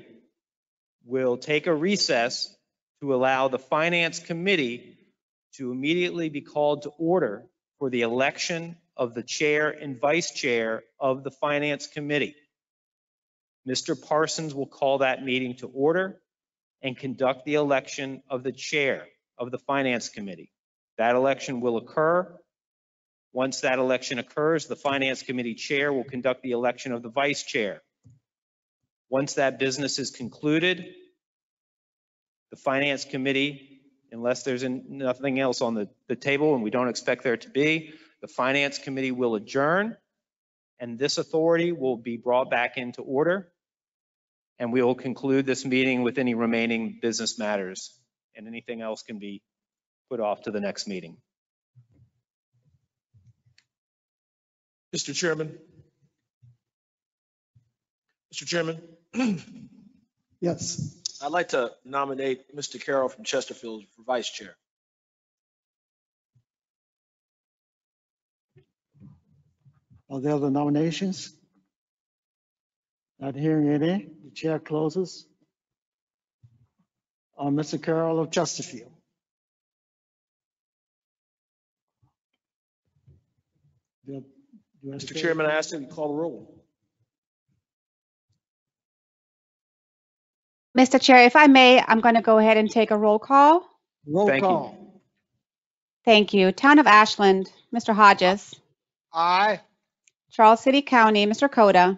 will take a recess to allow the Finance Committee to immediately be called to order for the election of the chair and vice chair of the Finance Committee. Mr. Parsons will call that meeting to order and conduct the election of the chair of the Finance Committee. That election will occur. Once that election occurs, the Finance Committee chair will conduct the election of the vice chair. Once that business is concluded, the Finance Committee, unless there's nothing else on the table, and we don't expect there to be, the Finance Committee will adjourn, and this authority will be brought back into order, and we will conclude this meeting with any remaining business matters, and anything else can be put off to the next meeting.
Mr. Chairman. Mr. Chairman.
Yes.
I'd like to nominate Mr. Carroll from Chesterfield for vice chair.
Are there other nominations? Not hearing any. The chair closes. Mr. Carroll of Chesterfield.
Mr. Chairman, I ask that you call the roll.
Mr. Chair, if I may, I'm going to go ahead and take a roll call.
Roll call.
Thank you. Town of Ashland, Mr. Hodges.
Aye.
Charles City County, Mr. Coda.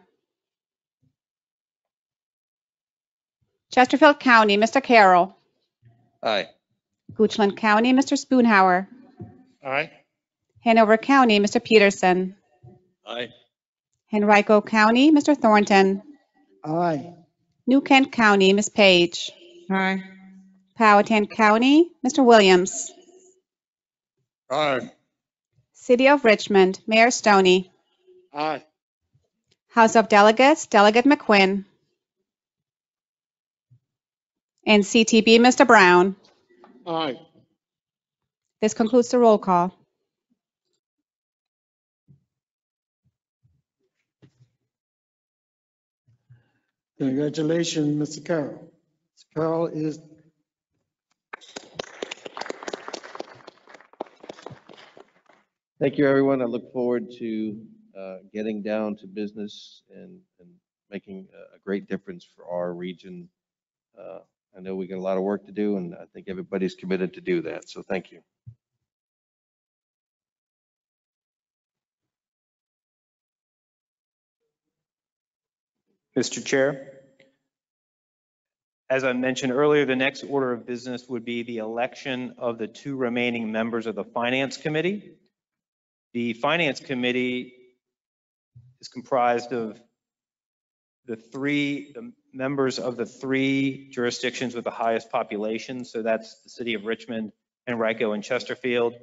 Chesterfield County, Mr. Carroll.
Aye.
Goochland County, Mr. Spoonhauer.
Aye.
Hanover County, Mr. Peterson.
Aye.
Henrico County, Mr. Thornton.
Aye.
New Kent County, Ms. Page.
Aye.
Powhatan County, Mr. Williams.
Aye.
City of Richmond, Mayor Stoney.
Aye.
House of Delegates, Delegate McQuinn. And CTB, Mr. Brown.
Aye.
This concludes the roll call.
Congratulations, Mr. Carroll. Mr. Carroll is
Thank you, everyone. I look forward to getting down to business and making a great difference for our region. I know we got a lot of work to do, and I think everybody's committed to do that. So thank you.
Mr. Chair, as I mentioned earlier, the next order of business would be the election of the 2 remaining members of the Finance Committee. The Finance Committee is comprised of the members of the 3 jurisdictions with the highest population. So that's the city of Richmond, Henrico, and Chesterfield.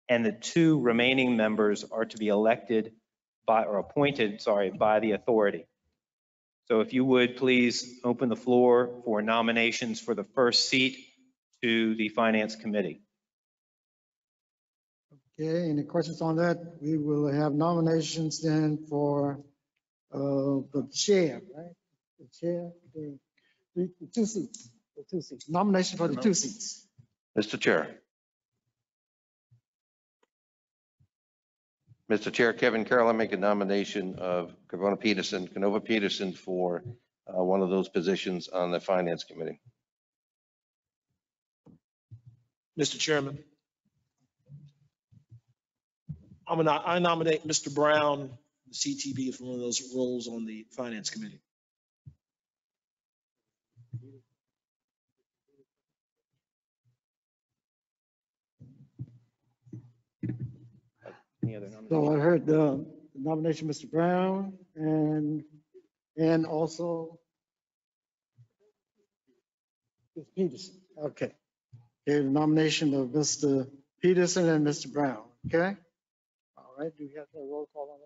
And the 2 remaining members are to be elected by, or appointed, sorry, by the authority. So if you would please open the floor for nominations for the first seat to the Finance Committee.
Okay, any questions on that? We will have nominations then for the chair, right? The chair, the two seats, the two seats. Nomination for the two seats.
Mr. Chair. Mr. Chair, Kevin Carroll, I make a nomination of Canova Peterson for one of those positions on the Finance Committee.
Mr. Chairman, I nominate Mr. Brown, the CTB, for one of those roles on the Finance Committee.
Any other nominations?
So I heard the nomination, Mr. Brown, and also Ms. Peterson. Okay. Okay, the nomination of Mr. Peterson and Mr. Brown. Okay. All right. Do we have a roll call on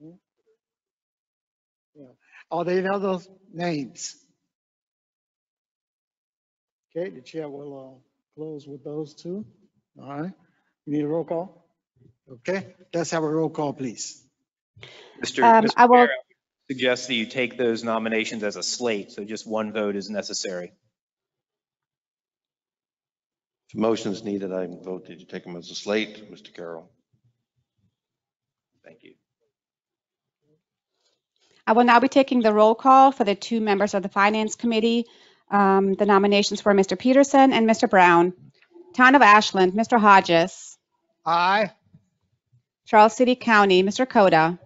that? Yeah. Are there any other names? Okay, the chair will close with those two. All right. You need a roll call? Okay, let's have a roll call, please.
Mr.
I will.
Chair, I would suggest that you take those nominations as a slate, so just one vote is necessary.
If motion's needed, I vote that you take them as a slate, Mr. Carroll.
Thank you.
I will now be taking the roll call for the two members of the Finance Committee. The nominations for Mr. Peterson and Mr. Brown. Town of Ashland, Mr. Hodges.
Aye.
Charles City County, Mr. Coda.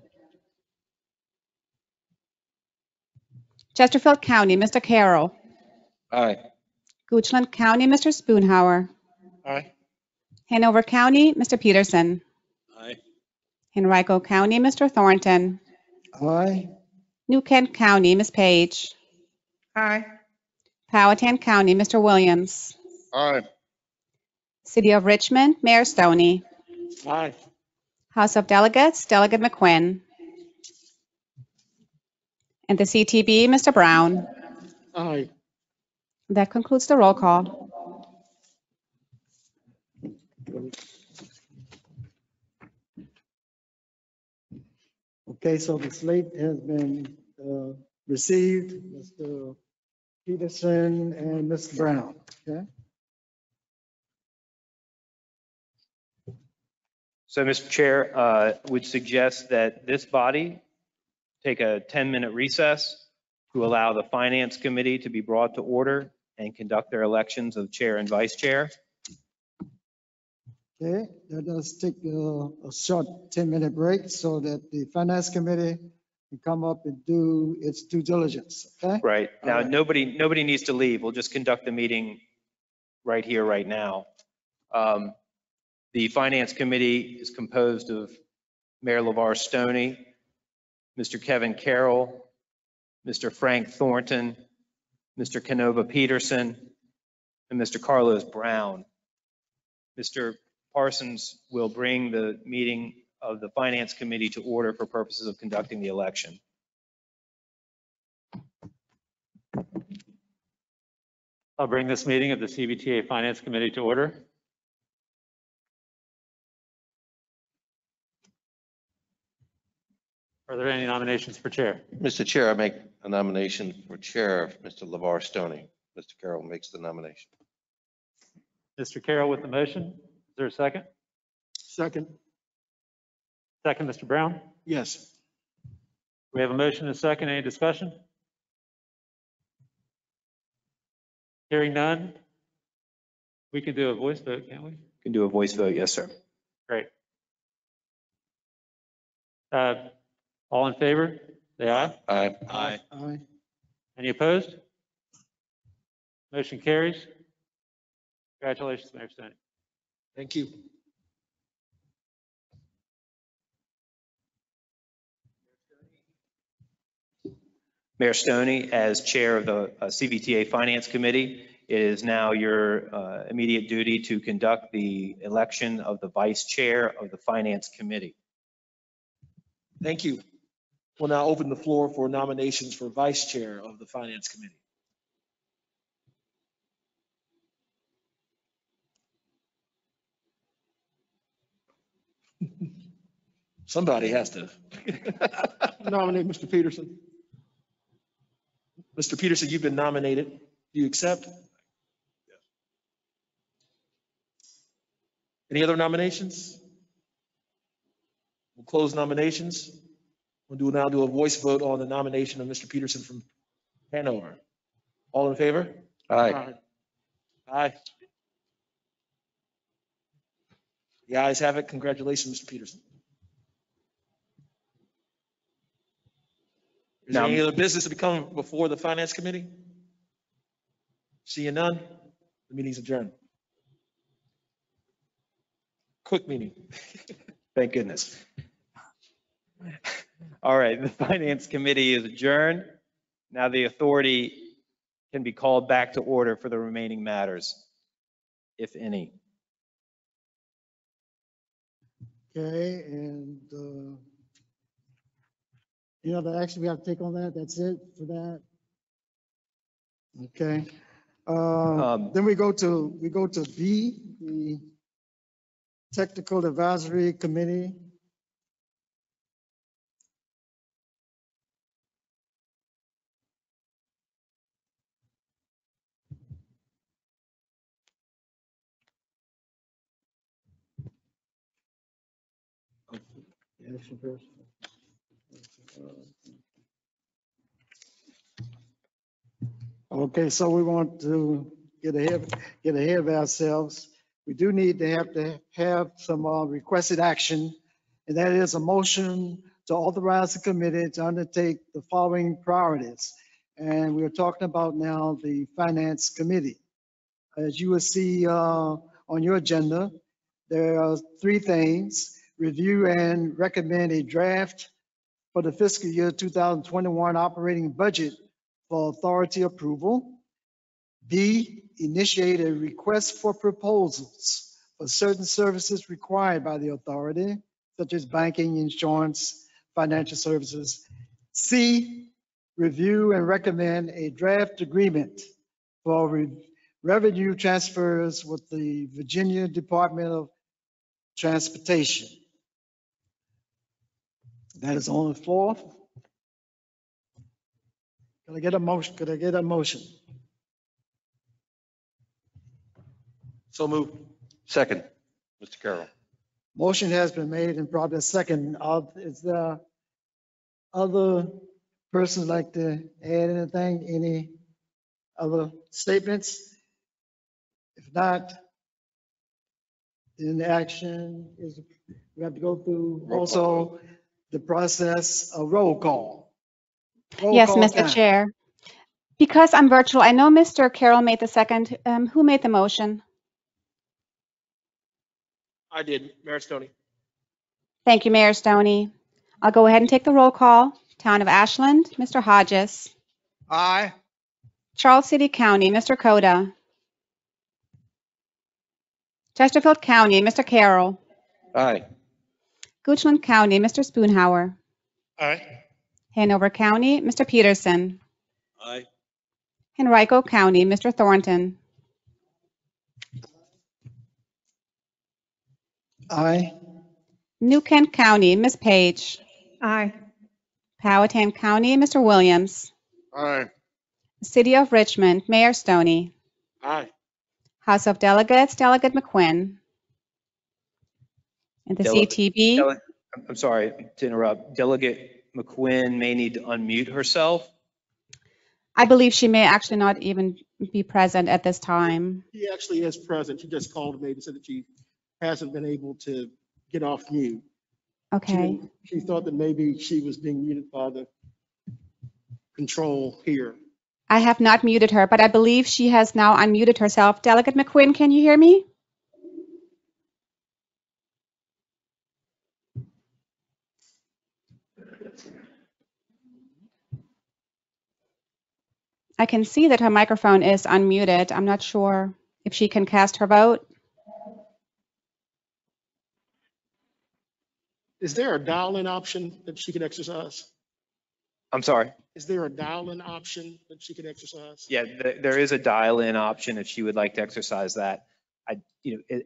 Chesterfield County, Mr. Carroll.
Aye.
Goochland County, Mr. Spoonhour.
Aye.
Hanover County, Mr. Peterson.
Aye.
Henrico County, Mr. Thornton.
Aye.
New Kent County, Ms. Page.
Aye.
Powhatan County, Mr. Williams.
Aye.
City of Richmond, Mayor Stoney.
Aye.
House of Delegates, Delegate McQuinn. And the CTB, Mr. Brown.
Aye.
That concludes the roll call.
Okay, so the slate has been received, Mr. Peterson and Mr. Brown. Okay.
So, Mr. Chair, would suggest that this body take a 10-minute recess to allow the Finance Committee to be brought to order and conduct their elections of chair and vice chair.
Okay, let us take a short 10-minute break so that the Finance Committee can come up and do its due diligence, okay?
Right. Now,
All right.
nobody needs to leave. We'll just conduct the meeting right here, right now. The Finance Committee is composed of Mayor LeVar Stoney, Mr. Kevin Carroll, Mr. Frank Thornton, Mr. Canova Peterson, and Mr. Carlos Brown. Mr. Parsons will bring the meeting of the Finance Committee to order for purposes of conducting the election.
I'll bring this meeting of the CVTA Finance Committee to order. Are there any nominations for chair?
Mr. Chair, I make a nomination for chair of Mr. LeVar Stoney. Mr. Carroll makes the nomination.
Mr. Carroll with the motion. Is there a second?
Second.
Second, Mr. Brown.
Yes.
We have a motion and a second. Any discussion? Hearing none. We can do a voice vote, can't we?
Can do a voice vote, yes, sir.
Great. All in favor? Say aye.
Aye.
Aye.
Aye.
Any opposed? Motion carries. Congratulations, Mayor Stoney.
Thank you.
Mayor Stoney, as chair of the CVTA Finance Committee, it is now your immediate duty to conduct the election of the vice chair of the Finance Committee.
Thank you. We'll now open the floor for nominations for vice chair of the Finance Committee. Somebody has to.
Nominate Mr. Peterson.
Mr. Peterson, you've been nominated. Do you accept? Any other nominations? We'll close nominations. We'll now do a voice vote on the nomination of Mr. Peterson from Hanover. All in favor?
Aye.
Aye. The ayes have it. Congratulations, Mr. Peterson. Is there
Now-
any other business to become before the Finance Committee? Seeing none, the meeting's adjourned. Quick meeting.
Thank goodness. All right, the Finance Committee is adjourned. Now the authority can be called back to order for the remaining matters, if any.
Okay, and, any other action we have to take on that? That's it for that? Okay. Then we go to B, the Technical Advisory Committee. Action first. Okay, so we want to get ahead of ourselves. We do need to have some requested action, and that is a motion to authorize the committee to undertake the following priorities. And we're talking about now the Finance Committee. As you will see on your agenda, there are three things: review and recommend a draft for the fiscal year 2021 operating budget for authority approval. B, initiate a request for proposals for certain services required by the authority, such as banking, insurance, financial services. C, review and recommend a draft agreement for revenue transfers with the Virginia Department of Transportation. That is on the floor. Could I get a motion? Could I get a motion?
So moved.
Second, Mr. Carroll.
Motion has been made and brought to second. Is there other persons like to add anything? Any other statements? If not, then the action is, we have to go through also the process of roll call.
Yes,
Roll call
Mr.
time.
Chair. Because I'm virtual, I know Mr. Carroll made the second. Who made the motion?
I did, Mayor Stoney.
Thank you, Mayor Stoney. I'll go ahead and take the roll call. Town of Ashland, Mr. Hodges.
Aye.
Charles City County, Mr. Coda. Chesterfield County, Mr. Carroll.
Aye.
Goochland County, Mr. Spoonhauer.
Aye.
Hanover County, Mr. Peterson.
Aye.
Henrico County, Mr. Thornton.
Aye.
New Kent County, Ms. Page.
Aye.
Powhatan County, Mr. Williams.
Aye.
City of Richmond, Mayor Stoney.
Aye.
House of Delegates, Delegate McQuinn. And the CTB,
I'm sorry to interrupt. Delegate McQuinn may need to unmute herself.
I believe she may actually not even be present at this time.
She actually is present. She just called me and said that she hasn't been able to get off mute.
Okay.
She thought that maybe she was being muted by the control here.
I have not muted her, but I believe she has now unmuted herself. Delegate McQuinn, can you hear me? I can see that her microphone is unmuted. I'm not sure if she can cast her vote.
Is there a dial-in option that she can exercise?
I'm sorry.
Is there a dial-in option that she could exercise?
Yeah, there is a dial-in option if she would like to exercise that.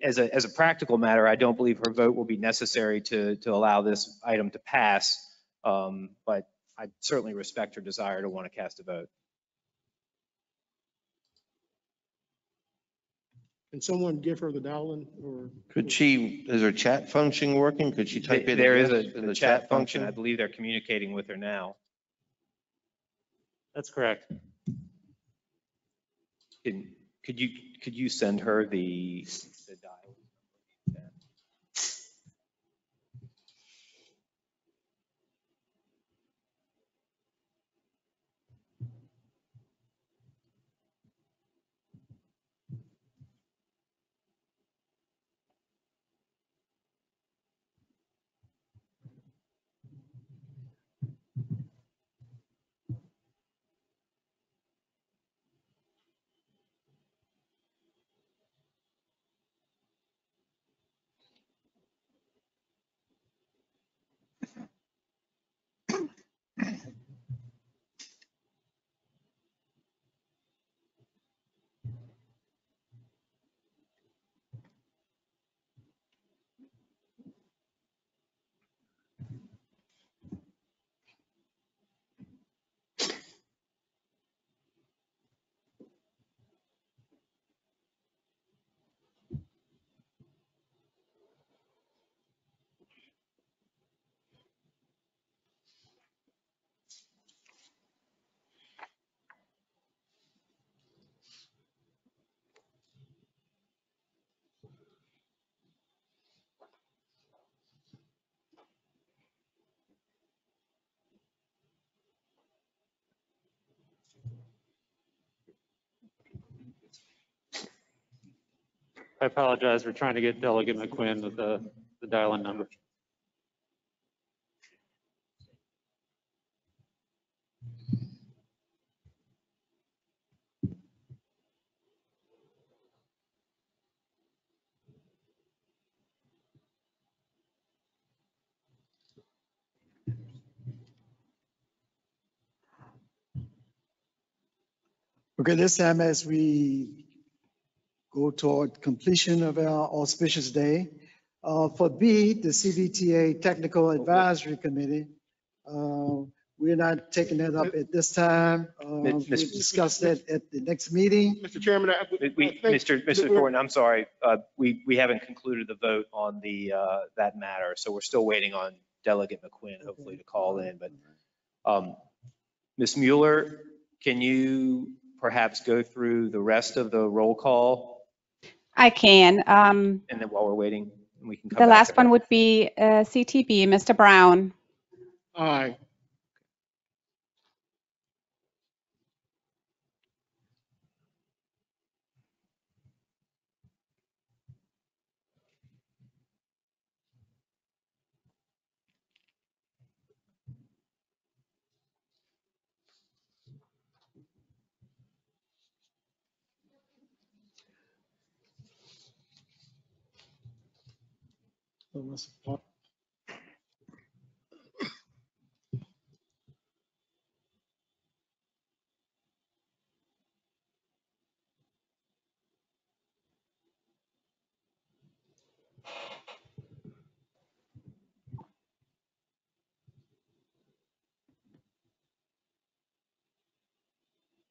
As a practical matter, I don't believe her vote will be necessary to allow this item to pass. But I certainly respect her desire to want to cast a vote.
Can someone give her the dial-in or?
Could she, is her chat function working? Could she type in?
There is
yes in
a
the
chat function. I believe they're communicating with her now.
That's correct.
Could you send her the dial?
I apologize. We're trying to get Delegate McQuinn with the dial-in number.
Okay, this time as we go toward completion of our auspicious day, for B, the CVTA Technical Advisory Committee, we're not taking that up at this time. We'll discuss that at the next meeting.
Mr. Chairman,
Mr. Thornton, I'm sorry. We haven't concluded the vote on that matter, so we're still waiting on Delegate McQuinn, hopefully, to call in. But Ms. Mueller, can you perhaps go through the rest of the roll call?
I can.
And then while we're waiting, we can come back.
The last one would be CTB, Mr. Brown.
Aye.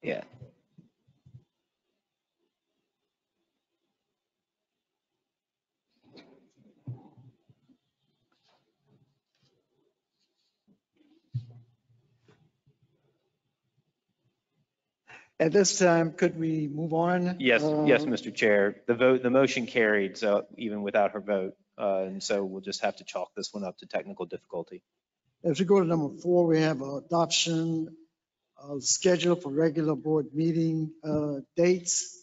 Yeah.
At this time, could we move on?
Yes, Mr. Chair. The motion carried, so even without her vote. And so we'll just have to chalk this one up to technical difficulty.
As we go to number 4, we have adoption of schedule for regular board meeting dates.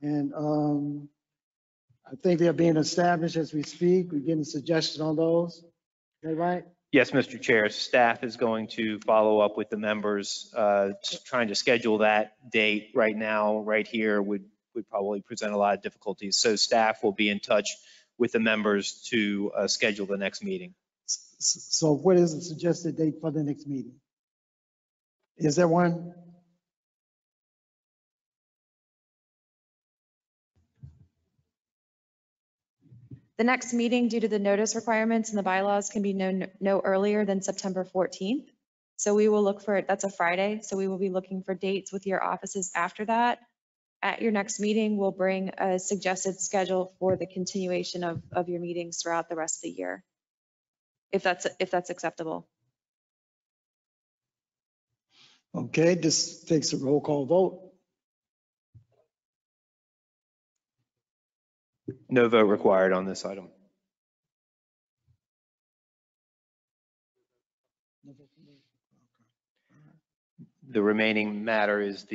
And I think they're being established as we speak. We're getting suggestions on those. Is that right?
Yes, Mr. Chair. Staff is going to follow up with the members, trying to schedule that date right now, right here would probably present a lot of difficulties. So staff will be in touch with the members to schedule the next meeting.
So what is the suggested date for the next meeting? Is there one?
The next meeting, due to the notice requirements and the bylaws, can be no earlier than September 14th. So we will look for, that's a Friday, so we will be looking for dates with your offices after that. At your next meeting, we'll bring a suggested schedule for the continuation of your meetings throughout the rest of the year, if that's acceptable.
Okay, this takes a roll call vote.
No vote required on this item. The remaining matter is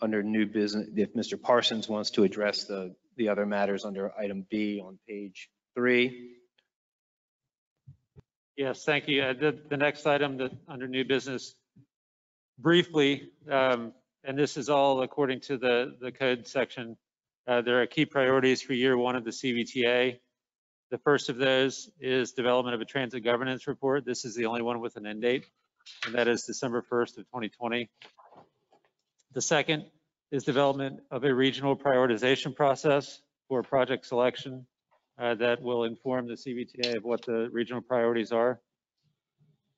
under new business, if Mr. Parsons wants to address the other matters under item B on page 3.
Yes, thank you. The next item under new business, briefly, and this is all according to the code section. There are key priorities for year 1 of the CVTA. The first of those is development of a transit governance report. This is the only one with an end date, and that is December 1st of 2020. The second is development of a regional prioritization process for project selection that will inform the CVTA of what the regional priorities are.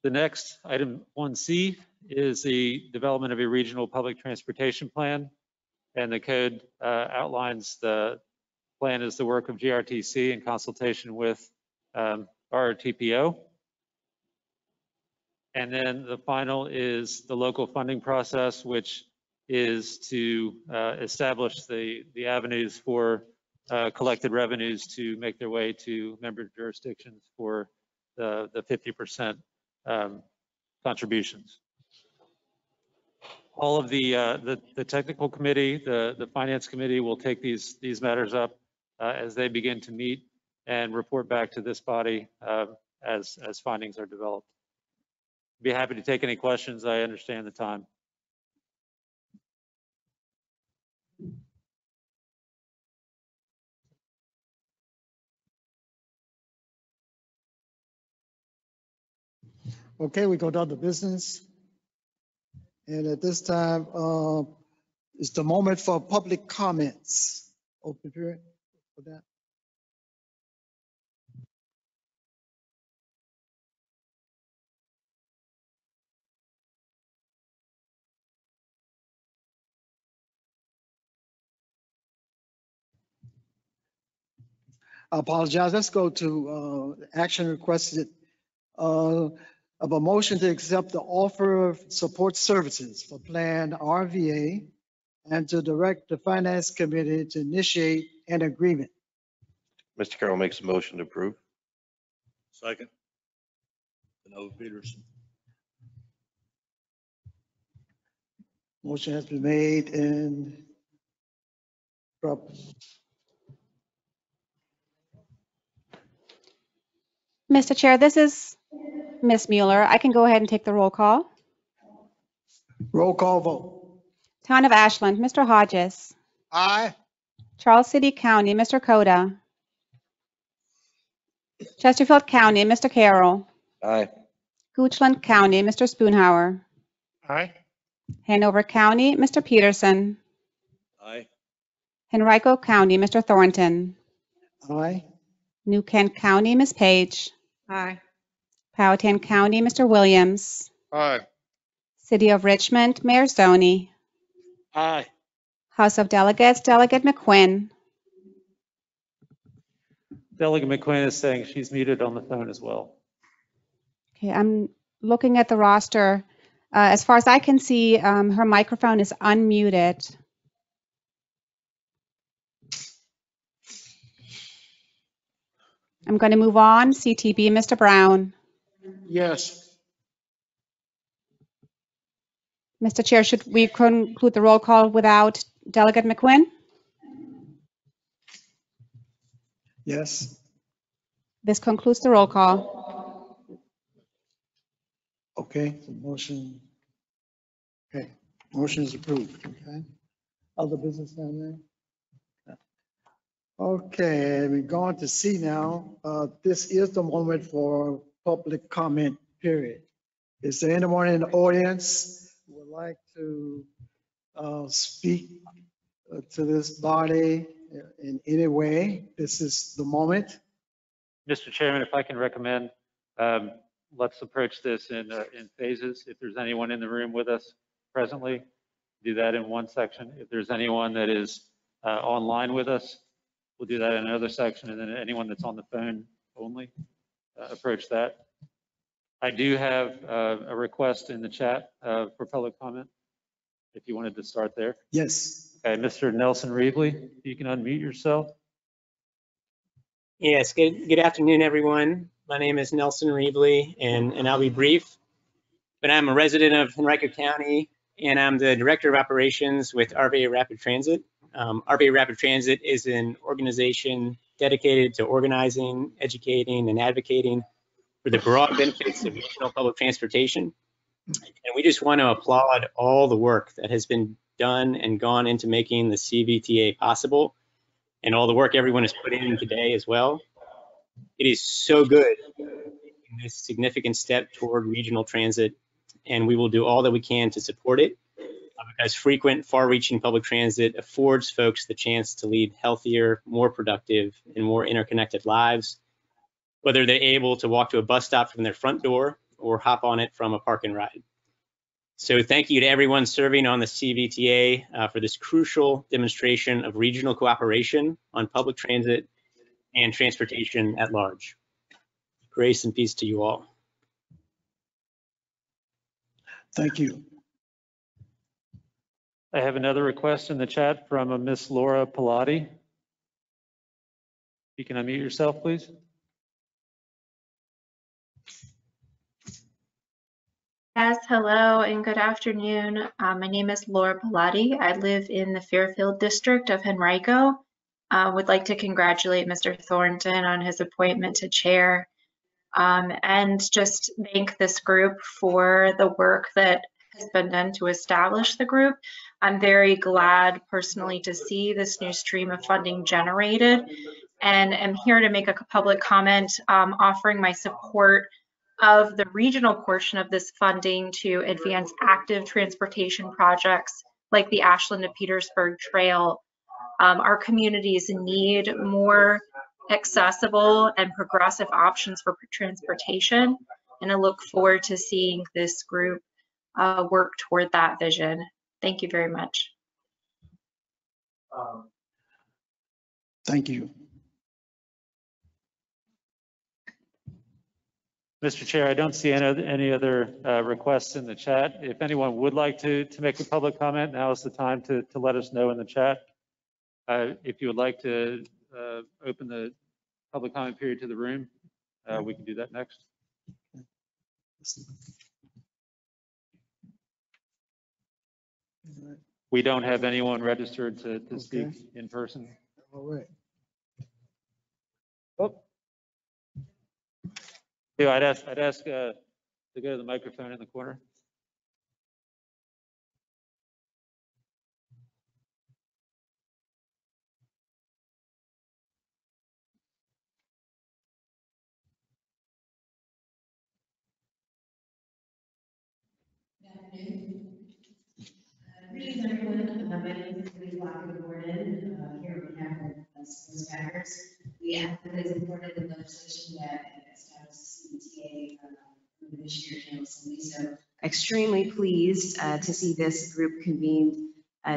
The next, item 1C, is the development of a regional public transportation plan, and the code outlines the plan is the work of GRTC in consultation with RTPO. And then the final is the local funding process, which is to establish the avenues for collected revenues to make their way to member jurisdictions for the 50% contributions. All of the technical committee, the finance committee will take these matters up as they begin to meet and report back to this body as findings are developed. Be happy to take any questions. I understand the time.
Okay, we go down to business. And at this time, it's the moment for public comments. Open period for that. I apologize. Let's go to action requested of a motion to accept the offer of support services for Plan RVA and to direct the Finance Committee to initiate an agreement.
Mr. Carroll makes a motion to approve.
Second. Vanilla Peterson.
Motion has been made and
Mr. Chair, this is Ms. Mueller. I can go ahead and take the roll call.
Roll call vote.
Town of Ashland, Mr. Hodges.
Aye.
Charles City County, Mr. Coda. Chesterfield County, Mr. Carroll.
Aye.
Goochland County, Mr. Spoonhour.
Aye.
Hanover County, Mr. Peterson.
Aye.
Henrico County, Mr. Thornton.
Aye.
New Kent County, Ms. Page.
Aye.
Powhatan County, Mr. Williams.
Aye.
City of Richmond, Mayor Zoney.
Aye.
House of Delegates, Delegate McQuinn.
Delegate McQuinn is saying she's muted on the phone as well.
Okay, I'm looking at the roster. As far as I can see, her microphone is unmuted. I'm going to move on. CTB, Mr. Brown.
Yes.
Mr. Chair, should we conclude the roll call without Delegate McQuinn?
Yes.
This concludes the roll call.
Okay, the motion. Okay, motion is approved. Okay. Other business down there? Okay, we're going to see now. This is the moment for public comment period. Is there anyone in the audience who would like to speak to this body in any way, this is the moment.
Mr. Chairman, if I can recommend, um, let's approach this in phases. If there's anyone in the room with us presently, do that in one section. If there's anyone that is online with us, we'll do that in another section. And then anyone that's on the phone only, approach that. I do have a request in the chat for public comment, if you wanted to start there.
Yes.
Okay, Mr. Nelson Reevely, you can unmute yourself.
Yes, good afternoon, everyone. My name is Nelson Reevely, and I'll be brief, but I'm a resident of Henrico County, and I'm the Director of Operations with RVA Rapid Transit. RVA Rapid Transit is an organization dedicated to organizing, educating, and advocating for the broad benefits of regional public transportation. And we just want to applaud all the work that has been done and gone into making the CVTA possible, and all the work everyone has put in today as well. It is so good in this significant step toward regional transit, and we will do all that we can to support it because frequent, far-reaching public transit affords folks the chance to lead healthier, more productive, and more interconnected lives, whether they're able to walk to a bus stop from their front door or hop on it from a park and ride. So thank you to everyone serving on the CVTA for this crucial demonstration of regional cooperation on public transit and transportation at large. Grace and peace to you all.
Thank you.
I have another request in the chat from a Miss Laura Pilati. You can unmute yourself, please.
Yes, hello and good afternoon. My name is Laura Pilati. I live in the Fairfield district of Henrico. Would like to congratulate Mr. Thornton on his appointment to chair and just thank this group for the work that has been done to establish the group. I'm very glad personally to see this new stream of funding generated, and am here to make a public comment offering my support of the regional portion of this funding to advance active transportation projects like the Ashland to Petersburg Trail. Our communities need more accessible and progressive options for transportation, and I look forward to seeing this group work toward that vision. Thank you very much.
Thank you.
Mr. Chair, I don't see any other requests in the chat. If anyone would like to make a public comment, now is the time to let us know in the chat. If you would like to open the public comment period to the room, we can do that next. We don't have anyone registered to speak in person.
All right.
Oh. Yeah, I'd ask to go to the microphone in the corner.
Greetings, everyone. My name is Lee Lockwood Gordon, here on behalf of Sports Packers. We actively supported the legislation that established CVTA this year, General Assembly. So extremely pleased to see this group convened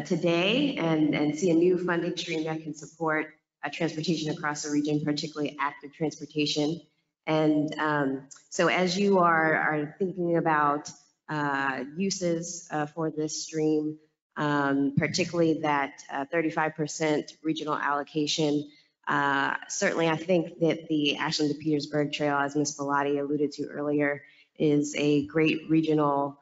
today and see a new funding stream that can support transportation across the region, particularly active transportation. And so as you are thinking about uses for this stream, particularly that 35% regional allocation. Certainly, I think that the Ashland to Petersburg Trail, as Ms. Pilati alluded to earlier, is a great regional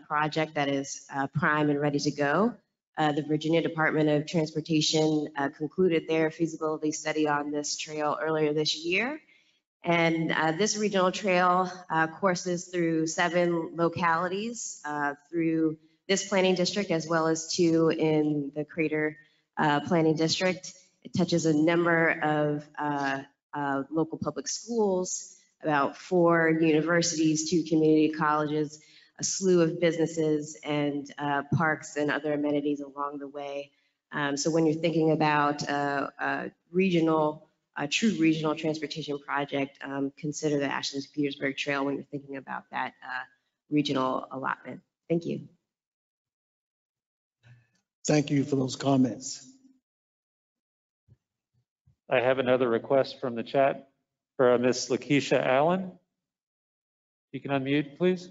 project that is prime and ready to go. The Virginia Department of Transportation concluded their feasibility study on this trail earlier this year. And this regional trail courses through 7 localities through this planning district, as well as 2 in the Crater Planning District. It touches a number of local public schools, about 4 universities, 2 community colleges, a slew of businesses and parks and other amenities along the way. So when you're thinking about a true regional transportation project, consider the Ashland to Petersburg Trail when you're thinking about that regional allotment. Thank you.
Thank you for those comments.
I have another request from the chat for Miss Lakeisha Allen. You can unmute, please.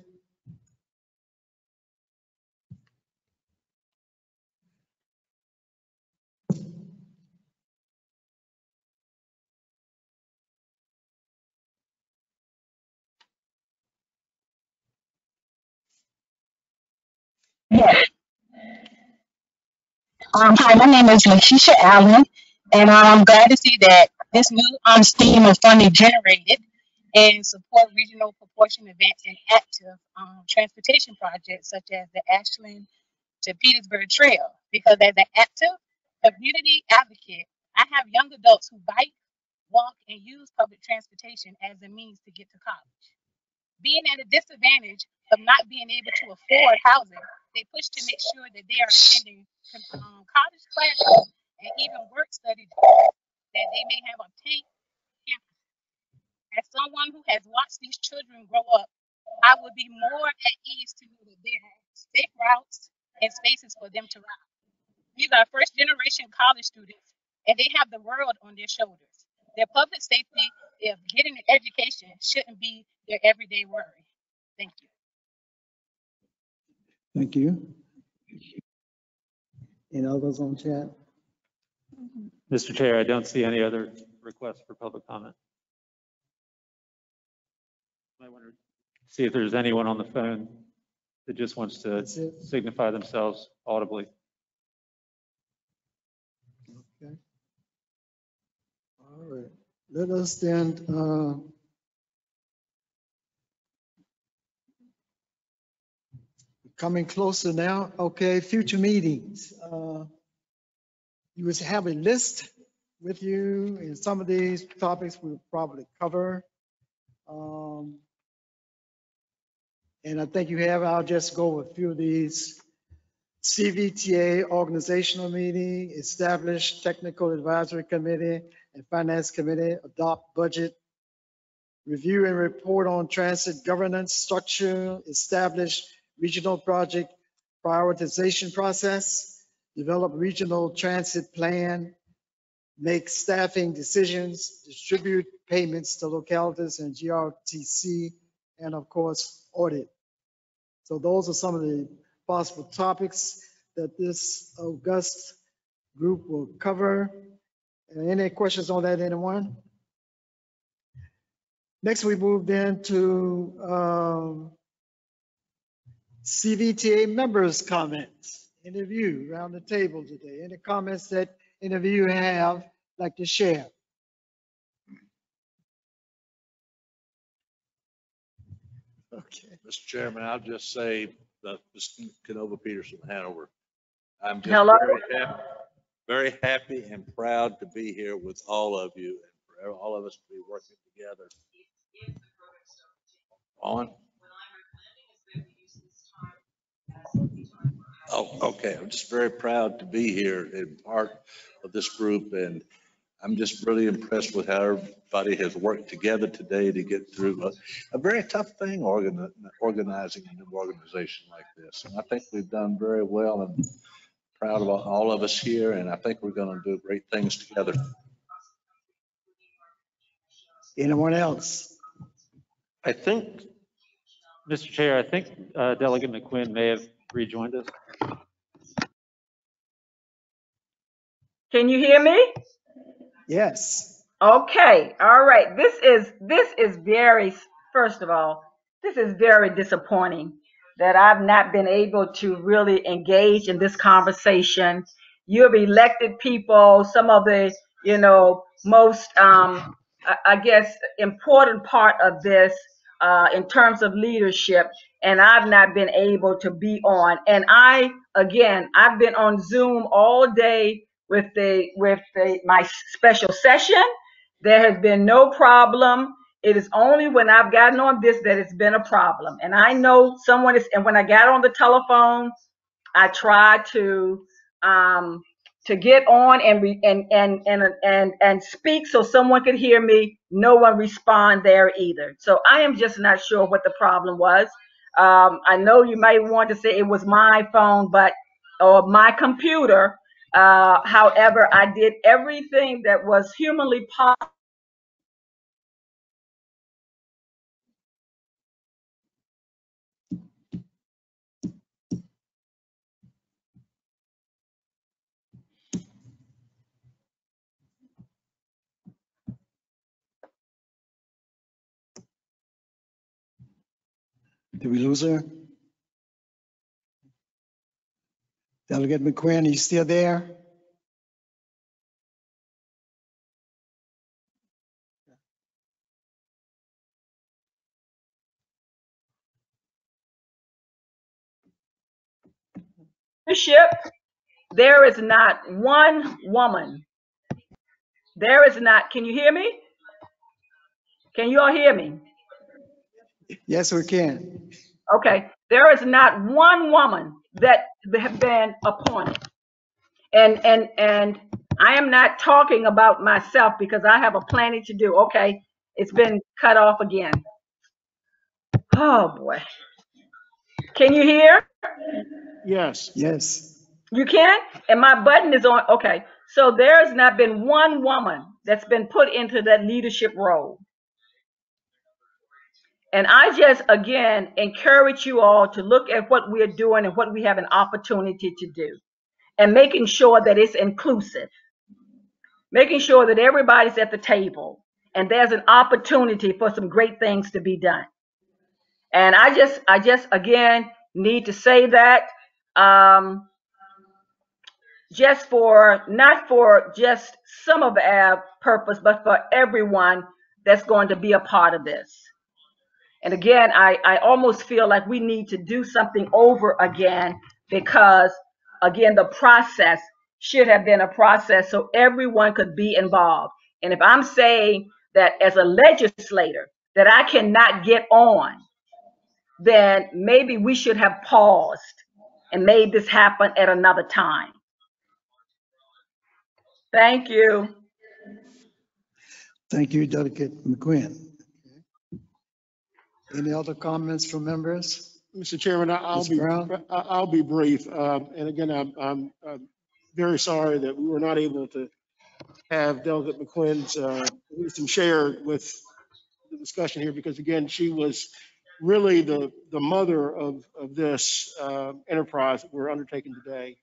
Yes. Hi, my name is Lakeisha Allen, and I'm glad to see that this new stream of funding generated and support regional proportion events and active transportation projects such as the Ashland to Petersburg Trail. Because as an active community advocate, I have young adults who bike, walk, and use public transportation as a means to get to college. Being at a disadvantage of not being able to afford housing, they push to make sure that they are attending college classes and even work study that they may have obtained on campus. As someone who has watched these children grow up, I would be more at ease to know that there are safe routes and spaces for them to ride. These are first generation college students and they have the world on their shoulders. Their public safety of getting an education shouldn't be their everyday worry. Thank you.
Thank you. Any others on chat?
Mr. Chair, I don't see any other requests for public comment. I want to see if there's anyone on the phone that just wants to signify themselves audibly.
Okay. All right. Let us then coming closer now. Okay, future meetings. You would have a list with you, and some of these topics we'll probably cover. And I think you have, I'll just go with a few of these. CVTA organizational meeting, establish technical advisory committee and finance committee, adopt budget, review and report on transit governance structure, establish regional project prioritization process, develop regional transit plan, make staffing decisions, distribute payments to localities and GRTC, and of course, audit. So those are some of the possible topics that this august group will cover. Any questions on that, anyone? Next, we move then to CVTA members' comments. Any of you around the table today? Any comments that any of you have like to share? Okay.
Mr. Chairman, I'll just say that Mr. Canova Peterson Hanover, I'm just
Hello.
very happy and proud to be here with all of you and for all of us to be working together. On? Oh, okay. I'm just very proud to be here and part of this group, and I'm just really impressed with how everybody has worked together today to get through a very tough thing, organizing a new organization like this. And I think we've done very well, and proud of all of us here, and I think we're going to do great things together.
Anyone else?
I think,
Mr. Chair, I think Delegate McQuinn may have rejoined us.
Can you hear me?
Yes.
Okay. All right. This is very, first of all, this is very disappointing that I've not been able to really engage in this conversation. You have elected people, some of the, most, I guess, important part of this in terms of leadership, and I've not been able to be on. And I've been on Zoom all day with my special session. There has been no problem It is only when I've gotten on this that it's been a problem. And I know someone is, and when I got on the telephone, I tried to get on and speak so someone could hear me. No one respond there either. So I am just not sure what the problem was. I know you might want to say it was my phone, or my computer. However, I did everything that was humanly possible.
Did we lose her? Delegate McQuinn, are you still there?
Leadership, there is not one woman. There is not. Can you hear me? Can you all hear me?
Yes, we can.
Okay. There is not one woman that have been appointed. And I am not talking about myself because I have a planning to do. Okay. It's been cut off again. Oh boy. Can you hear?
Yes.
Yes.
You can? And my button is on. Okay. So there has not been one woman that's been put into that leadership role. And I just, again, encourage you all to look at what we're doing and what we have an opportunity to do, and making sure that it's inclusive, making sure that everybody's at the table and there's an opportunity for some great things to be done. And I just again need to say that, just for, not for just some of our purpose, but for everyone that's going to be a part of this. And again, I almost feel like we need to do something over again, because again, the process should have been a process so everyone could be involved. And if I'm saying that as a legislator that I cannot get on, then maybe we should have paused and made this happen at another time. Thank you.
Thank you, Delegate McQuinn. Any other comments from members?
Mr. Chairman, I'll be brief. And again, I'm very sorry that we were not able to have Delegate McQuinn's wisdom shared with the discussion here, because again, she was really the mother of this enterprise that we're undertaking today.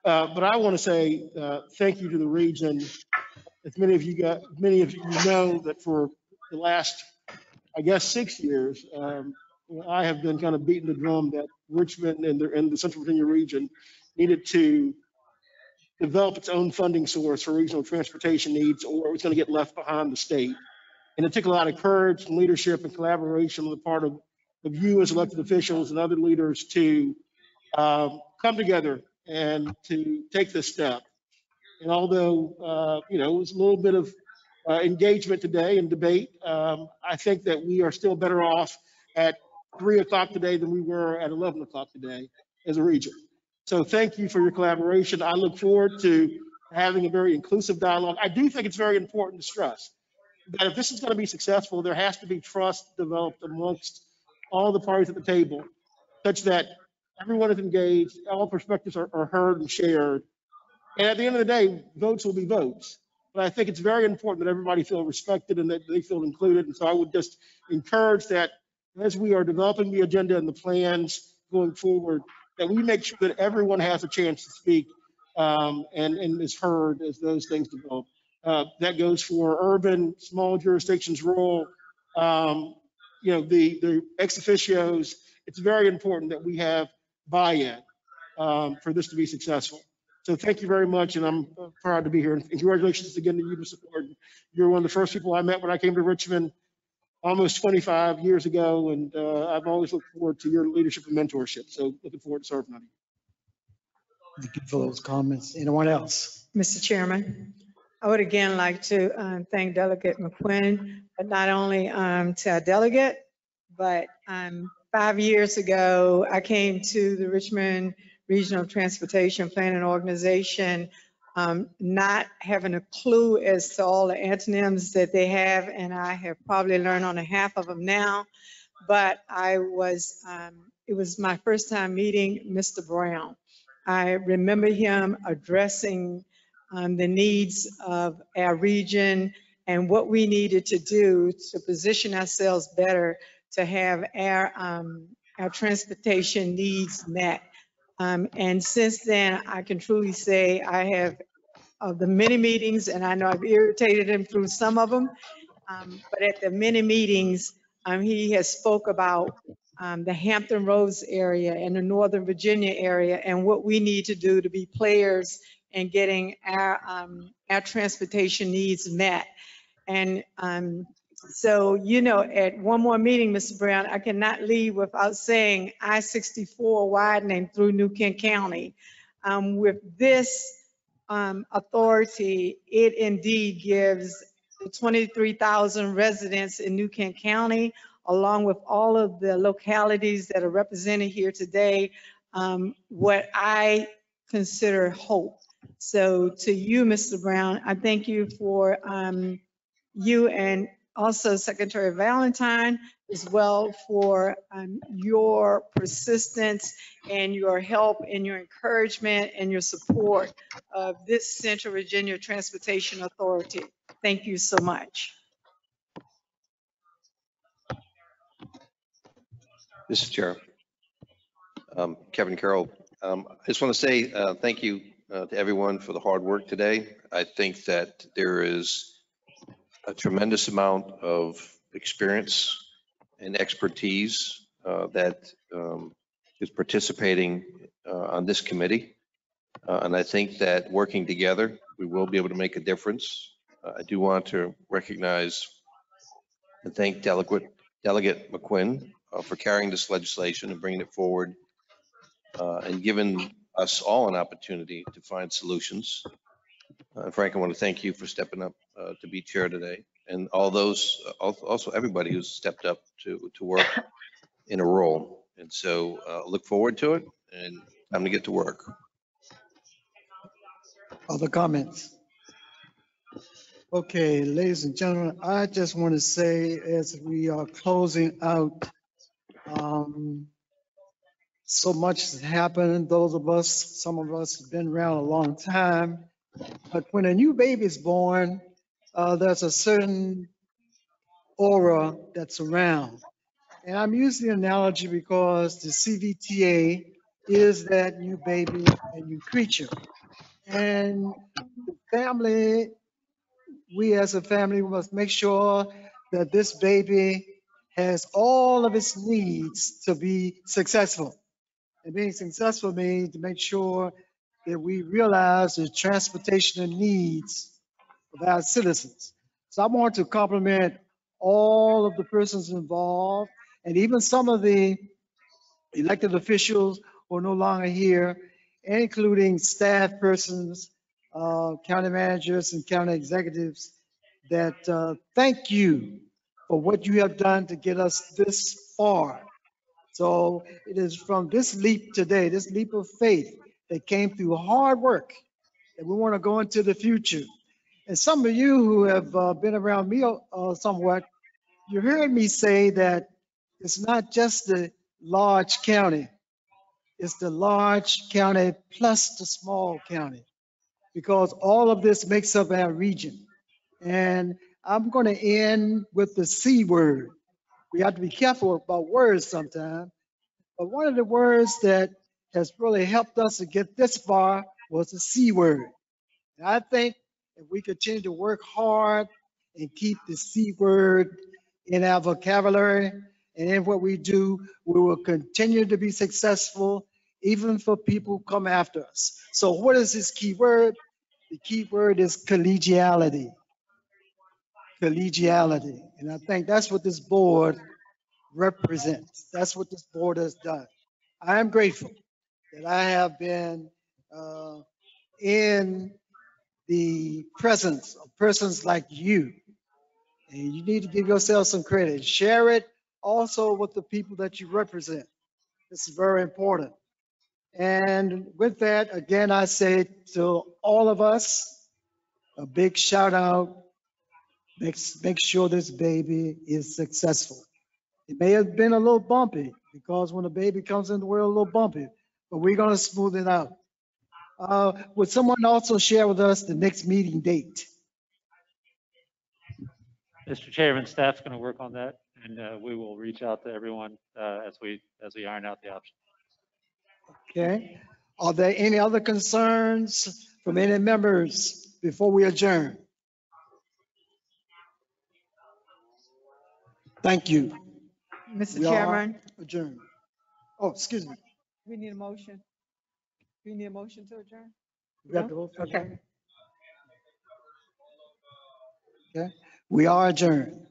But I want to say thank you to the region. As many of you know that for the last, I guess, 6 years, I have been kind of beating the drum that Richmond and the Central Virginia region needed to develop its own funding source for regional transportation needs, or it was going to get left behind the state. And it took a lot of courage and leadership and collaboration on the part of you as elected officials and other leaders to come together and to take this step. And although, it was a little bit of engagement today and debate, I think that we are still better off at 3 o'clock today than we were at 11 o'clock today as a region. So thank you for your collaboration. I look forward to having a very inclusive dialogue. I do think it's very important to stress that if this is going to be successful, there has to be trust developed amongst all the parties at the table, such that everyone is engaged, all perspectives are heard and shared. And at the end of the day, votes will be votes. But I think it's very important that everybody feel respected and that they feel included. And so I would just encourage that as we are developing the agenda and the plans going forward, that we make sure that everyone has a chance to speak and is heard as those things develop. That goes for urban, small jurisdictions, rural, the ex officios. It's very important that we have buy-in for this to be successful. So thank you very much, and I'm proud to be here. And congratulations again to you, Mr. Thornton. You're one of the first people I met when I came to Richmond almost 25 years ago, and I've always looked forward to your leadership and mentorship. So looking forward to serving under you.
Thank you for those comments. Anyone else?
Mr. Chairman, I would again like to thank Delegate McQuinn, but not only to our delegate, but 5 years ago, I came to the Richmond Regional Transportation Planning Organization, not having a clue as to all the antonyms that they have, and I have probably learned on a half of them now. But it was my first time meeting Mr. Brown. I remember him addressing the needs of our region and what we needed to do to position ourselves better to have our transportation needs met. And since then, I can truly say I have, of the many meetings, and I know I've irritated him through some of them, but at the many meetings, he has spoke about the Hampton Roads area and the Northern Virginia area and what we need to do to be players in getting our transportation needs met. And so, you know, at one more meeting, Mr. Brown, I cannot leave without saying I-64 widening through New Kent County. With this authority, it indeed gives the 23,000 residents in New Kent County, along with all of the localities that are represented here today, what I consider hope. So to you, Mr. Brown, I thank you for you and also Secretary Valentine as well for your persistence and your help and your encouragement and your support of this Central Virginia Transportation Authority. Thank you so much.
Mr. Chair, Kevin Carroll, I just want to say thank you to everyone for the hard work today. I think that there is a tremendous amount of experience and expertise that is participating on this committee. And I think that working together, we will be able to make a difference. I do want to recognize and thank Delegate McQuinn for carrying this legislation and bringing it forward and giving us all an opportunity to find solutions. Frank, I want to thank you for stepping up to be chair today, and all those, also everybody who's stepped up to work in a role. And so look forward to it, and time to get to work.
Other comments? Okay, ladies and gentlemen, I just want to say as we are closing out, so much has happened. Some of us have been around a long time, but when a new baby is born, there's a certain aura that's around. And I'm using the analogy because the CVTA is that new baby and new creature. And the family, we as a family must make sure that this baby has all of its needs to be successful. And being successful means to make sure that we realize the transportation needs of our citizens. So I want to compliment all of the persons involved and even some of the elected officials who are no longer here, including staff persons, county managers and county executives, that thank you for what you have done to get us this far. So it is from this leap today, this leap of faith that came through hard work, that we want to go into the future. And some of you who have been around me somewhat, you heard me say that it's not just the large county, it's the large county plus the small county, because all of this makes up our region. And I'm going to end with the C word. We have to be careful about words sometimes. But one of the words that has really helped us to get this far was the C word. And I think if we continue to work hard and keep the C word in our vocabulary and in what we do, we will continue to be successful, even for people who come after us. So what is this key word? The key word is collegiality. Collegiality. And I think that's what this board represents. That's what this board has done. I am grateful that I have been in the presence of persons like you. And you need to give yourself some credit. Share it also with the people that you represent. This is very important. And with that, again, I say to all of us, a big shout out. Make sure this baby is successful. It may have been a little bumpy because when a baby comes in the world, a little bumpy, but we're going to smooth it out. Would someone also share with us the next meeting date?
Mr. Chairman, staff's going to work on that, and we will reach out to everyone as we iron out the options.
Okay. Are there any other concerns from any members before we adjourn? Thank you.
Mr.
We are
Chairman,
adjourned. Oh, excuse me.
we need a motion. We need a motion to adjourn?
We have to vote for
Okay.
adjourn. Okay. We are adjourned.